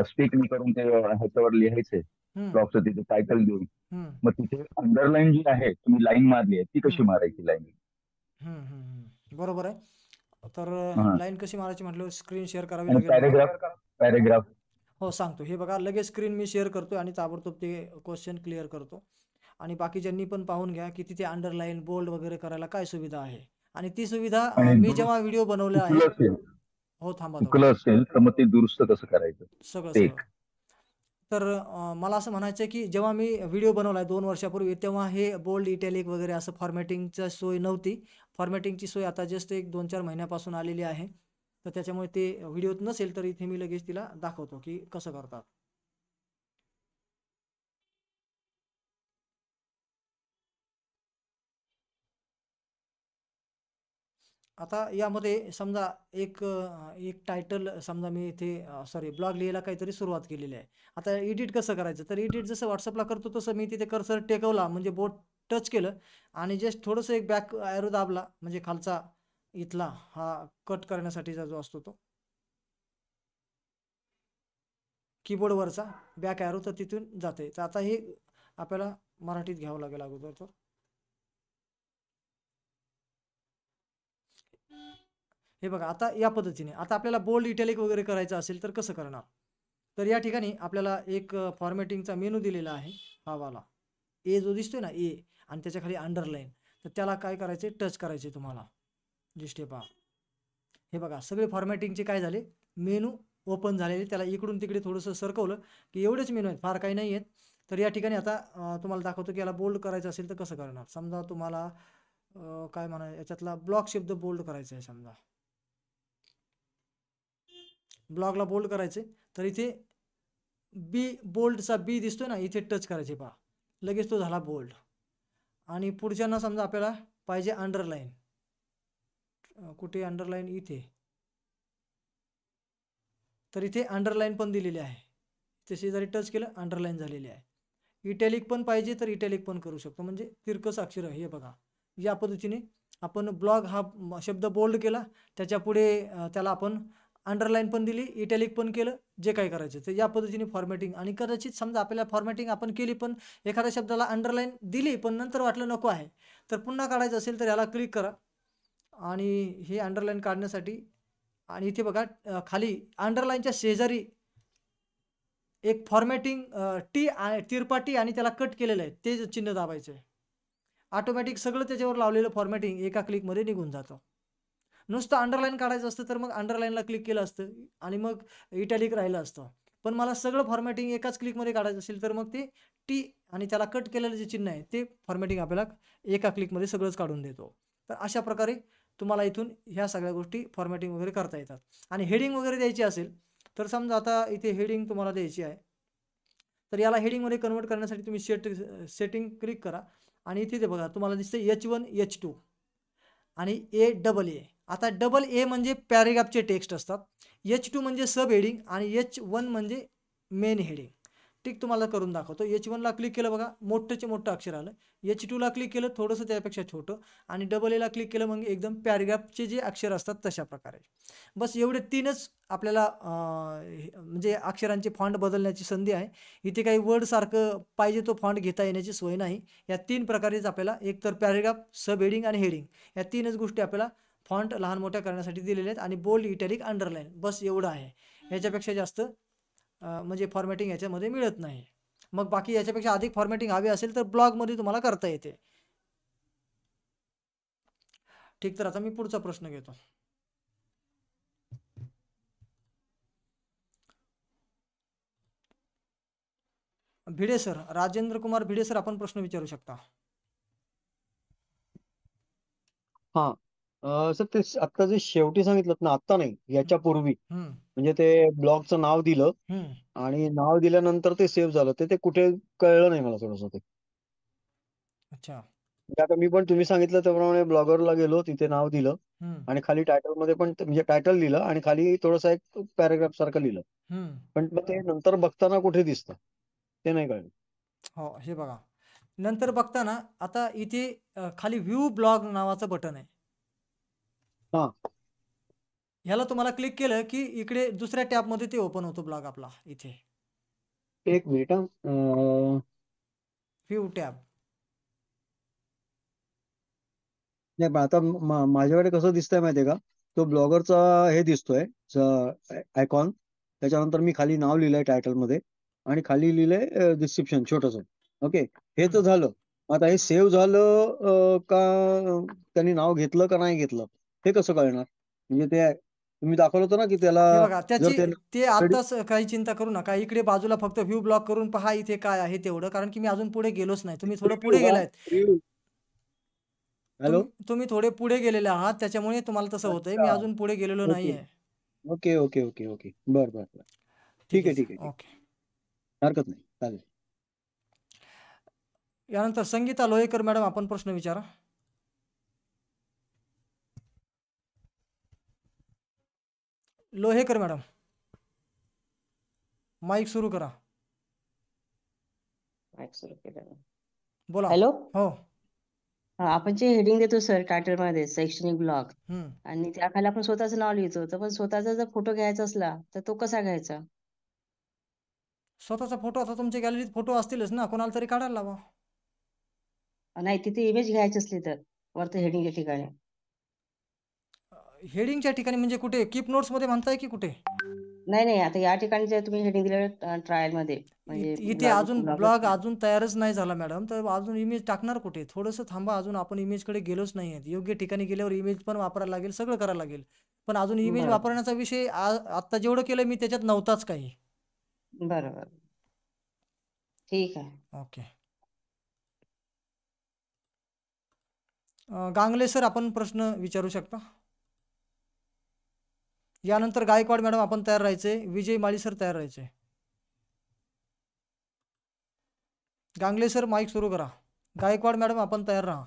स्पीक नाही करून ते ह्याच्यावर लिहायचे हम्म. ब्लॉगचं तिथे टायटल देऊन, हम्म. मग तिथे अंडरलाईन जी आहे तुम्ही लाईन मारली आहे ती कशी मारायची लाईन? बरोबर आहे. तर हा. लाईन कशी मारायची म्हटलं, स्क्रीन शेअर करावी आणि लागेल मला. पॅरेग्राफ. हो, सांगतो. हे बघा, लगेच स्क्रीन मी शेअर करतो आणि ताबडतोब ते क्वेश्चन क्लिअर करतो. आणि बाकीच्यांनी पण पाहून घ्या की तिथे अंडरलाईन, बोल्ड वगैरे करायला काय सुविधा आहे. आणि ती सुविधा आणि मी जेव्हा व्हिडिओ बनवले आहेत. चुकलं असेल हो, थांबा थोडं. चुकलं असेल तर मग ते दुरुस्त कसं करायचं सगळं ते सगळं. तर मला असं म्हणायचं आहे की जेव्हा मी व्हिडिओ बनवला आहे 2 वर्षापूर्वी, तेव्हा हे बोल्ड, इटॅलिक वगैरे असं फॉर्मॅटिंगची सोय नव्हती. फॉर्मॅटिंगची सोय आता जस्ट एक 2-4 महिन्यापासून आलेली आहे. तर त्याच्यामुळे ते व्हिडिओत नसेल, तर इथे मी लगेच तिला दाखवतो की कसं करतात. आता यामध्ये समजा एक टायटल समजा मी इथे सॉरी ब्लॉग लिहायला काहीतरी सुरुवात केलेली आहे. आता एडिट कसं करायचं, तर एडिट जसं व्हॉट्सअपला करतो तसं मी तिथे कर्सर टेकवला, म्हणजे बोट टच केलं आणि जस्ट थोडंसं एक बॅक ॲरो दाबला, म्हणजे खालचा इथला हा कट करण्यासाठीचा जो असतो तो कीबोर्डवरचा बॅक ॲरो, तर तिथून जाते. तर आता हे आपल्याला मराठीत घ्यावं लागेल अगोदर. तर हे बघा, आता या पद्धतीने आता आपल्याला बोल्ड, इटॅलिक वगैरे करायचं असेल तर कसं करणार. तर या ठिकाणी आपल्याला एक फॉर्मॅटिंगचा मेनू दिलेला आहे, हा वाला ए जो दिसतोय ना ए, आणि त्याच्या खाली अंडरलाईन, तर त्याला काय करायचे, टच करायचे तुम्हाला. जी स्टेप पहा, हे बघा सगळे फॉर्मॅटिंगचे काय झाले, मेनू ओपन झालेले. त्याला इकडून तिकडे थोडंसं सरकवलं की एवढेच मेनू आहेत, फार काही नाही आहेत. तर या ठिकाणी आता तुम्हाला दाखवतो की याला बोल्ड करायचं असेल तर कसं करणार. समजा तुम्हाला काय म्हणा, याच्यातला ब्लॉक शब्द बोल्ड करायचा आहे. समजा ब्लॉकला बोल्ड करायचे, तर इथे बी, बोल्डचा बी दिसतोय ना, इथे टच करायचे पहा, लगेच तो झाला बोल्ड. आणि पुढच्यांना समजा आपल्याला पाहिजे अंडरलाईन, कुठे अंडरलाईन, इथे, तर इथे अंडरलाईन पण दिलेली आहे. तसे जरी टच केलं अंडरलाईन झालेली आहे. इटॅलिक पण पाहिजे तर इटॅलिक पण करू शकतो, म्हणजे तिरकस अक्षर आहे. हे बघा, या पद्धतीने आपण ब्लॉक हा शब्द बोल्ड केला, त्याच्या पुढे त्याला आपण अंडरलाईन पण दिली, इटॅलिक पण केलं, जे काही करायचं. तर या पद्धतीने फॉर्मॅटिंग. आणि कदाचित समजा आपल्याला फॉर्मॅटिंग आपण केली पण एखाद्या शब्दाला अंडरलाईन दिली पण नंतर वाटलं नको आहे, तर पुन्हा काढायचं असेल तर याला क्लिक करा आणि हे अंडरलाईन काढण्यासाठी, आणि इथे बघा खाली अंडरलाईनच्या शेजारी एक फॉर्मॅटिंग टी, तिरपाटी आणि त्याला कट केलेलं आहे, ते चिन्ह दाबायचं आहे. ऑटोमॅटिक सगळं त्याच्यावर लावलेलं फॉर्मॅटिंग एका क्लिकमध्ये निघून जातं. नुसतं अंडरलाईन काढायचं असतं तर मग अंडरलाईनला क्लिक केलं असतं आणि मग इटॅलिक राहिलं असतं. पण मला सगळं फॉर्मॅटिंग एकाच क्लिकमध्ये काढायचं असेल तर मग ते टी आणि त्याला कट केलेलं जे चिन्ह आहे ते फॉर्मॅटिंग आपल्याला एका क्लिकमध्ये सगळंच काढून देतो. तर अशा प्रकारे तुम्हाला इथून ह्या सगळ्या गोष्टी फॉर्मॅटिंग वगैरे करता येतात. आणि हेडिंग वगैरे द्यायची असेल तर समजा आता इथे हेडिंग तुम्हाला द्यायची आहे, तर याला हेडिंगमध्ये कन्वर्ट करण्यासाठी तुम्ही सेटिंग क्लिक करा आणि इथे ते बघा तुम्हाला दिसतं H1 H2 आणि A. आता AA म्हणजे पॅरेग्राफचे टेक्स्ट असतात, H2 म्हणजे सब हेडिंग आणि H1 म्हणजे मेन हेडिंग. ठीक, तुम्हाला करून दाखवतो. H1ला क्लिक केलं बघा, मोठंचे मोठं अक्षर आलं. H2ला क्लिक केलं, थोडंसं त्यापेक्षा छोटं. आणि AA क्लिक केलं मग एकदम पॅरेग्राफचे जे अक्षर असतात तशा प्रकारे. बस एवढे तीनच आपल्याला म्हणजे अक्षरांचे फॉन्ट बदलण्याची संधी आहे. इथे काही वर्डसारखं पाहिजे तो फॉन्ट घेता येण्याची सोय नाही. या 3 प्रकारेच आपल्याला एकतर पॅरेग्राफ, सब हेडिंग आणि हेडिंग या 3च गोष्टी आपल्याला फॉन्ट लहान मोठ्या करण्यासाठी दिलेल्या आहेत. आणि बोल्ड, इटॅलिक, अंडरलाईन बस एवढं आहे. याच्यापेक्षा जास्त म्हणजे फॉर्मॅटिंग याच्यामध्ये मिळत नाही. मग बाकी याच्यापेक्षा अधिक फॉर्मॅटिंग हवी असेल तर ब्लॉगमध्ये तुम्हाला करता येते. ठीक, तर आता मी पुढचा प्रश्न घेतो. भिडे सर, राजेंद्र कुमार भिडे सर, आपण प्रश्न विचारू शकता. हा सर, ते आता जे शेवटी सांगितलं ना, आता नाही याच्या पूर्वी, हम्म म्हणजे ते ब्लॉगचं नाव दिलं हम्म आणि नाव दिल्यानंतर ते सेव्ह झालं, ते कुठे कळलं नाही मला थोडंसं ते. अच्छा. म्हणजे आता मी पण तुम्ही सांगितलं त्याप्रमाणे ब्लॉगरला गेलो, तिथे नाव दिलं हम्म आणि खाली टायटल मध्ये पण म्हणजे टायटल लिहिलं आणि खाली थोडंसं एक पॅराग्राफ सारखं लिहिलं, हम्म पण मग ते नंतर बघताना कुठे दिसतं ते नाही कळलं. हो, हे बघा, नंतर बघताना आता इथे खाली व्ह्यू ब्लॉग नावाचं बटन आहे. हा, ह्याला तुम्हाला क्लिक केलं की इकडे दुसऱ्या टॅबमध्ये ते ओपन होतो ब्लॉग आपला. इथे एक मिनिट व्ह्यू टॅब. नाही, पण आता माझ्याकडे कसं दिसतंय माहितीये का, तो ब्लॉगरचा हे दिसतोय आयकॉन, त्याच्यानंतर मी खाली नाव लिहिलंय टायटल मध्ये आणि खाली लिहिलंय डिस्क्रिप्शन छोटस. ओके, हे तर झालं. आता हे सेव्ह झालं का त्यांनी नाव घेतलं का नाही घेतलं हे कसं कळणार? म्हणजे ते तुम्ही दाखवलं होतं ना की त्याला हे बघा, जर ते ते आताच काही चिंता करू नका. इकडे बाजूला फक्त व्ह्यू ब्लॉग करून पहा इथे काय आहे तेवढं, कारण की मी अजून पुढे गेलोच नाही. तुम्ही थोडं पुढे गेलायत. हॅलो, तुम्ही थोडे पुढे गेलेले आहात, त्याच्यामुळे तुम्हाला तसं होतंय. मी अच्छा, अजून पुढे गेलेलो ओके नाहीये. ओके ओके ओके ओके, बर बर बर, ठीक ठीक आहे आहे ठीक आहे सर, ठीक, ओके. हरकत नाही, चालेल. यानंतर संगीता लोहेकर मॅडम, आपण प्रश्न विचारा. लोहेकर मॅडम, माईक सुरू करा, माईक सुरू केलं. बोला. हॅलो, हो. आपण जे हेडिंग देतो सर टायटल मध्ये शैक्षणिक ब्लॉग, हम्म आणि त्याखाली आपण स्वतःचं नाव लिहितो, तर पण स्वतःचा जर फोटो घ्यायचा असला तर तो कसा घ्यायचा? स्वतःचा फोटो, आता तुमच्या गॅलरीत फोटो असतीलच ना, कोणाला तरी काढायला लावा. नाही, तिथे इमेज घ्यायची असली तर वरती हेडिंगच्या ठिकाणी. हेडिंगच्या ठिकाणी म्हणजे कुठे, कीप नोट्स मध्ये म्हणताय की कुठे? नाही नाही, आता या ठिकाणी जे तुम्ही हेडिंग दिलं ट्रायल मध्ये म्हणजे इथे अजून ब्लॉग अजून तयारच नाही झाला मॅडम, तर अजून इमेज टाकणार कुठे? थोडंसं थांबा, अजून आपण इमेजकडे गेलोच नाही आहेत. योग्य ठिकाणी गेल्यावर इमेज पण वापरायला लागेल, सगळं करायला लागेल. पण अजून इमेज बरं. वापरण्याचा विषय आत्ता जेवढं केलं मी त्याच्यात नव्हताच काही. बरोबर, ठीक आहे. ओके. गांगले सर आपण प्रश्न विचारू शकता. यानंतर गायकवाड मॅडम आपण तयार राहायचे, विजय माळी सर तयार राहायचे. गांगले सर माईक सुरू करा. गायकवाड मॅडम आपण तयार राहा.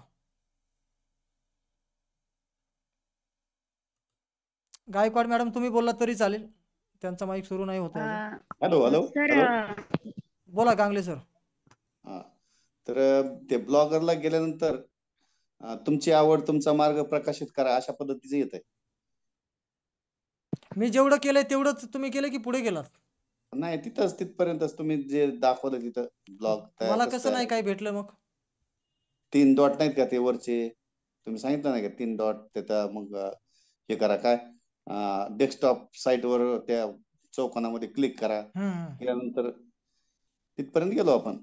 गायकवाड मॅडम तुम्ही बोलला तरी चालेल, त्यांचा माईक सुरू नाही होत आहे. Hello hello sir hello. बोला गांगले सर. हा, तर ते ब्लॉगरला गेल्यानंतर तुमची आवड तुमचा मार्ग प्रकाशित करा अशा पद्धतीचं येत आहे. मी जेवढं केलंय तेवढंच तुम्ही केलं की पुढे गेलात? नाही, तिथपर्यंतच तुम्ही जे दाखवलं तिथं ब्लॉग मला कसं नाही काय भेटलं मग? 3 डॉट नाहीत का ते वरचे, तुम्ही सांगितलं नाही का 3 डॉट तिथं, मग हे करा काय, डेस्कटॉप साईट वर त्या चौकोनामध्ये क्लिक करा. केल्यानंतर तिथपर्यंत गेलो आपण.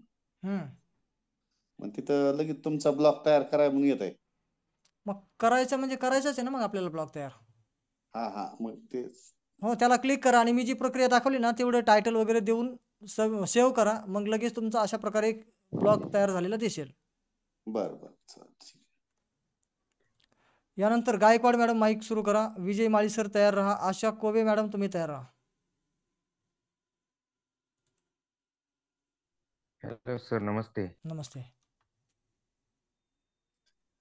मग तिथं लगेच तुमचा ब्लॉग तयार करा म्हणून येत आहे. मग करायचं म्हणजे करायचंच आहे ना मग आपल्याला ब्लॉग तयार. हा मग ते हो, त्याला क्लिक करा आणि मी जी प्रक्रिया दाखवली ना तेवढं टायटल वगैरे देऊन सेव्ह करा, मग लगेच तुमचा अशा प्रकारे एक ब्लॉग तयार झालेला दिसेल. बरं चालेल, ठीक. यानंतर गायकवाड मॅडम माईक सुरू करा. विजय माळी सर तयार राहा. आशा कोबे मॅडम तुम्ही तयार राहा. हॅलो सर, नमस्ते. नमस्ते.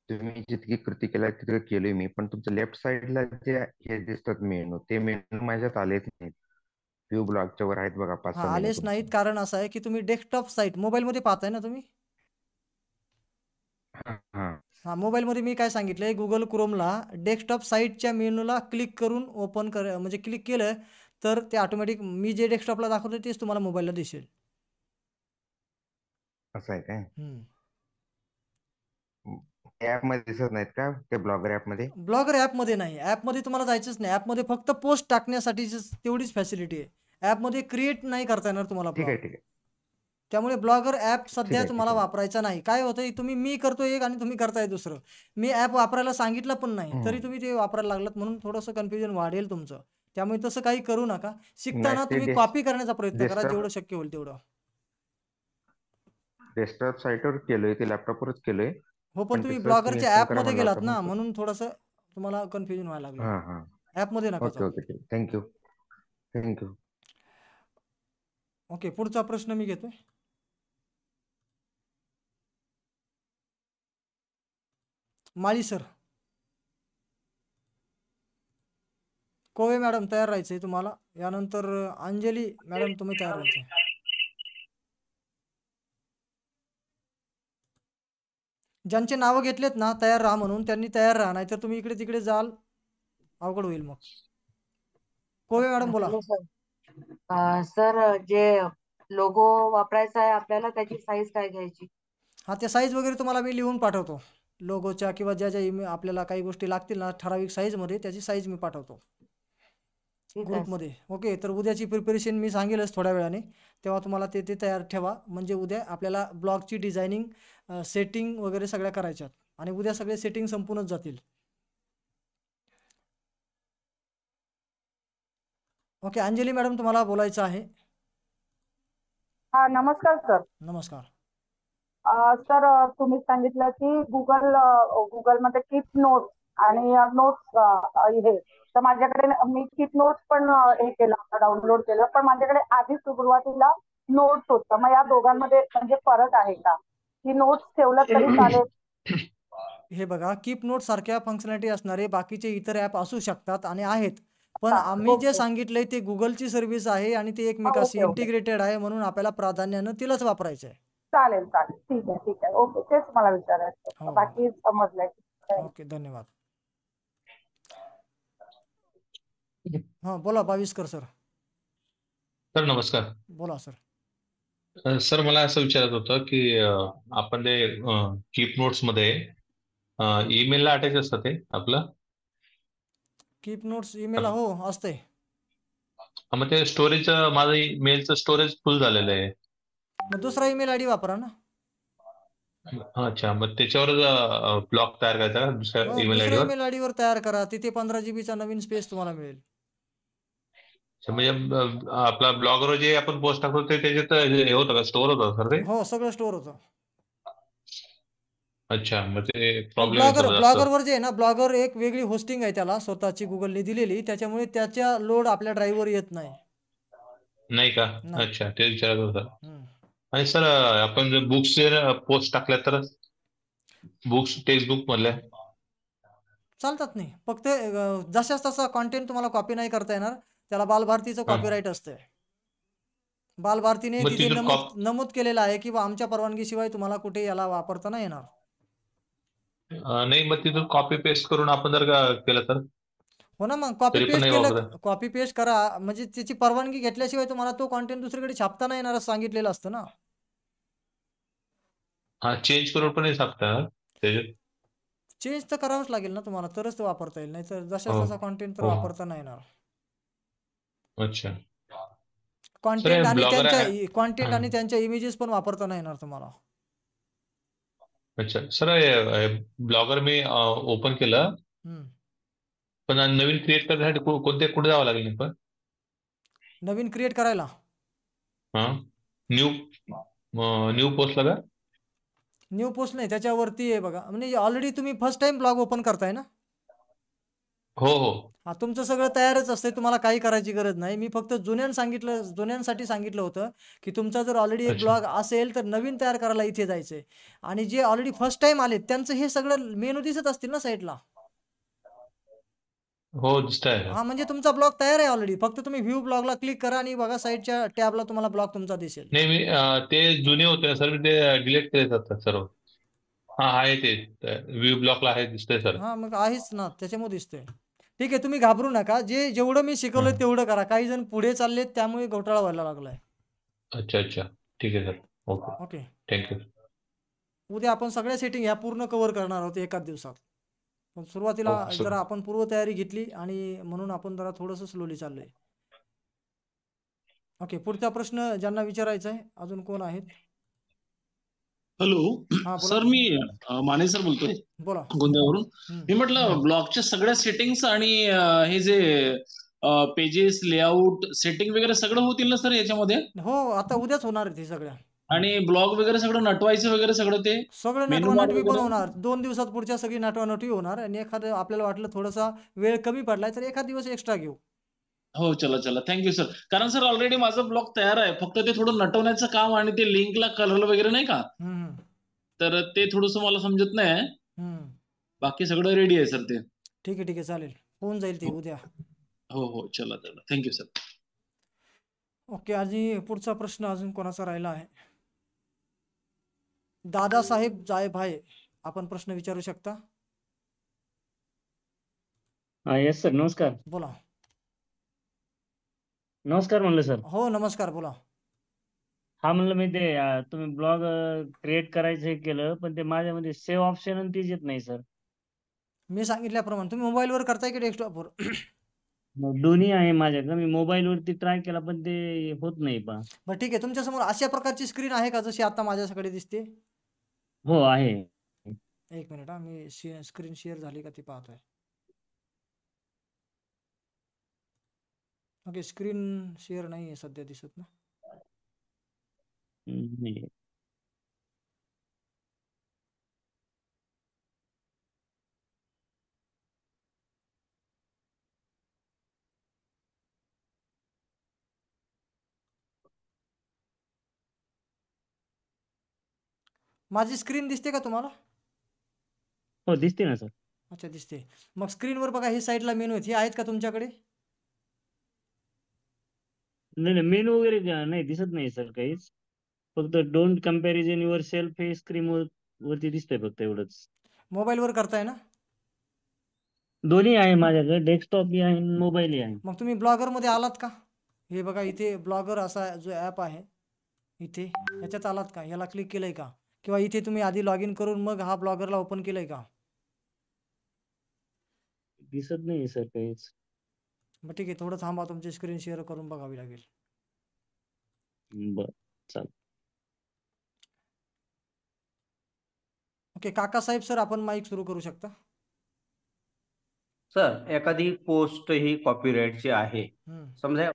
तुम्ही जितकी कृती केल्या तितकं केलोय मी, पण तुमच्या लेफ्ट साइडला जे हे दिसतात मेनू, ते मेनू माझ्यात आलेच नाहीत. व्ह्यू ब्लॉगच्या वर आहेत बघा 5-6 मेनू आलेच नाहीत. कारण असं आहे की तुम्ही डेस्कटॉप साईट मोबाईलमध्ये पाहताय ना तुम्ही? हा, मोबाईलमध्ये मी काय सांगितलंय, गुगल क्रोमला डेस्कटॉप साईटच्या मेनूला क्लिक करून ओपन कर, म्हणजे क्लिक केलं तर ते ऑटोमॅटिक मी जे डेस्कटॉपला दाखवतो तेच तुम्हाला मोबाईलला दिसेल. असं आहे काय? ऍपमध्ये दिसत नाहीत का ते ब्लॉगर ऍपमध्ये? ब्लॉगर ऍपमध्ये नाही, ऍपमध्ये तुम्हाला जायचंच नाही. ऍपमध्ये फक्त पोस्ट टाकण्यासाठी तेवढीच फॅसिलिटी आहे. ऍपमध्ये क्रिएट नाही करता येणार तुम्हाला ठीक ब्लॉग. आहे. त्यामुळे ब्लॉगर ऍप सध्या आहे, तुम्हाला ठीक आहे. वापरायचा नाही. काय होतंय, मी करतो एक आणि तुम्ही करताय दुसरं. मी ऍप वापरायला सांगितलं पण नाही तरी तुम्ही ते वापरायला लागलात, म्हणून थोडंसं कन्फ्युजन वाढेल तुमचं. त्यामुळे तसं काही करू नका. शिकताना नाही, ते तुम्ही कॉपी करण्याचा प्रयत्न करा जेवढं शक्य होईल तेवढं. डेस्कटॉप साईटवर केलोय, ते लॅपटॉपवर केलोय. हो, पण तुम्ही तसं ब्लॉगरच्या install ऍप करा मध्ये म्हणलं गेलात होतं ना, म्हणून. म्हणून थोडंसं तुम्हाला कन्फ्युजन व्हायला लागलं. ऍप मध्ये नका जाऊ. Okay, thank you. ओके, पुढचा प्रश्न मी घेतोय. माळी सर. कोवे मॅडम तयार राहायचंय तुम्हाला. यानंतर अंजली मॅडम तुम्ही तयार राहायचंय. ज्यांचे नावं घेतलेत ना तयार राहा म्हणून, त्यांनी तयार राहा, नाहीतर तुम्ही इकडे तिकडे जाल, अवघड होईल मग. कोवे मॅडम बोला. सर, जे लोगो वापरायचा आहे आपल्याला, त्याची साईज काय घ्यायची? हा, त्या साईज वगैरे तुम्हाला मी लिहून पाठवतो. लोगोच्या किंवा ज्या आपल्याला काही गोष्टी लागतील ना ठराविक साईजमध्ये, त्याची साईज मी पाठवतो ग्रुपमध्ये. ओके, तर उद्याची प्रिपरेशन मी सांगेलच थोड्या वेळाने, तेव्हा तुम्हाला ते तयार ठेवा. म्हणजे उद्या आपल्याला ब्लॉगची डिझायनिंग, सेटिंग वगैरे सगळ्या करायच्यात आणि उद्या सगळे सेटिंग संपूनच जातील. ओके, अंजली मॅडम तुम्हाला बोलायचं आहे. हा, नमस्कार सर. नमस्कार सर, तुम्ही सांगितलं की गुगलमध्ये कीप नोट्स आणि नोट्स हे, तर माझ्याकडे मी कीप नोट्स पण हे केलं, डाउनलोड केलं, पण माझ्याकडे आधी सुरुवातीला नोट्स होतं. मग या दोघांमध्ये म्हणजे फरक आहे का, की नोट्स ठेवलं तरी चालेल? हे बघा, कीप नोट सारख्या फंक्शनॅलिटी असणारे बाकीचे इतर ॲप असू शकतात आणि आहेत, पण आम्ही जे सांगितलंय ते गुगलची सर्व्हिस आहे आणि ते एकमेकाशी इंटिग्रेटेड आहे, म्हणून आपल्याला प्राधान्यानं तिलाच वापरायचं आहे. चालेल, ठीक आहे. ओके, तेच मला विचारायचं, बाकी समजलंय. ओके, धन्यवाद. हा, बोला भाविस्कर सर. सर नमस्कार. बोला सर. सर, मला असं विचारायचं होतं की आपण ते कीप नोट्स मध्ये ईमेलला अटॅच असतं ते आपलं कीप नोट्स ईमेल हो असते. मग ते स्टोरेज माझं मेलचं स्टोरेज फुल झालेलं आहे. मग दुसरा ईमेल आयडी वापरा ना. अच्छा, मग त्याच्यावर ब्लॉक तयार करायचा का दुसऱ्या हो, ईमेल दुसऱ्या आयडीवर? ईमेल आयडीवर तयार करा. तिथे 15 जीबीचा नवीन स्पेस तुम्हाला मिळेल. म्हणजे आपला ब्लॉगवर जे आपण पोस्ट टाकतो ते त्याच्यात हे होतं का, स्टोअर होतं सर ते? हो, सगळं स्टोअर होतं. अच्छा, मग ते पण प्रॉब्लेम येतो जास्त. ब्लॉगरवर जे आहे ना, ब्लॉगर एक वेगळी होस्टिंग आहे त्याला स्वतःची गुगलने दिलेली, त्याच्यामुळे त्याच्या लोड आपल्या ड्राईव्हवर येत नाही. नाही का? नाही. अच्छा, ते विचारत होतं. हम्म. आणि सर आपण जर बुक्स पोस्ट टाकल्या तर बुक्स टेक्स्ट बुक मधल्या चालतात नाही. फक्त जशाच तसा कॉन्टेंट तुम्हाला कॉपी नाही करता येणार. त्याला बालभारतीचं हा. कॉपीराईट असते. बालभारतीने मग तिथे तिथून नमूद केलेलं आहे की आमच्या परवानगीशिवाय तुम्हाला कुठे याला वापरता नाही येणार. नाही, मग तिथून कॉपी पेस्ट करून आपण जर का केलं तर हो ना, मग कॉपी तरी पण पेस्ट नाही केलं, वापरत. कॉपी पेस्ट करा म्हणजे त्याची परवानगी घेतल्याशिवाय तुम्हाला तो कॉन्टेंट दुसरीकडे छापता नाही येणार असं सांगितलेलं असतं ना. हा, चेंज करून पण नाही टाकता त्याच्यात. चेंज तर करावंच लागेल ना तुम्हाला, तरच ते वापरता येईल. नाही तर जशाच हो तसा कॉन्टेंट तर हो, वापरता नाही येणार. अच्छा. सर कॉन्टेंट आणि ब्लॉगर त्यांच्या आहे. कॉन्टेंट हा, आणि त्यांच्या इमेजेस पण वापरता नाही येणार तुम्हाला. अच्छा सर, ब्लॉगर मी ओपन केलं, हम्म. पण नवीन क्रिएट करण्यासाठी कुठे जावं लागेल नेमकं? नवीन क्रिएट करायला हा, न्यू न्यू पोस्टला का? न्यू पोस्ट नाही, त्याच्यावरती आहे बघा. म्हणजे ऑलरेडी तुम्ही फर्स्ट टाइम ब्लॉग ओपन करताय ना. हो हो. हा, तुमचं सगळं तयारच असते, तुम्हाला काही करायची गरज नाही. मी फक्त जुन्यांसाठी सांगितलं होतं की तुमचा जर ऑलरेडी एक अच्छा, ब्लॉग असेल तर नवीन तयार करायला इथे जायचंय. आणि जे ऑलरेडी फर्स्ट टाइम आले त्यांचं हे सगळं मेनू दिसत असतील ना साईडला. हो दिसतंय सर. हा, म्हणजे तुमचा ब्लॉग तयार आहे ऑलरेडी. फक्त तुम्ही व्ह्यू ब्लॉगला क्लिक करा आणि बघा साईडच्या टॅबला तुम्हाला ब्लॉग तुमचा दिसेल. नाही, मी ते जुने होते ना सर, मी ते डिलीट केले जातात सर्व. हा आहे ते व्ह्यू ब्लॉकला आहे, दिसतंय सर. हा, मग आहेच ना, त्याच्यामुळे दिसतंय. ठीक आहे, तुम्ही घाबरू नका. जेवढं मी शिकवलंय हा. तेवढं करा. काही जण पुढे चाललेत त्यामुळे घोटाळा व्हायला लागलाय. अच्छा अच्छा, ठीक आहे सर. Okay, okay. थँक्यू. उद्या आपण सगळ्या सेटिंग ह्या पूर्ण कव्हर करणार आहोत एकाच दिवसात. पण सुरुवातीला ओके सर. जरा आपण पूर्वतयारी घेतली आणि म्हणून आपण जरा थोडंसं स्लोली चाललोय. ओके, पुढचा प्रश्न ज्यांना विचारायचा आहे अजून कोण आहेत? हॅलो हा, बोला सर, मी माने सर बोलतोय बोला. गोंदियावरून. हम्म. मी म्हटलं ब्लॉगच्या सगळ्या सेटिंग्स आणि हे जे पेजेस लेआउट सेटिंग वगैरे सगळं होतील ना सर याच्यामध्ये? हो, आता उद्याच होणार आहे ते सगळ्या. आणि ब्लॉग वगैरे सगळं नटवायचं वगैरे सगळं ते सगळं मेनू बार नटवानटवी पण वगैरे? होणार. 2 दिवसात पुढच्या सगळी नटवानटवी होणार आणि एखादं आपल्याला वाटलं थोडासा वेळ कमी पडलाय तर एखाद दिवस एक्स्ट्रा घेऊ. हो, चला चला, थँक्यू सर. कारण सर ऑलरेडी माझं ब्लॉग तयार आहे, फक्त ते थोडं नटवण्याचं काम आणि ते लिंकला कलर वगैरे नाही का, हम्म. तर ते थोडंसं मला समजत नाही. हम्म. बाकी सगळं रेडी आहे सर ते. ठीक आहे चालेल. होऊन जाईल ते उद्या. हो हो, चला चला, थँक्यू सर. ओके, आणि पुढचा प्रश्न अजून कोणाचा राहिला आहे? दादासाहेब जायभाय, आपण प्रश्न विचारू शकता. येस सर, नमस्कार. बोला. नमस्कार म्हणलं सर. हो, नमस्कार, बोला. हा, म्हणलं मी ते तुम्ही ब्लॉग क्रिएट करायचं हे केलं, पण ते माझ्यामध्ये सेव्ह ऑप्शन आणि तेच येत नाही सर. मी सांगितल्याप्रमाणे तुम्ही मोबाईलवर करताय की डेस्कटॉपवर? दोन्ही आहे माझ्याकडे. मी मोबाईलवरती ट्राय केला पण ते होत नाही पहा. बरं, ठीक आहे. तुमच्यासमोर अशा प्रकारची स्क्रीन आहे का जशी आता माझ्याकडे दिसते? हो, आहे. एक मिनिट हा, मी स्क्रीन शेअर झाली का ती पाहतोय. ओके, स्क्रीन शेअर नाही आहे सध्या दिसत ना. नाही. माझी स्क्रीन दिसते का तुम्हाला? हो, दिसते ना सर. अच्छा, दिसते. मग स्क्रीनवर बघा, हे साईडला मेनू आहेत, हे आहेत का तुमच्याकडे? नाही, मेनू वगैरे नाही दिसत नाही सर काहीच. फक्त डोंट कम्पॅरिझन युअर सेल्फ हे स्क्रीन वरती दिसतंय फक्त एवढंच. मोबाईलवर करताय ना? दोन्ही आहे माझ्याकडे, डेस्कटॉपही आहे आणि मोबाईलही आहे. मग तुम्ही ब्लॉगरमध्ये आलात का? हे बघा, इथे ब्लॉगर असा जो ॲप आहे, इथे याच्यात आलात का? याला क्लिक केलंय का? किंवा इथे तुम्ही आधी लॉग इन करून मग हा ब्लॉगरला ओपन केलंय का? दिसत नाही सर काहीच. मग ठीक आहे, थोडं थांबा, तुमची स्क्रीन शेअर करून बघावी लागेल. बर चालेल. ओके, काकासाहेब सर आपण माईक सुरू करू शकता. सर, एखादी पोस्ट ही कॉपीराईटची आहे, हम्म, समजा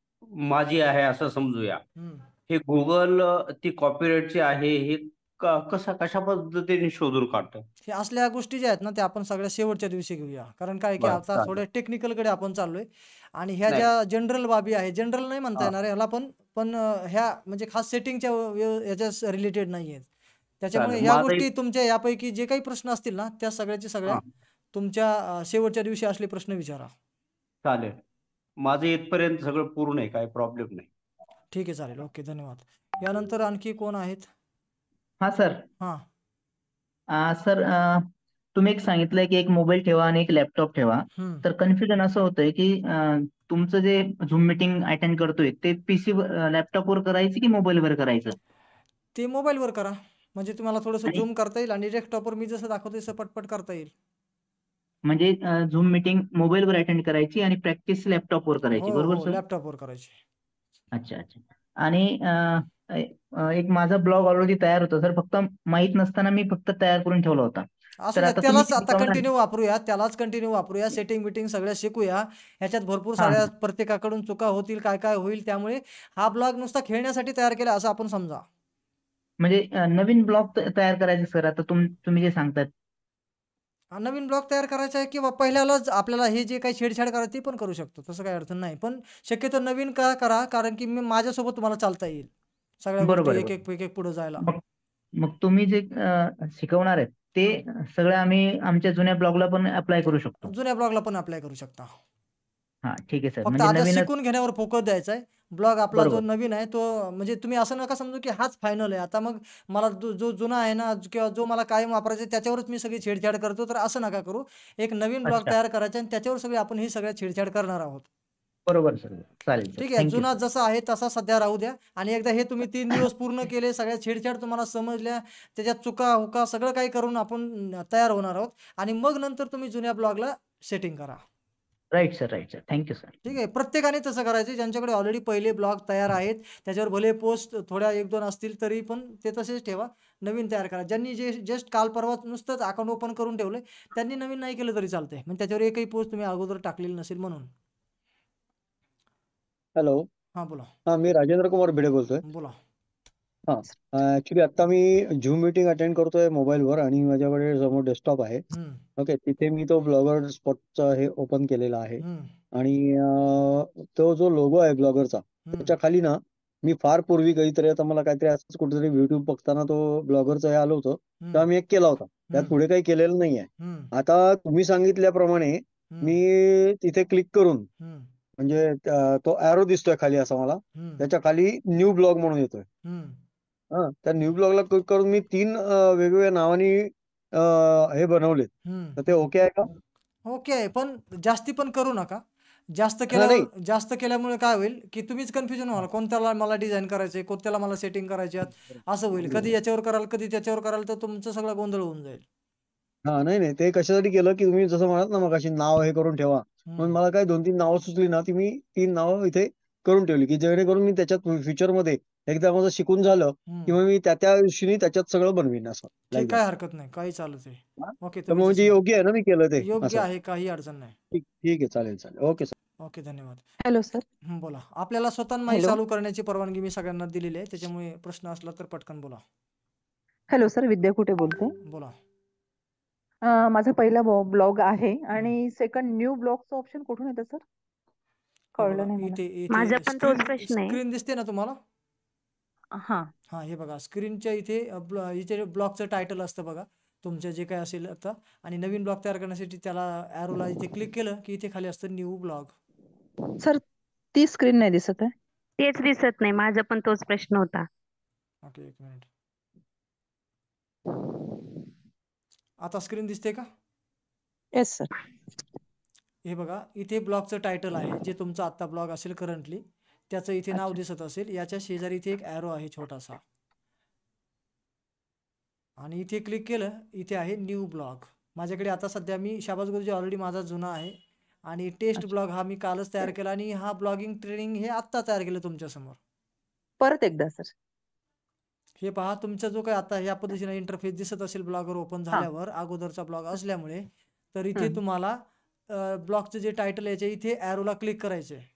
माझी आहे असं समजूया. हम्म. हे गुगल ती कॉपीराईटची आहे हे कशा पद्धतीने शोधून काढतं? हे असल्या गोष्टी ज्या आहेत ना त्या आपण सगळ्या शेवटच्या दिवशी घेऊया, कारण काय की बरं, आता चालेल. थोड्या टेक्निकलकडे आपण चाललोय आणि ह्या नाही. ज्या जनरल बाबी आहे, जनरल नाही म्हणता हा. येणार ह्याला, पण ह्या म्हणजे खास सेटिंगच्या याच्या रिलेटेड नाही आहेत. त्याच्यामुळे चालेल. ह्या माझा गोष्टी तुमच्या यापैकी जे काही प्रश्न असतील ना त्या सगळ्या हा, तुमच्या शेवटच्या दिवशी असले प्रश्न विचारा. चालेल. माझं इथपर्यंत सगळं पूर्ण आहे, काही प्रॉब्लेम नाही. ठीक आहे, चालेल. ओके, धन्यवाद. यानंतर आणखी कोण आहेत? हा सर. हां. सर, तुम्ही एक सांगितलंय की एक मोबाईल ठेवा आणि एक लॅपटॉप ठेवा. हम्म. तर कन्फ्युजन असं होतंय की तुमचं जे झूम मीटिंग अटेंड करतोय ते पीसी लॅपटॉपवर करायचं की मोबाईलवर करायचं? ते मोबाईलवर करा, म्हणजे तुम्हाला थोडंसं आणि झूम करता येईल आणि डेस्कटॉपवर मी जसं दाखवतोय तसं पटपट करता येईल. म्हणजे झूम मीटिंग मोबाईलवर अटेंड करायची आणि प्रॅक्टिस लॅपटॉपवर करायची, हो बरोबर हो, सर? लॅपटॉपवर करायची. अच्छा अच्छा. आणि एक माझा ब्लॉग ऑलरेडी तयार होता सर, फक्त माहित नसताना मी फक्त तयार करून ठेवला होता. असू तर द्या, आता तुम्ही त्यालाच ते आता शिकवणार? कंटिन्यू वापरूया, त्यालाच कंटिन्यू वापरूया. सेटिंग बिटिंग सगळ्या शिकूया. ह्याच्यात भरपूर हा साऱ्या हा. प्रत्येकाकडून चुका होतील, काय काय होईल, त्यामुळे हा ब्लॉग नुसता खेळण्यासाठी तयार केला असं आपण समजा. म्हणजे नवीन ब्लॉग तयार करायचे सर, आता तुम्ही जे सांगतात. नवीन ब्लॉग तयार करायचा आहे किंवा पहिल्यालाच आपल्याला हे जे काही छेडछाड करायची ती पण करू शकतो, तसं काही अडचण नाही. पण शक्यतो नवीन करा, कारण की मी माझ्यासोबत तुम्हाला चालता येईल सगळ्या गोष्टी बरोबर आहे, एक बरोबर. एक एक एक पुढे जायला. मग मग तुम्ही जे शिकवणार आहेत ते हम्म. सगळं आम्ही आमच्या जुन्या ब्लॉगला पण अप्लाय करू शकतो. जुन्या ब्लॉगला पण अप्लाय करू शकता. हा ठीक आहे सर, फक्त म्हणजे आता नवीनच. शिकून घेण्यावर फोकस द्यायचा आहे. ब्लॉग आपला जो बरोबर. नवीन आहे तो म्हणजे तुम्ही असं नका समजू की हाच फायनल आहे. आता मग मला जो जुना आहे ना किंवा जो मला कायम वापरायचा आहे त्याच्यावरच मी सगळी छेडछाड करतो, तर असं नका करू. एक नवीन ब्लॉग अच्छा. तयार करायचा आणि त्याच्यावर सगळे आपण ही सगळ्या छेडछाड करणार आहोत. बरोबर सर, चालेल सर, ठीक आहे, थँक्यू जुना सर. जसा आहे तसा सध्या राहू द्या आणि एकदा हे तुम्ही 3 दिवस पूर्ण केले, सगळ्या छेडछाड तुम्हाला समजल्या, त्याच्यात चुका हुका सगळं काही करून आपण तयार होणार आहोत आणि मग नंतर तुम्ही जुन्या ब्लॉगला सेटिंग करा. Right sir, right sir, thank you sir. ठीक आहे, प्रत्येकाने तसं करायचं. ज्यांच्याकडे ऑलरेडी पहिले ब्लॉग तयार आहेत त्याच्यावर भले पोस्ट थोड्या 1-2 असतील तरी पण ते तसेच ठेवा. नवीन तयार करा. ज्यांनी जे जस्ट काल परवा नुसतंच अकाउंट ओपन करून ठेवलंय त्यांनी नवीन नाही केलं तरी चालतंय, म्हणजे त्याच्यावर एकही पोस्ट तुम्ही अगोदर टाकलेली नसेल म्हणून. हॅलो. हां, बोला. हा, मी राजेंद्र कुमार भिडे बोलतोय. बोला. हा, ऍक्च्युली आता मी झूम मीटिंग अटेंड करतोय मोबाईलवर आणि माझ्याकडे समोर डेस्कटॉप आहे. हम्म, ओके, तिथे मी तो ब्लॉगर स्पॉटचा हे ओपन केलेला आहे हम्म, आणि तो जो लोगो आहे ब्लॉगरचा हम्म, त्याच्या खाली ना मी फार पूर्वी काहीतरी, आता मला काहीतरी असंच कुठेतरी युट्यूब बघताना तो ब्लॉगरचं हे आलं होतं, तेव्हा मी एक केला होता. त्यात हम्म, पुढे काही केलेलं नाहीये. हम्म, आता तुम्ही सांगितल्याप्रमाणे हम्म, मी तिथे क्लिक करून हम्म, म्हणजे तो ॲरो दिसतोय खाली असा मला, हम्म, त्याच्या खाली न्यू ब्लॉग म्हणून येतोय. हम्म, हा, त्या न्यू ब्लॉगला क्लिक करून मी 3 वेगवेगळ्या नावानी हे बनवलेत. हम्म, तर ते ओके आहे का? ओके आहे, पण जास्ती पण करू नका. जास्त नाही. जास्त केल्यामुळे काय होईल की तुम्हीच कन्फ्युजन व्हाल, कोणत्याला मला डिझाईन करायचे, कोणत्याला मला सेटिंग करायचे असं होईल. कधी याच्यावर कराल, कधी त्याच्यावर कराल, तर तुमचं सगळं गोंधळ होऊन जाईल. हा, नाही नाही, ते कशासाठी केलं की तुम्ही जसं म्हणाल ना मगाशी नाव हे करून ठेवा, म्हणून मला काय 2-3 नावं सुचली ना ती मी 3 नावं इथे करून ठेवली की जेणेकरून मी त्याच्यात फ्युचरमध्ये एकदा माझं शिकून झालं की मग मी त्या दिवशी त्याच्यात सगळं बनवीन असं ठीक, लाईक काय दॅट. हरकत नाही, काही चालत आहे. ओके, तर तुम्ही म्हणजे जसं योग्य आहे ना मी केलं ते योग्य असं? आहे, काही अडचण नाही. ठीक ठीक आहे, चालेल चालेल, ओके सर. ओके, धन्यवाद. Hello sir. बोला. आपल्याला स्वतः माईक हॅलो. चालू करण्याची परवानगी मी सगळ्यांना दिलेली आहे, त्याच्यामुळे प्रश्न असला तर पटकन बोला. हॅलो सर, विद्या कुठे बोलते. बोला. माझा पहिला ब्लॉग आहे आणि सेकंड न्यू ब्लॉगचं ऑप्शन कुठून येतं सर? हे कळलं बघा, नाही मला. इथे माझा इथे पण तोच स्क्रीन प्रश्न आहे. स्क्रीन दिसते ना तुम्हाला? हां. हां, हे बघा स्क्रीनच्या इथे इथे ब्लॉगचं टायटल असतं बघा, तुमचं जे काही असेल आता, आणि नवीन ब्लॉग तयार करण्यासाठी त्याला ॲरोला इथे क्लिक केलं की इथे खाली असतं न्यू ब्लॉग. सर, ती स्क्रीन नाही दिसत आहे. तेच दिसत नाही, माझा पण तोच प्रश्न होता. ओके, एक मिनिट. आता स्क्रीन दिसते का? Yes sir. हे बघा, इथे ब्लॉगचं टायटल आहे, जे तुमचा आत्ता ब्लॉग असेल करंटली त्याचं इथे नाव अच्छा. दिसत असेल. याच्या शेजारी इथे एक ॲरो आहे छोटासा आणि इथे क्लिक केलं, इथे आहे न्यू ब्लॉग. माझ्याकडे आता सध्या मी शाबास गुरुजी ऑलरेडी माझा जुना आहे आणि टेस्ट अच्छा. ब्लॉग हा मी कालच तयार केला आणि हा ब्लॉगिंग ट्रेनिंग हे आत्ता तयार केलं तुमच्या समोर. परत एकदा सर. हे पहा तुमचा जो काही आता या पद्धतीने इंटरफेस दिसत असेल ब्लॉगर ओपन हा. झाल्यावर, अगोदरचा ब्लॉग असल्यामुळे, तर इथे हम्म. तुम्हाला ब्लॉगचं जे टायटल याच्या इथे ॲरोला क्लिक करायचं आहे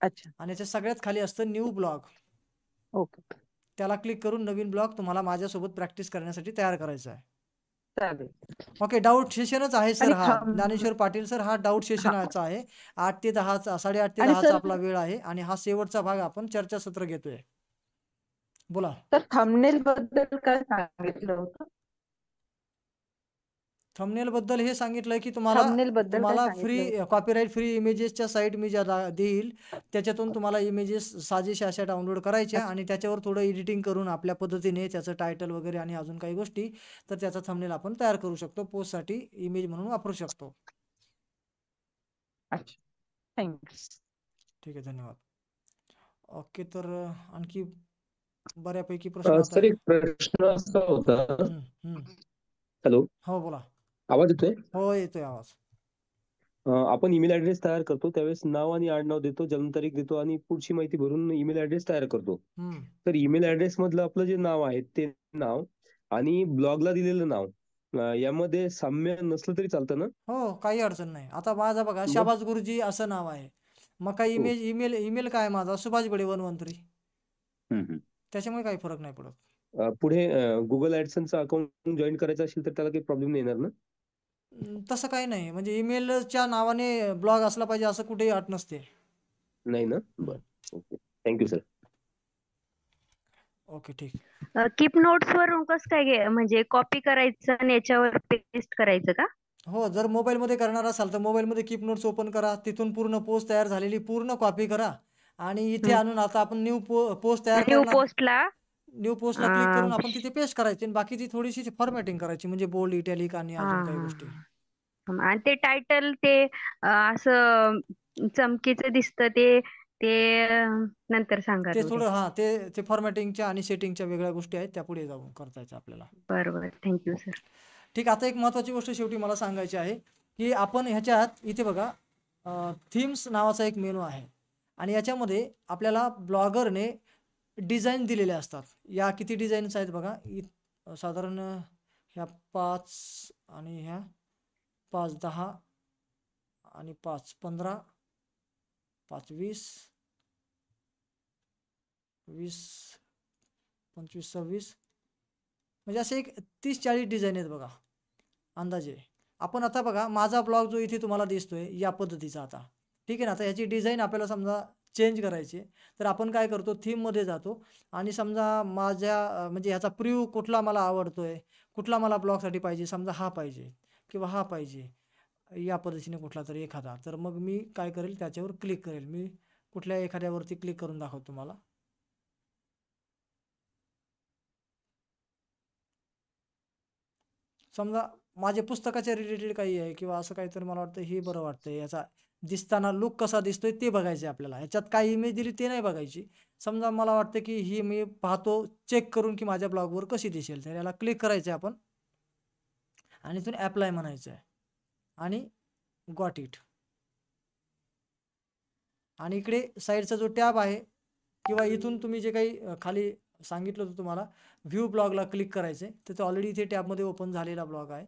अच्छा. आणि याच्या सगळ्यात खाली असतं न्यू ब्लॉग. ओके. त्याला क्लिक करून नवीन ब्लॉग तुम्हाला माझ्यासोबत प्रॅक्टिस करण्यासाठी तयार करायचा आहे. चालेल. ओके, डाऊट सेशनच आहे सर आणि हा. ज्ञानेश्वर पाटील सर, हा डाऊट हा. सेशनचा आहे. 8 ते 10 8:30 ते आणि 10 सर आपला वेळ आहे आणि हा शेवटचा भाग आपण चर्चासत्र घेतोय. बोला. सर थंबनेल बद्दल काय सांगितलं होतं? थंबनेल बद्दल हे सांगितलंय की तुम्हाला थंबनेल बद्दल काय तुम्हाला सांगितलं फ्री होतं? कॉपीराईट फ्री इमेजेसच्या साईट मी ज्या देईल त्याच्यातून तुम्हाला इमेजेस साजेशा अशा डाउनलोड करायच्या अच्छा. आणि त्याच्यावर थोडं एडिटिंग करून आपल्या पद्धतीने त्याचं टायटल वगैरे आणि अजून काही गोष्टी, तर त्याचा थंबनेल आपण तयार करू शकतो. पोस्टसाठी इमेज म्हणून वापरू शकतो. अच्छा. थँक्स. ठीक आहे, धन्यवाद. ओके, तर आणखी बऱ्यापैकी प्रश्न आता. सर एक प्रश्न असा होता. हम्म, हम्म. हॅलो, हो बोला. आवाज येतोय? हो येतोय आवाज. आपण ईमेल ऍड्रेस तयार करतो त्यावेळेस नाव आणि आडनाव देतो, जन्मतारीख देतो आणि पुढची माहिती भरून ईमेल ऍड्रेस तयार करतो. हम्म. तर ईमेल ऍड्रेस मधलं आपलं जे नाव आहे ते नाव आणि ब्लॉगला दिलेलं नाव यामध्ये साम्य नसलं तरी चालतं ना? हो, काही अडचण नाही. आता माझा बघा मग शाबाज गुरुजी असं नाव आहे. मग काय हो. ईमेल काय माझा सुभाष बडे 113. हम्म. त्याच्यामुळे काही फरक नाही पडत. पुढे गुगल ऍडसनचं अकाउंट जॉईन करायचं असेल तर त्याला काही प्रॉब्लेम नाही येणार ना? तसं काही नाही. म्हणजे ईमेलच्या नावाने ब्लॉग असला पाहिजे असं कुठेही अट नसते. नाही ना? हम्म. बरं, ओके, थँक्यू सर. ओके, ठीक. कीप नोट्स वरून कसं काय म्हणजे कॉपी करायचं आणि याच्यावर पेस्ट करायचं का? हो, जर मोबाईलमध्ये करणार असाल तर मोबाईलमध्ये कीप नोट्स ओपन करा. तिथून पूर्ण पोस्ट तयार झालेली पूर्ण कॉपी करा आणि इथे आणून आता आपण न्यू पोस्ट तयार न्यू करणार. पोस्टला न्यू पोस्टला क्लिक करून आपण तिथे पेस्ट करायची आणि बाकीची थोडीशी फॉर्मॅटिंग करायची, म्हणजे बोल्ड, इटॅलिक आणि अजून काही गोष्टी. आणि ते टायटल ते असं चमकीचं दिसतं ते ते नंतर सांगा ते थोडे. थोडं हां, ते फॉर्मॅटिंगच्या आणि सेटिंगच्या वेगळ्या गोष्टी आहेत, त्या पुढे जाऊन करता यायचं आपल्याला. बरोबर, थँक्यू सर. ठीक. आता एक महत्त्वाची गोष्ट शेवटी मला सांगायची आहे की आपण ह्याच्यात इथे बघा थीम्स नावाचा एक मेनू आहे आणि याच्यामध्ये आपल्याला ब्लॉगरने डिझाईन दिलेले असतात. या किती डिझाईन्स आहेत बघा. साधारण ह्या 5 आणि ह्या 5 10 आणि 5 15 5 20 20 25 26 म्हणजे असे एक 30-40 डिझाईन आहेत बघा अंदाजे. आपण आता बघा माझा ब्लॉग जो इथे तुम्हाला दिसतोय या पद्धतीचा आता, ठीक आहे ना. आता ह्याची डिझाईन आपल्याला समजा चेंज करायची आहे, तर आपण काय करतो थीममध्ये जातो आणि समजा माझ्या म्हणजे ह्याचा प्रिव्ह्यू कुठला मला आवडतोय, कुठला मला ब्लॉगसाठी पाहिजे, समजा हा पाहिजे किंवा हा पाहिजे, या पद्धतीने कुठला तरी एखादा, तर मग मी काय करेल त्याच्यावर क्लिक करेल. मी कुठल्या एखाद्यावरती क्लिक करून दाखवतो तुम्हाला. समजा माझे पुस्तकाच्या रिलेटेड काही आहे किंवा असं काहीतरी मला वाटतं हे बरं वाटतंय, याचा दिसताना लुक कसा दिसतोय ते बघायचं आपल्याला. ह्याच्यात काय इमेज दिली ते नाही बघायची. समजा मला वाटतं की ही मी पाहतो चेक करून की माझ्या ब्लॉगवर कशी दिसेल, तर याला क्लिक करायचं आहे आपण आणि इथून ॲप्लाय म्हणायचं आहे आणि गॉट इट. आणि इकडे साईडचा जो टॅब आहे किंवा इथून तुम्ही जे काही खाली सांगितलं होतं तुम्हाला व्ह्यू ब्लॉगला क्लिक करायचं आहे, तर ते ऑलरेडी इथे टॅबमध्ये ओपन झालेला ब्लॉग आहे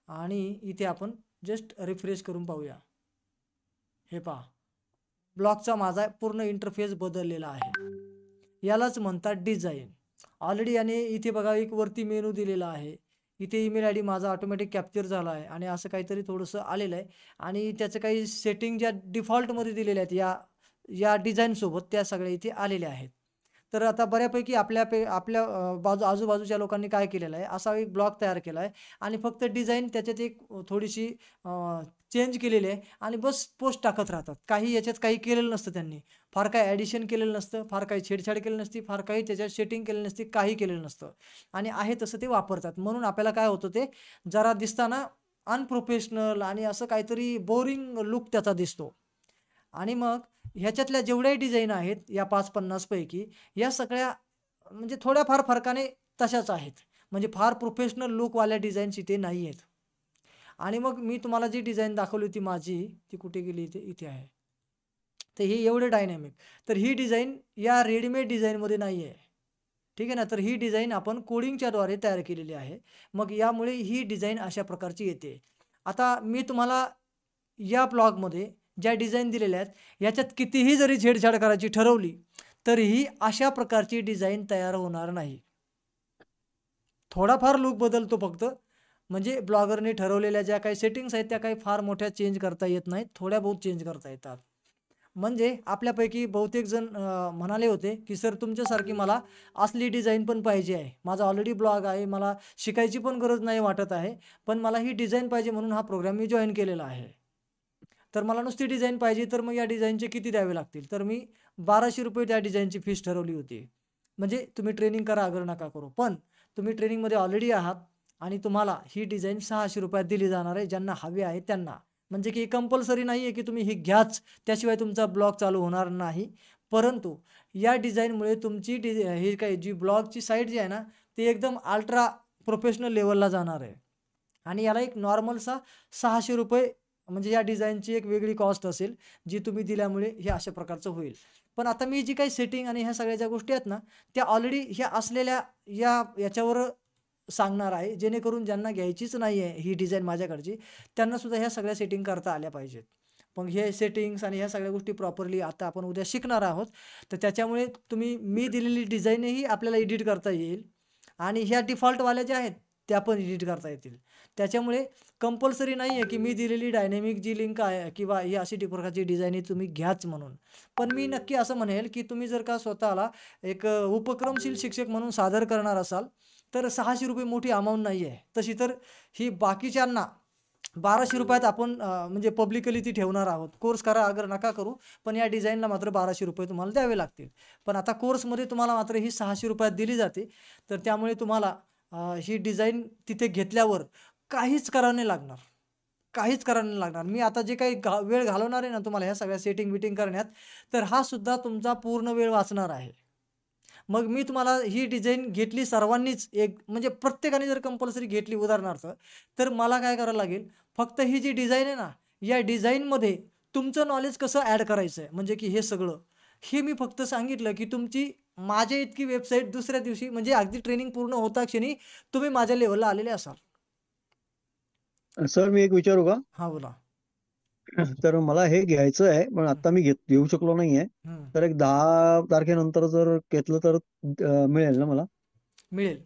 आणि इथे आपण जस्ट रिफ्रेश करून पाहूया. हे पहा, ब्लॉगचा माझा पूर्ण इंटरफेस बदललेला आहे. यालाच म्हणतात डिझाईन. ऑलरेडी याने इथे बघा एक वरती मेनू दिलेला आहे, इथे ईमेल आय डी माझा ऑटोमॅटिक कॅप्चर झाला आहे आणि असं काहीतरी थोडंसं आलेलं आहे आणि त्याचं काही सेटिंग ज्या डिफॉल्टमध्ये दिलेल्या आहेत या डिझाईनसोबत त्या सगळ्या इथे आलेल्या आहेत. तर आता बऱ्यापैकी आपल्या आजूबाजूच्या लोकांनी काय केलेलं आहे, असा एक ब्लॉग तयार केला आहे आणि फक्त डिझाईन त्याच्यात एक थोडीशी चेंज केलेली आहे आणि बस पोस्ट टाकत राहतात. काही याच्यात काही केलेलं नसतं त्यांनी, फार काही ॲडिशन केलेलं नसतं, फार काही छेडछाड केली नसती, फार काही त्याच्यात सेटिंग केलेली नसती, काही केलेलं नसतं आणि आहे तसं ते वापरतात. म्हणून आपल्याला काय होतं ते जरा दिसताना अनप्रोफेशनल आणि असं काहीतरी बोरिंग लुक त्याचा दिसतो. आणि मग ह्याच्यातल्या जेवढ्याही डिझाईन आहेत या 5-50 पैकी या सगळ्या म्हणजे थोड्याफार फरकाने तशाच आहेत, म्हणजे फार प्रोफेशनल लुकवाल्या डिझाईन्स इथे नाही आहेत. आणि मग मी तुम्हाला जी डिझाईन दाखवली होती माझी, ती कुठे गेली? इथे इथे आहे. तर ही एवढे डायनॅमिक. तर ही डिझाईन या रेडीमेड डिझाईनमध्ये नाही आहे. ठीक आहे ना. तर ही डिझाईन आपण कोडिंगच्या द्वारे तयार केलेली आहे. मग यामुळे ही डिझाईन अशा प्रकारची येते. आता मी तुम्हाला या ब्लॉगमध्ये ज्या डिझाईन दिलेल्या आहेत, याच्यात कितीही जरी छेडछाड करायची ठरवली, तरीही अशा प्रकारची डिझाईन तयार होणार नाही. थोडाफार लूक बदलतो फक्त. म्हणजे ब्लॉगरने ठरवलेल्या ज्या काही सेटिंग्स आहेत, त्या काही फार मोठ्या चेंज करता येत नाहीत. थोड्या बहुत चेंज करता येतात. म्हणजे आपल्यापैकी बहुतेक जण म्हणाले होते, की सर तुमच्यासारखी मला असली डिझाईन पण पाहिजे आहे. माझा ऑलरेडी ब्लॉग आहे. मला शिकायची पण गरज नाही वाटत आहे. पण मला ही डिझाईन पाहिजे म्हणून हा प्रोग्राम मी जॉइन केलेला आहे. तर मला नुसती डिझाईन पाहिजे, तर मग या डिझाईनचे किती द्यावे लागतील? तर मी ₹1200 त्या डिझाईनची फीस ठरवली होती. म्हणजे तुम्ही ट्रेनिंग करा, अगर नका करू. पण तुम्ही ट्रेनिंगमध्ये ऑलरेडी आहात आणि तुम्हाला ही डिझाईन ₹600 दिली जाणार आहे, ज्यांना हवी आहे त्यांना. म्हणजे की कंपल्सरी नाही आहे की तुम्ही ही घ्याच, त्याशिवाय तुमचा ब्लॉग चालू होणार नाही. परंतु या डिझाईनमुळे तुमची ही काही जी ब्लॉगची साईट जी आहे ना, ती एकदम अल्ट्रा प्रोफेशनल लेवलला जाणार आहे. आणि याला एक नॉर्मलचा ₹600 म्हणजे या डिझाईनची एक वेगळी कॉस्ट असेल, जी तुम्ही दिल्यामुळे हे अशा प्रकारचं होईल. पण आता मी जी काही सेटिंग आणि ह्या सगळ्या ज्या गोष्टी आहेत ना, त्या ऑलरेडी ह्या असलेल्या याच्यावर सांगणार आहे, जेणेकरून ज्यांना घ्यायचीच नाही आहे ही डिझाईन माझ्याकडची, त्यांनासुद्धा ह्या सगळ्या सेटिंग करता आल्या पाहिजेत. मग हे सेटिंग्स आणि ह्या सगळ्या गोष्टी प्रॉपरली आता आपण उद्या शिकणार आहोत. तर त्याच्यामुळे मी दिलेली डिझाईनही आपल्याला एडिट करता येईल आणि ह्या डिफॉल्टवाल्या ज्या आहेत, त्या पण एडिट करता येतील. त्याच्यामुळे कंपल्सरी नाही आहे की मी दिलेली डायनॅमिक जी लिंक आहे किंवा ही अशी प्रकारची डिझाईन तुम्ही घ्याच म्हणून. पण मी नक्की असं म्हणेल की तुम्ही जर का स्वतःला एक उपक्रमशील शिक्षक म्हणून सादर करणार असाल, तर ₹600 मोठी अमाऊंट नाही आहे. तशी तर ही बाकीच्यांना ₹1200 आपण म्हणजे पब्लिकली ती ठेवणार आहोत. कोर्स करा अगर नका करू, पण या डिझाईनला मात्र ₹1200 तुम्हाला द्यावे लागतील. पण आता कोर्समध्ये तुम्हाला मात्र ही ₹600 दिली जाते. तर त्यामुळे तुम्हाला ही डिझाईन तिथे घेतल्यावर काहीच करावं नाही लागणार. काहीच करावं नाही लागणार. मी आता जे काही वेळ घालवणार आहे ना तुम्हाला ह्या सगळ्या सेटिंग बिटिंग करण्यात, तर हा सुद्धा तुमचा पूर्ण वेळ वाचणार आहे. मग मी तुम्हाला ही डिझाईन घेतली सर्वांनीच, एक म्हणजे प्रत्येकाने जर कंपल्सरी घेतली उदाहरणार्थ, तर मला काय करावं लागेल? फक्त ही जी डिझाईन आहे ना, या डिझाईनमध्ये तुमचं नॉलेज कसं ॲड करायचं आहे, म्हणजे की हे सगळं हे मी फक्त सांगितलं की तुमची माझ्या इतकी वेबसाईट दुसऱ्या दिवशी म्हणजे अगदी ट्रेनिंग पूर्ण होता क्षणी तुम्ही माझ्या लेवलला आलेले असाल. सर मी एक विचारू का? हां, बोला. तर मला हे घ्यायचं आहे, पण आता मी घेऊ शकलो नाहीये. तर एक 10 तारखेनंतर जर घेतलं तर मिळेल ना मला? मिळेल.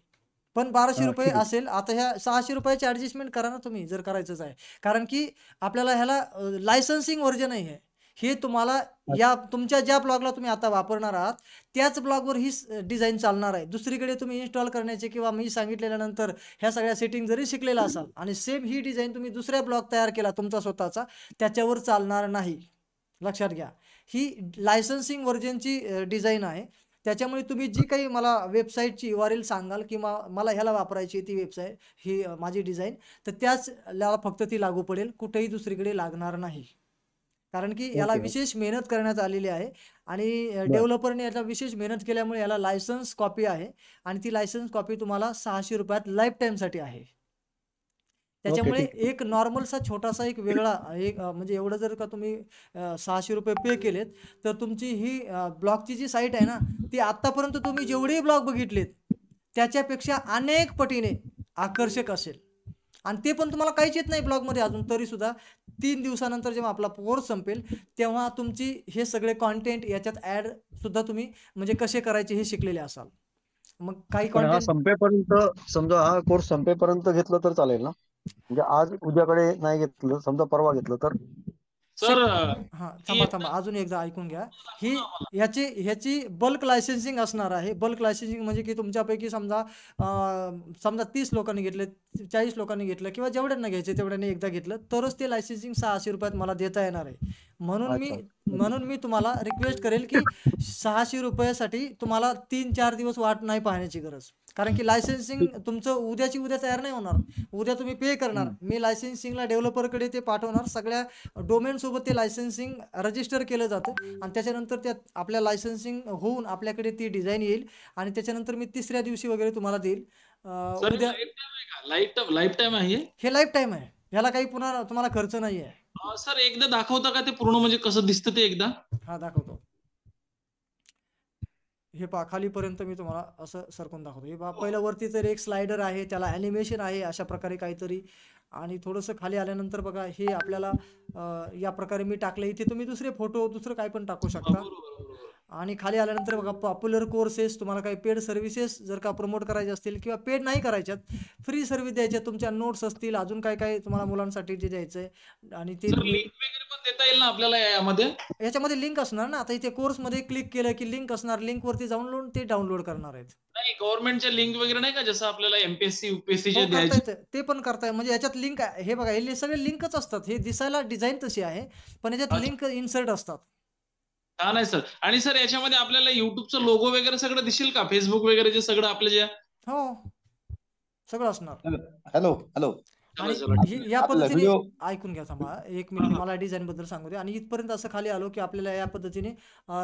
पण ₹1200 असेल. आता ह्या ₹600ची ॲडजस्टमेंट करा ना तुम्ही, जर करायचंच आहे. कारण की आपल्याला ह्याला लायसन्सिंग व्हर्जन आहे हे. हे तुम्हाला या तुमच्या ज्या ब्लॉगला तुम्ही आता वापरणार आहात, त्याच ब्लॉगवर ही डिझाईन चालणार आहे. दुसरीकडे तुम्ही इन्स्टॉल करण्याचे किंवा मी सांगितल्यानंतर ह्या सगळ्या सेटिंग जरी शिकलेला असाल आणि सेम ही डिझाईन तुम्ही दुसऱ्या ब्लॉग तयार केला तुमचा स्वतःचा, त्याच्यावर चालणार नाही. लक्षात घ्या. ही लायसन्सिंग व्हर्जनची डिझाईन आहे. त्याच्यामुळे तुम्ही जी काही मला वेबसाईटची URL सांगाल किंवा मला ह्याला वापरायची ती वेबसाईट, ही माझी डिझाईन, तर त्याचला फक्त ती लागू पडेल. कुठेही दुसरीकडे लागणार नाही. कारण की याला विशेष मेहनत करण्यात आलेली आहे आणि डेव्हलपरने याला विशेष मेहनत केल्यामुळे याला लायसन्स कॉपी आहे आणि ती लायसन्स कॉपी तुम्हाला ₹600 लाईफ टाईमसाठी आहे. त्याच्यामुळे एक नॉर्मलचा छोटासा एक वेगळा एक म्हणजे एवढं जर का तुम्ही ₹600 पे केलेत, तर तुमची ही ब्लॉगची जी साईट आहे ना, ती आत्तापर्यंत तुम्ही जेवढे ब्लॉग बघितलेत, त्याच्यापेक्षा अनेक पटीने आकर्षक असेल. आणि ते पण तुम्हाला काहीच येत नाही ब्लॉगमध्ये अजून, तरीसुद्धा 3 दिवसानंतर जेव्हा आपला कोर्स संपेल, तेव्हा तुमची हे सगळे कॉन्टेंट याच्यात ॲड सुद्धा तुम्ही म्हणजे कसे करायचे हे शिकलेले असाल. मग काही पण हा कॉन्टेंट संपेपर्यंत, समजा हा कोर्स संपेपर्यंत घेतलं तर चालेल ना? म्हणजे आज उद्याकडे नाही घेतलं, समजा परवा घेतलं तर? सर हां, थांबा अजून एकदा ऐकून घ्या. ही ह्याची बल्क लायसन्सिंग असणार आहे. बल्क लायसन्सिंग म्हणजे की तुमच्यापैकी समजा 30 लोकांनी घेतले, 40 लोकांनी घेतलं किंवा जेवढ्यांना घ्यायचे तेवढ्यांनी एकदा घेतलं, तरच ते लायसन्सिंग ₹600 मला देता येणार आहे. म्हणून मी तुम्हाला रिक्वेस्ट करेल की ₹600 साठी तुम्हाला 3-4 दिवस वाट नाही पाहण्याची गरज. कारण की लायसन्सिंग तुमचं उद्याची उद्या तयार नाही होणार. उद्या तुम्ही पे करणार, मी लायसन्सिंगला डेव्हलपरकडे ते पाठवणार, सगळ्या डोमेन सोबत ते लायसन्सिंग रजिस्टर केलं जातं आणि त्याच्यानंतर त्यात आपल्या लायसन्सिंग होऊन आपल्याकडे ती डिझाईन येईल आणि त्याच्यानंतर मी 3ऱ्या दिवशी वगैरे तुम्हाला देईल. सर उद्या लाईफ टाइम आहे हे? हे लाईफ टाईम आहे. ह्याला काही पुन्हा तुम्हाला खर्च नाहीये. सर एकदा दाखवता का ते पूर्ण, म्हणजे कसं दिसतं ते एकदा? हा दाखवतो. हे पहा खालीपर्यंत मी तुम्हाला असं सरकून दाखवतो. हे पहा पहिलं वरती तर एक स्लायडर आहे, त्याला ॲनिमेशन आहे अशा प्रकारे काहीतरी, आणि थोडंसं खाली आल्यानंतर बघा हे आपल्याला या प्रकारे मी टाकलं. इथे तुम्ही दुसरे फोटो दुसरं काही पण टाकू शकता. आणि खाली आल्यानंतर बघा पॉप्युलर कोर्सेस, तुम्हाला काही पेड सर्व्हिसेस जर का प्रमोट करायचे असतील किंवा पेड नाही करायच्यात, फ्री सर्व्हिस द्यायच्या, तुमच्या नोट्स असतील, अजून काय काय तुम्हाला मुलांसाठी जे द्यायचंय, आणि ते तुम्ही लिंक वगैरे पण देता येईल ना आपल्याला यामध्ये? याच्यामध्ये लिंक असणार ना. आता इथे कोर्समध्ये क्लिक केलं की लिंक असणार, लिंक वरती जाऊन ते डाउनलोड करणार आहेत. नाही, गव्हर्नमेंटच्या लिंक वगैरे नाही का, जसं आपल्याला एमपीएससी यूपीएससी हो जे करता द्यायचे? येतं, ते पण करता म्हणजे याच्यात लिंक हे बघा, हे सगळे लिंकच असतात. हे दिसायला डिझाईन तशी आहे, पण याच्यात लिंक इन्सर्ट असतात. छान आहे सर. आणि सर याच्यामध्ये आपल्याला युट्यूबचं लोगो वगैरे सगळं दिसेल का? फेसबुक वगैरे जे सगळं आपलं जे हो सगळं असणार. Hello hello. आणि या आपला पद्धतीने व्हिडिओ ऐकून घ्या, थांबा एक मिनिट, मला डिझाईन बद्दल सांगू दे. आणि इथपर्यंत असं खाली आलो की आपल्याला या पद्धतीने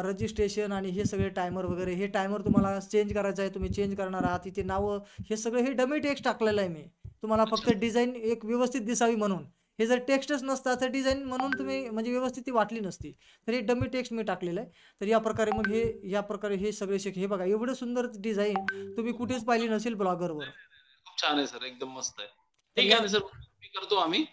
रजिस्ट्रेशन आणि हे सगळे टायमर वगैरे, हे टायमर तुम्हाला चेंज करायचं आहे, तुम्ही चेंज करणार आहात. इथे नावं हे सगळं, हे डमी टेक्स्ट टाकलेलं आहे मी तुम्हाला, फक्त डिझाईन एक व्यवस्थित दिसावी म्हणून. हे जर टेक्स्टच नसतं तर डिझाईन म्हणून तुम्ही म्हणजे व्यवस्थित ती वाटली नसती, तर हे डमी टेक्स्ट मी टाकलेलं आहे. तर या प्रकारे मग या प्रकारे हे सगळे हे बघा, एवढं सुंदर डिझाईन तुम्ही कुठेच पाहिली नसेल ब्लॉगरवर. खूप छान आहे सर, एकदम मस्त आहे. तर ठीक आहे ना सर, करतो आम्ही.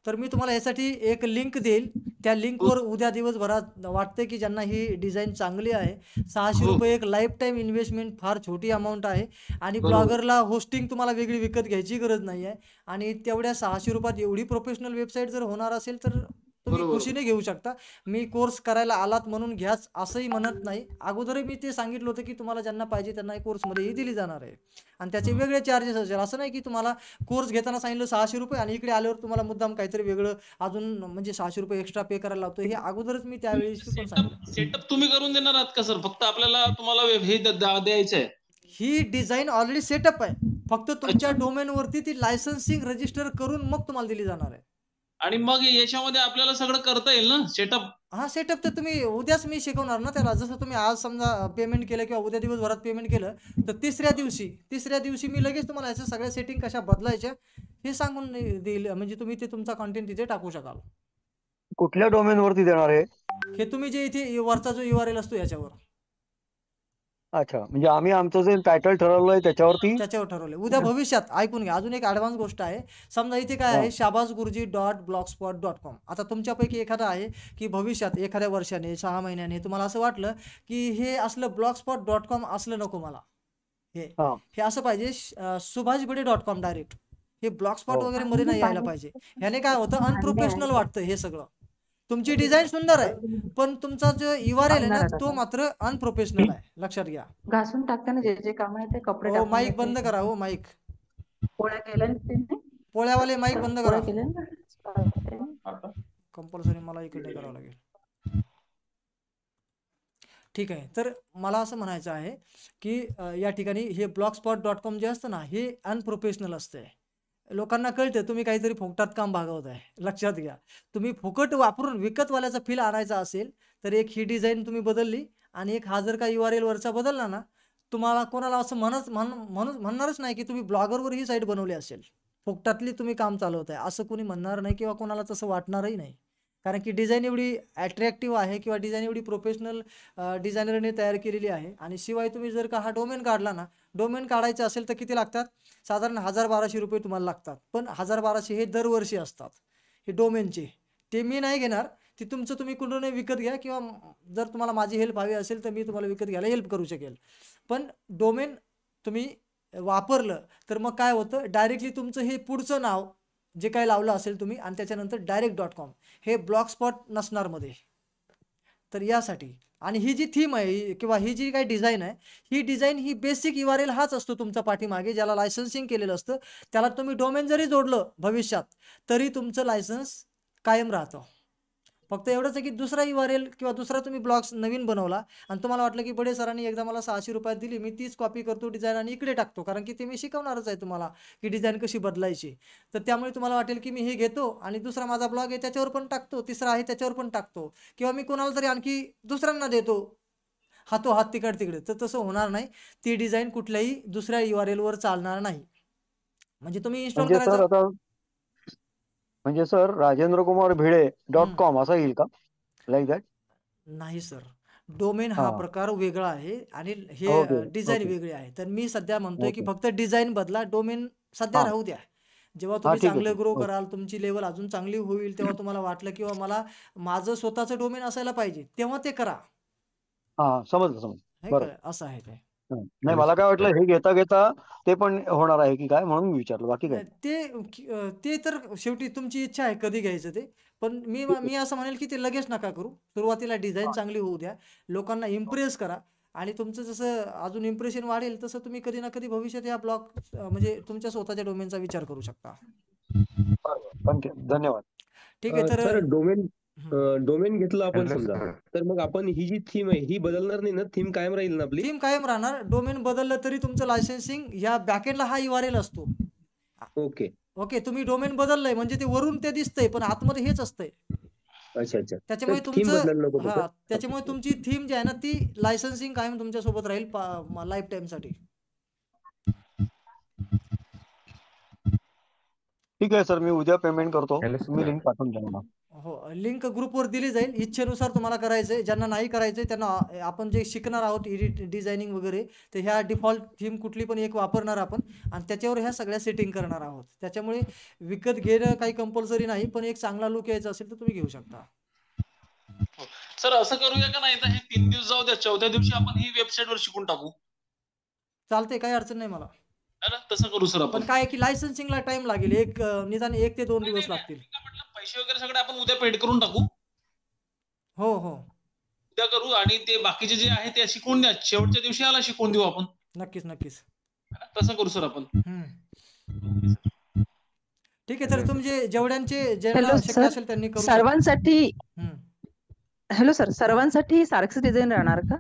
तर मी तुम्हाला यासाठी एक लिंक देईल, त्या लिंकवर उद्या दिवसभरात, वाटते की ज्यांना ही डिझाईन चांगली आहे, 600 रुपये एक लाईफ टाईम इन्व्हेस्टमेंट, फार छोटी अमाऊंट आहे. आणि ब्लॉगरला होस्टिंग तुम्हाला वेगळी विकत घ्यायची गरज नाही आहे. आणि तेवढ्या 600 रुपयात एवढी प्रोफेशनल वेबसाईट जर होणार असेल तर तुम्ही खुशीने घेऊ शकता. मी कोर्स करायला आलात म्हणून घ्याच असंही म्हणत नाही. अगोदरही मी ते सांगितलं होतं की तुम्हाला ज्यांना पाहिजे त्यांना कोर्समध्येही दिली जाणार आहे, आणि त्याचे वेगळे चार्जेस असेल. असं नाही की तुम्हाला कोर्स घेताना सांगितलं 600 रुपये आणि इकडे आल्यावर तुम्हाला मुद्दाम काहीतरी वेगळं अजून म्हणजे 600 रुपये एक्स्ट्रा पे करायला लावतो. हे अगोदरच मी त्यावेळेस पण सांगितलं. सेटअप तुम्ही करून देणार आहात का सर? फक्त आपल्याला तुम्हाला हे द्यायचं आहे? ही डिझाईन ऑलरेडी सेटअप आहे, फक्त तुमच्या डोमेन वरती ती लायसन्सिंग रजिस्टर करून मग तुम्हाला दिली जाणार आहे. आणि मग याच्यामध्ये आपल्याला सगळं करता येईल ना सेटअप? हा सेटअप तर तुम्ही उद्याच मी शिकवणार ना त्याला. जसं तुम्ही आज समजा पेमेंट केलं किंवा उद्या दिवसभरात पेमेंट केलं, तर तिसऱ्या दिवशी मी लगेच तुम्हाला याच्या सगळ्या सेटिंग कशा बदलायच्या हे सांगून देईल. म्हणजे तुम्ही ते तुमचा कंटेंट तिथे टाकू शकाल. कुठल्या डोमेन वरती देणार आहे हे तुम्ही जे इथे वरचा जो URL असतो याच्यावर. अच्छा, म्हणजे आम्ही आमचं जे टायटल ठरवलंय त्याच्यावर ठरवलंय. उद्या भविष्यात ऐकून घ्या, अजून एक ऍडव्हान्स गोष्ट आहे. समजा इथे काय आहे, shahbazgurji.blogspot.com. आता तुमच्यापैकी एखादा आहे की भविष्यात एखाद्या वर्षाने 6 महिन्याने तुम्हाला असं वाटलं की हे असलं blogspot.com असलं नको मला, हे असं पाहिजे subhashbade.com डायरेक्ट. हे ब्लॉगस्पॉट वगैरे मध्ये नाही यायला पाहिजे. ह्याने काय होतं, अनप्रोफेशनल वाटतं हे सगळं. तुमची डिझाईन सुंदर आहे पण तुमचा जो URL आहे ना तो मात्र अनप्रोफेशनल आहे, लक्षात घ्या. घासून टाकताना जे जे काम आहे ते कपडे हो माईक बंद करा. हो माईक, पोळ्या केल्या, पोळ्यावाले माईक बंद करा. केल्या कंपल्सरी मला इकडे करावं लागेल. ठीक आहे, तर मला असं म्हणायचं आहे की या ठिकाणी हे blogspot.com जे असतं ना हे अनप्रोफेशनल असते. लोकांना कळतं तुम्ही काहीतरी फुकटात काम भागवताय, लक्षात घ्या. तुम्ही फुकट वापरून विकतवाल्याचा फील आणायचा असेल तर एक ही डिझाईन तुम्ही बदलली आणि एक हा जर का URL वरचा बदलला ना, तुम्हाला कोणाला असं म्हणणारच नाही की तुम्ही ब्लॉगरवर ही साईट बनवली असेल, फुकटातली तुम्ही काम चालवताय असं कोणी म्हणणार नाही किंवा कोणाला तसं वाटणारही नाही. कारण की डिझाईन एवढी अट्रॅक्टिव्ह आहे किंवा डिझाईन एवढी प्रोफेशनल डिझायनरने तयार केलेली आहे. आणि शिवाय तुम्ही जर का हा डोमेन काढला ना, डोमेन काढायचं असेल तर किती लागतात, साधारण 1000-1200 रुपये तुम्हाला लागतात. पण 1000-1200 हे दरवर्षी असतात हे डोमेनचे. ते मी नाही घेणार, ते तुमचं तुम्ही कुठून विकत घ्या किंवा जर तुम्हाला माझी हेल्प हवी असेल तर मी तुम्हाला विकत घ्यायला हेल्प करू शकेल. पण डोमेन तुम्ही वापरलं तर मग काय होतं, डायरेक्टली तुमचं हे पुढचं नाव जे काही लावलं असेल तुम्ही आणि त्याच्यानंतर direct.com हे ब्लॉगस्पॉट नसणार मध्ये. तर यासाठी आणि ही जी थीम आहे किंवा ही जी काही डिझाईन आहे, ही डिझाईन ही बेसिक URL हाच असतो तुमचा पाठीमागे, ज्याला लायसन्सिंग केलेलं असतं. त्याला तुम्ही डोमेन जरी जोडलं भविष्यात तरी तुमचं लायसन्स कायम राहतं. फक्त एवढंच आहे की दुसरा URL किंवा दुसरा तुम्ही ब्लॉग्स नवीन बनवला आणि तुम्हाला वाटलं की बडे सरांनी एकदा मला 600 रुपयात दिली, मी तीच कॉपी करतो डिझाईन आणि इकडे टाकतो, कारण की ते मी शिकवणारच आहे तुम्हाला की डिझाईन कशी बदलायची. तर त्यामुळे तुम्हाला वाटेल की मी हे घेतो आणि दुसरा माझा ब्लॉग आहे त्याच्यावर पण टाकतो, तिसरा आहे त्याच्यावर पण टाकतो किंवा मी कोणाला तरी आणखी दुसऱ्यांना देतो, हातोहात तिकडे. तर तसं होणार नाही. ती डिझाईन कुठल्याही दुसऱ्या URL वर चालणार नाही. म्हणजे तुम्ही इन्स्टॉल करायचं. म्हणजे सर rajendrakumarभिडे.com असं येईल का, लाईक दॅट? नाही सर, डोमेन हा हा प्रकार वेगळा आहे आणि हे ओके डिझाईन ओके वेगळे आहे. तर मी सध्या म्हणतोय की ओके फक्त डिझाईन बदला, डोमेन सध्या हा राहू द्या. जेव्हा हा तुम्ही ठीक आहे चांगले ठीक ग्रो आहे. कराल, तुमची लेवल अजून चांगली होईल, तेव्हा तुम्हाला वाटलं किंवा मला माझं स्वतःचं डोमेन असायला पाहिजे, तेव्हा ते करा. हा समजलं हे बरोबर. असं आहे ते. नाही मला काय वाटलं हे घेता घेता ते पण होणार आहे की काय, म्हणून मी विचारलं, बाकी काय नाही, ते तर शेवटी तुमची इच्छा आहे कधी घ्यायचं ते. पण मी असं म्हणेल की ते लगेच नका करू. सुरुवातीला डिझाईन चांगली होऊ द्या, लोकांना इम्प्रेस करा आणि तुमचं जसं अजून इम्प्रेशन वाढेल तसं तुम्ही कधी ना कधी भविष्यात या ब्लॉग म्हणजे तुमच्या स्वतःच्या डोमेनचा विचार करू शकता. थँक्यू, धन्यवाद. ठीक आहे, तर सर डोमेन हम्म. घेतलं आपण हॅलो समजा, सर. तर मग आपण ही जी थीम आहे ही बदलणार नाही ना? थीम कायम राहील ना आपली? थीम कायम राहणार. डोमेन बदललं तरी तुमचं लायसेन्सिंग या बॅकएंडला हा URL असतो. ओके ओके, तुम्ही डोमेन बदललंय म्हणजे ते वरून ते दिसतंय, पण आतमध्ये हेच असतंय. अच्छा अच्छा. तर त्याच्यामुळे थीम तुमचं बदलायला नको फक्त. त्याच्यामुळे तुमची थीम जी आहे ना ती लायसन्सिंग कायम तुमच्या सोबत राहील लाईफ टाईम साठी. ठीक आहे सर, मी उद्या पेमेंट करतो, हॅलो तुम्ही सर. लिंक पाठवून द्या मला. हो, लिंक ग्रुपवर दिली जाईल. इच्छेनुसार तुम्हाला करायचंय. ज्यांना नाही करायचंय त्यांना आपण जे शिकणार आहोत एडिट डिझायनिंग वगैरे, तर ह्या डिफॉल्ट थीम कुठली पण एक वापरणार आपण आणि त्याच्यावर ह्या सगळ्या सेटिंग करणार आहोत. त्याच्यामुळे विकत घेणं काही कंपल्सरी नाही, पण एक चांगला लुक यायचा असेल तर तुम्ही घेऊ शकता. सर असं करूया का नाही तर हे 3 दिवस जाऊ द्या, 4थ्या दिवशी आपण ही वेबसाईट वर शिकून टाकू. चालतंय, काही अडचण नाही मला. है ना? तसं करू सर पण आपण. काय आहे की लायसन्सिंगला टाइम लागेल, निदान 1 ते 2 नाही दिवस नाही लागतील. मी काय म्हटलं, पैसे वगैरे सगळे आपण उद्या पेड करून टाकू. हो हो, उद्या करू आणि ते बाकीचे जे आहे ते शिकवून द्या. शेवटच्या दिवशी याला शिकवून देऊ आपण. नक्कीच नक्कीच. है ना? तसं करू सर आपण. ठीक आहे, तर तुमचे जेवढ्यांचे ज्यांना हॅलो शक्य सर, असेल त्यांनी करू शकता. सर्वांसाठी हम्म. हॅलो सर, सर्वांसाठी सारखंच डिझाईन राहणार का?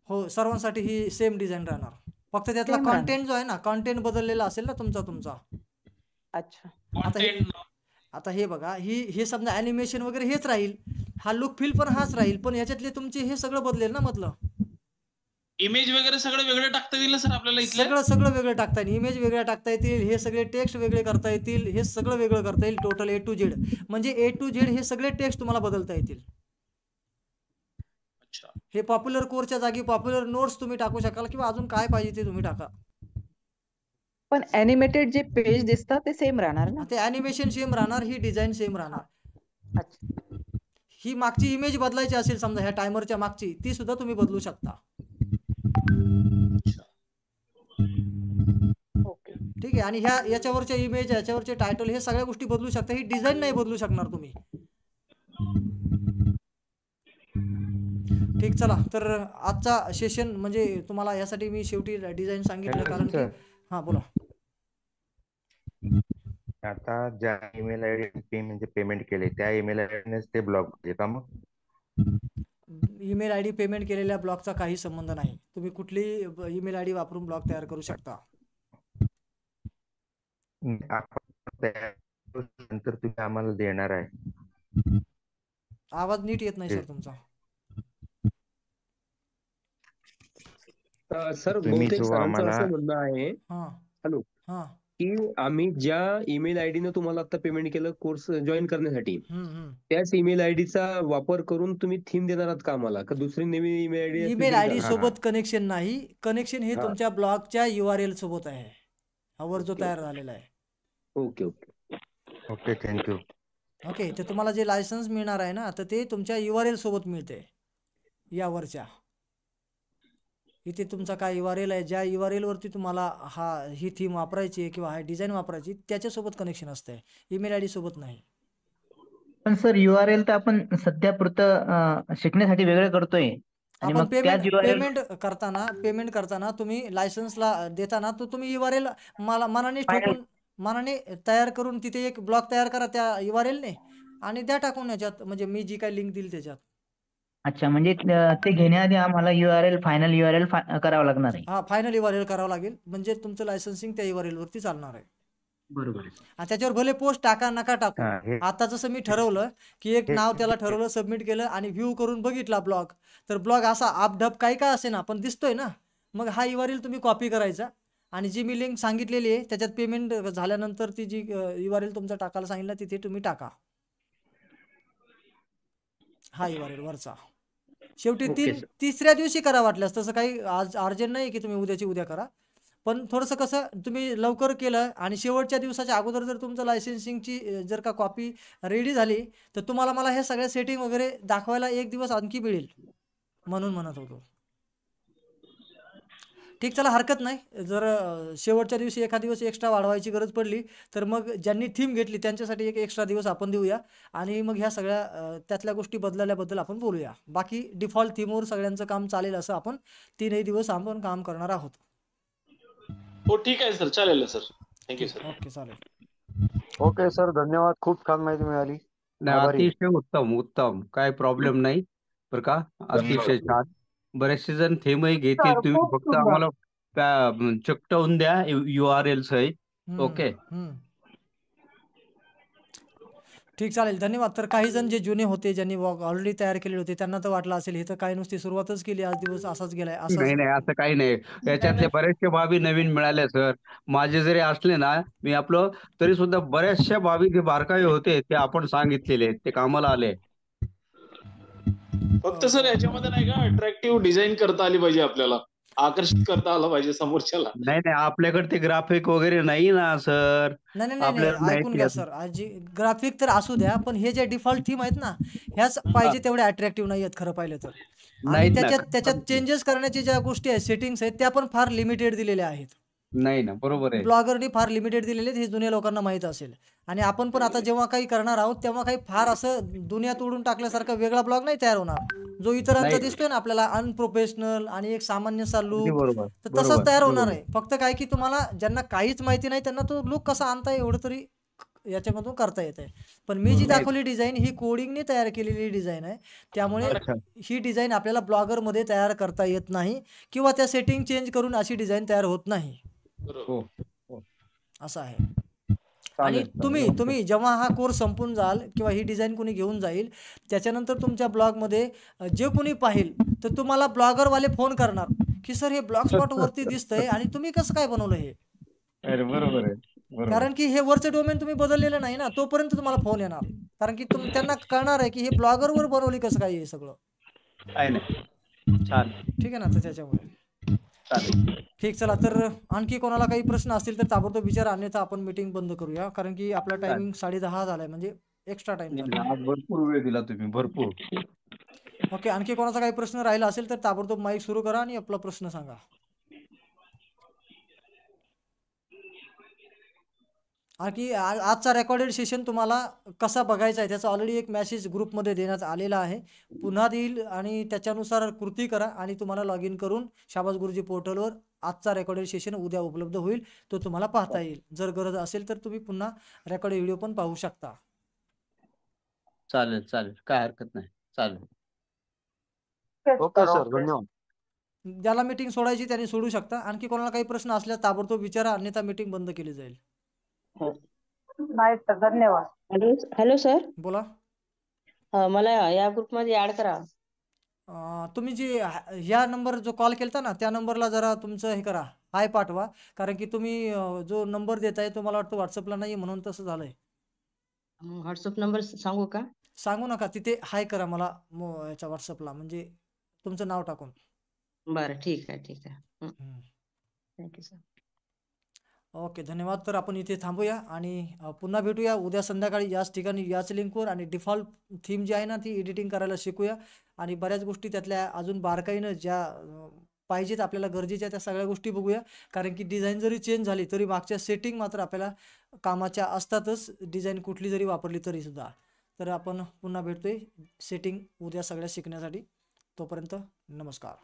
हो, सर्वांसाठी ही सेम डिझाईन राहणार. फक्त त्यातला सेम राहणार. कॉन्टेंट जो आहे ना, कॉन्टेंट बदललेला असेल ना तुमचा. अच्छा. आता हे बघा, हे समजा ॲनिमेशन वगैरे हेच राहील, हा लुक फील पण हाच राहील, पण याच्यातले तुमचे हे सगळं बदलेल ना मधलं. इमेज वगैरे सगळं वेगळं टाकता येईल ना सर आपल्याला इथलं? सगळं वेगळं टाकता येईल. इमेज वेगळ्या टाकता येतील, हे सगळे टेक्स्ट वेगळे करता येतील, हे सगळं वेगळं करता येईल. टोटल A to Z म्हणजे A to Z हे सगळे टेक्स्ट तुम्हाला बदलता येतील. अच्छा. हे पॉप्युलर कोरच्या जागी पॉप्युलर नोट्स तुम्ही टाकू शकाल किंवा अजून काय पाहिजे ते तुम्ही टाका. पण ॲनिमेटेड जे पेज दिसतात ते सेम राहणार ना? ते ॲनिमेशन सेम राहणार, ही डिझाईन सेम राहणार. अच्छा. ही मागची इमेज बदलायची असेल समजा ह्या टायमरच्या मागची, ती सुद्धा तुम्ही बदलू शकता. ओके. ठीक आहे, आणि याच्यावरच्या इमेज, याच्यावरचे टायटल, हे सगळ्या गोष्टी बदलू शकता. ही डिझाईन नाही बदलू शकणार तुम्ही. ठीक, चला तर आजचा सेशन म्हणजे तुम्हाला यासाठी मी शेवटी डिझाईन सांगितलं, कारण की हा बोला. आता ज्या ईमेल आयडी म्हणजे पेमेंट केले त्या ईमेल आयडीनेच ते ब्लॉक होते का मग? ईमेल आयडी पेमेंट केलेल्या ब्लॉगचा काही संबंध नाही. तुम्ही कुठली ईमेल आयडी वापरून ब्लॉग तयार करू शकता. नंतर तुम्ही आम्हाला देणार आहे. आवाज नीट येत नाही सर तुमचा. सर बहुतेक सरांचं असं म्हणणं आहे, हॅलो, की आम्ही ज्या ईमेल आयडीने तुम्हाला आता पेमेंट केलं कोर्स जॉईन करण्यासाठी, त्याच ईमेल आयडीचा वापर करून तुम्ही थीम देणार आहात का आम्हाला, का दुसरी नवीन ईमेल आयडी? ईमेल आयडी सोबत कनेक्शन नाही. कनेक्शन हे तुमच्या ब्लॉगच्या URL सोबत आहे, वर जो तयार झालेला आहे. Okay okay okay, thank you. Okay, तर तुम्हाला जे लायसन्स मिळणार आहे ना, तर ते तुमच्या URL सोबत मिळते. यावरच्या इथे तुमचा काय URL आहे, ज्या URL वरती तुम्हाला ही थीम वापरायची आहे किंवा हा डिझाईन वापरायची, त्याच्यासोबत कनेक्शन असतंय, ईमेल आयडी सोबत नाही. पण सर URL तर आपण सध्या पुरतं शिकण्यासाठी वेगळं करतोय आणि आपण मग त्याच URL पेमेंट करताना तुम्ही लायसन्सला देताना तो तुम्ही URL मनाने तयार करून तिथे एक ब्लॉक तयार करा त्या URL ने आणि द्या टाकून याच्यात, म्हणजे मी जी काही लिंक दिली त्याच्यात. अच्छा, म्हणजे ते घेण्याआधी आम्हाला फायनल URL करावं लागणार आहे. हा, फायनल URL करावं लागेल, म्हणजे तुमचं लायसन्सिंग त्या URL वरती चालणार आहे. बरोबर. आणि त्याच्यावर भले पोस्ट टाका नका टाकू. आता जसं मी ठरवलं की एक नाव त्याला ठरवलं, सबमिट केलं आणि व्ह्यू करून बघितला ब्लॉग, तर ब्लॉग असा आपढप काही काय असे ना पण दिसतोय ना, मग हा URL तुम्ही कॉपी करायचा आणि जी मी लिंक सांगितलेली आहे त्याच्यात पेमेंट झाल्यानंतर ती जी URL तुमचा टाकायला सांगितलं तिथे तुम्ही टाका. हा URL वरचा. शेवटी ओके सर. तिसऱ्या दिवशी करा वाटल्यास, तसं काही आज अर्जंट नाही की तुम्ही उद्याची उद्या करा. पण थोडंसं कसं तुम्ही लवकर केलं आणि शेवटच्या दिवसाच्या अगोदर जर तुमचं लायसन्सिंगची जर का कॉपी रेडी झाली तर तुम्हाला मला हे सगळ्या सेटिंग वगैरे दाखवायला 1 दिवस आणखी मिळेल म्हणून म्हणत होतो. ठीक, चला हरकत नाही. जर शेवटच्या दिवशी एखाद दिवस एक्स्ट्रा वाढवायची गरज पडली तर मग ज्यांनी थीम घेतली त्यांच्यासाठी एक एक्स्ट्रा दिवस आपण देऊया आणि मग ह्या सगळ्या त्यातल्या गोष्टी बदलल्याबद्दल आपण बोलूया. बाकी डिफॉल्ट थीमवर सगळ्यांचं काम चालेल असं आपण 3ही दिवस आपण काम करणार आहोत. हो ठीक आहे सर, चालेल सर. Thank you sir. ओके, चालेल. ओके सर, धन्यवाद. खूप छान माहिती मिळाली. नाही, आभारी आहे. अतिशय उत्तम उत्तम, काय प्रॉब्लेम नाही बरं का. अतिशय छान. बरेचसे जण थेमही घेतील. सर तुम्ही खूप फक्त सुंदर. आम्हाला चिकटवून द्या URL सहित. ओके. ठीक, चालेल. धन्यवाद. तर काही जण जे जुने होते ज्यांनी ऑलरेडी तयार केलेले होते त्यांना तर वाटलं असेल हे तर काय नुसती सुरुवातच केली, आज दिवस असाच गेलाय नाही असाच. नाही, असं काही नाही. याच्यातले बरेचसे बाबी नवीन मिळाल्या सर. माझे जरी असले ना मी आपलं तरी सुद्धा बऱ्याचशा बाबी जे बारकावे होते ते आपण सांगितलेले आहेत, ते कामाला आले. फक्त सर याच्यामध्ये नाही का अट्रॅक्टिव्ह डिझाईन करता आली पाहिजे, आपल्याला आकर्षित करता आलं पाहिजे समोरच्याला. नाही नाही, आपल्याकडे ते ग्राफिक वगैरे नाही ना सर. नाही नाही नाही आपल्याला नाही, ऐकून माहिती घ्या आहे. सर. आजी ग्राफिक तर असू द्या पण हे जे डिफॉल्ट थीम आहेत ना ह्याच पाहिजे तेवढे अट्रॅक्टिव्ह नाही आहेत खरं पाहिलं तर. आणि नाहीत ना. त्याच्यात चेंजेस करण्याची ज्या गोष्टी आहेत, सेटिंग्स आहेत त्या पण फार लिमिटेड दिलेल्या आहेत. नाही ना, बरोबर आहे. ब्लॉगरनी फार लिमिटेड दिलेले आहेत, हे जुन्या लोकांना माहीत असेल. आणि आपण पण आता जेव्हा काही करणार आहोत तेव्हा काही फार असं दुनिया तोडून टाकल्यासारखा वेगळा ब्लॉग नाही तयार होणार. जो इतरांचा नाही. दिसतोय ना आपल्याला अनप्रोफेशनल आणि एक सामान्यसा अगदी लुक, बरोबर तर बरोबर तसंच तयार होणार बरोबर. आहे. फक्त काय की तुम्हाला ज्यांना काहीच माहिती नाही त्यांना तो लुक कसा आणता एवढं तरी याच्यामधून करता येत आहे. पण मी जी नाही. दाखवली डिझाईन ही कोडिंगने तयार केलेली डिझाईन आहे. त्यामुळे अच्छा. ही डिझाईन आपल्याला ब्लॉगरमध्ये तयार करता येत नाही किंवा त्या सेटिंग चेंज करून अशी डिझाईन तयार होत नाही. हो हो. असं आहे. आणि चालेल चालेल. तुम्ही जेव्हा हा कोर्स संपून जाल किंवा ही डिझाईन कोणी घेऊन जाईल त्याच्यानंतर तुमच्या ब्लॉगमध्ये जे कोणी पाहिल तर तुम्हाला ब्लॉगरवाले फोन करणार की सर हे ब्लॉग स्पॉट वरती दिसतंय आणि तुम्ही कसं काय बनवलं हे. अरे बरोबर आहे. बरोबर. कारण की हे वरचं डोमेन तुम्ही बदललेलं नाही ना, तोपर्यंत तुम्हाला फोन येणार. कारण की त्यांना कळणार आहे की हे ब्लॉगरवर बनवली कसं काय हे सगळं. काय नाही. छान. ठीक आहे ना, तर त्याच्यामुळे चालेल. ठीक. चला, तर आणखी कोणाला काही प्रश्न असतील तर ताबडतोब विचारा, अन्यथा आपण मीटिंग बंद करूया. कारण की आपला टायमिंग 10:30 झालाय, म्हणजे एक्स्ट्रा टाइम झाला. आज भरपूर वेळ दिला तुम्ही, भरपूर. ओके, आणखी कोणाचा काही प्रश्न राहिला असेल तर ताबडतोब माईक सुरू करा आणि आपला प्रश्न सांगा. आणखी आजचा रेकॉर्डेड सेशन तुम्हाला कसा बघायचा आहे त्याचा ऑलरेडी एक मेसेज ग्रुपमध्ये देण्यात आलेला आहे. पुन्हा देईल आणि त्याच्यानुसार कृती करा आणि तुम्हाला लॉग इन करून शाबास गुरुजी पोर्टलवर आजचा रेकॉर्डेड सेशन उद्या उपलब्ध होईल, तो तुम्हाला पाहता येईल. जर गरज असेल तर तुम्ही पुन्हा रेकॉर्डेड व्हिडिओ पण पाहू शकता. चालेल चालेल, काय हरकत नाही. चालेल. ओके सर, धन्यवाद. ज्याला मीटिंग सोडायची त्यांनी सोडू शकता. आणखी कोणाला काही प्रश्न असल्यास ताबडतोब विचारा, अन्यथा मीटिंग बंद केली जाईल. नाही सर, धन्यवाद. हॅलो सर, बोला. मला या ग्रुपमध्ये ऍड करा. तुम्ही जी ह्या नंबर जो कॉल केलता ना त्या नंबरला जरा तुमचं हे करा, हाय पाठवा. कारण की तुम्ही जो नंबर देताय तो मला वाटतं व्हॉट्सअपला नाही म्हणून तसं झालंय. व्हॉट्सअप नंबर सांगू का? सांगू नका, तिथे हाय करा मला याच्या व्हॉट्सअपला, म्हणजे तुमचं नाव टाकून. बरं, ठीक आहे ठीक आहे. Thank you sir. ओके, धन्यवाद. तर आपण इथे थांबूया आणि पुन्हा भेटूया उद्या संध्याकाळी याच ठिकाणी याच लिंकवर. आणि डिफॉल्ट थीम जी आहे ना ती एडिटिंग करायला शिकूया आणि बऱ्याच गोष्टी त्यातल्या अजून बारकाईनं ज्या पाहिजेत आपल्याला गरजेच्या त्या सगळ्या गोष्टी बघूया. कारण की डिझाईन जरी चेंज झाली तरी मागच्या सेटिंग मात्र आपल्याला कामाच्या असतातच, डिझाईन कुठली जरी वापरली तरी सुद्धा. तर आपण पुन्हा भेटतोय सेटिंग उद्या सगळ्या शिकण्यासाठी. तोपर्यंत नमस्कार.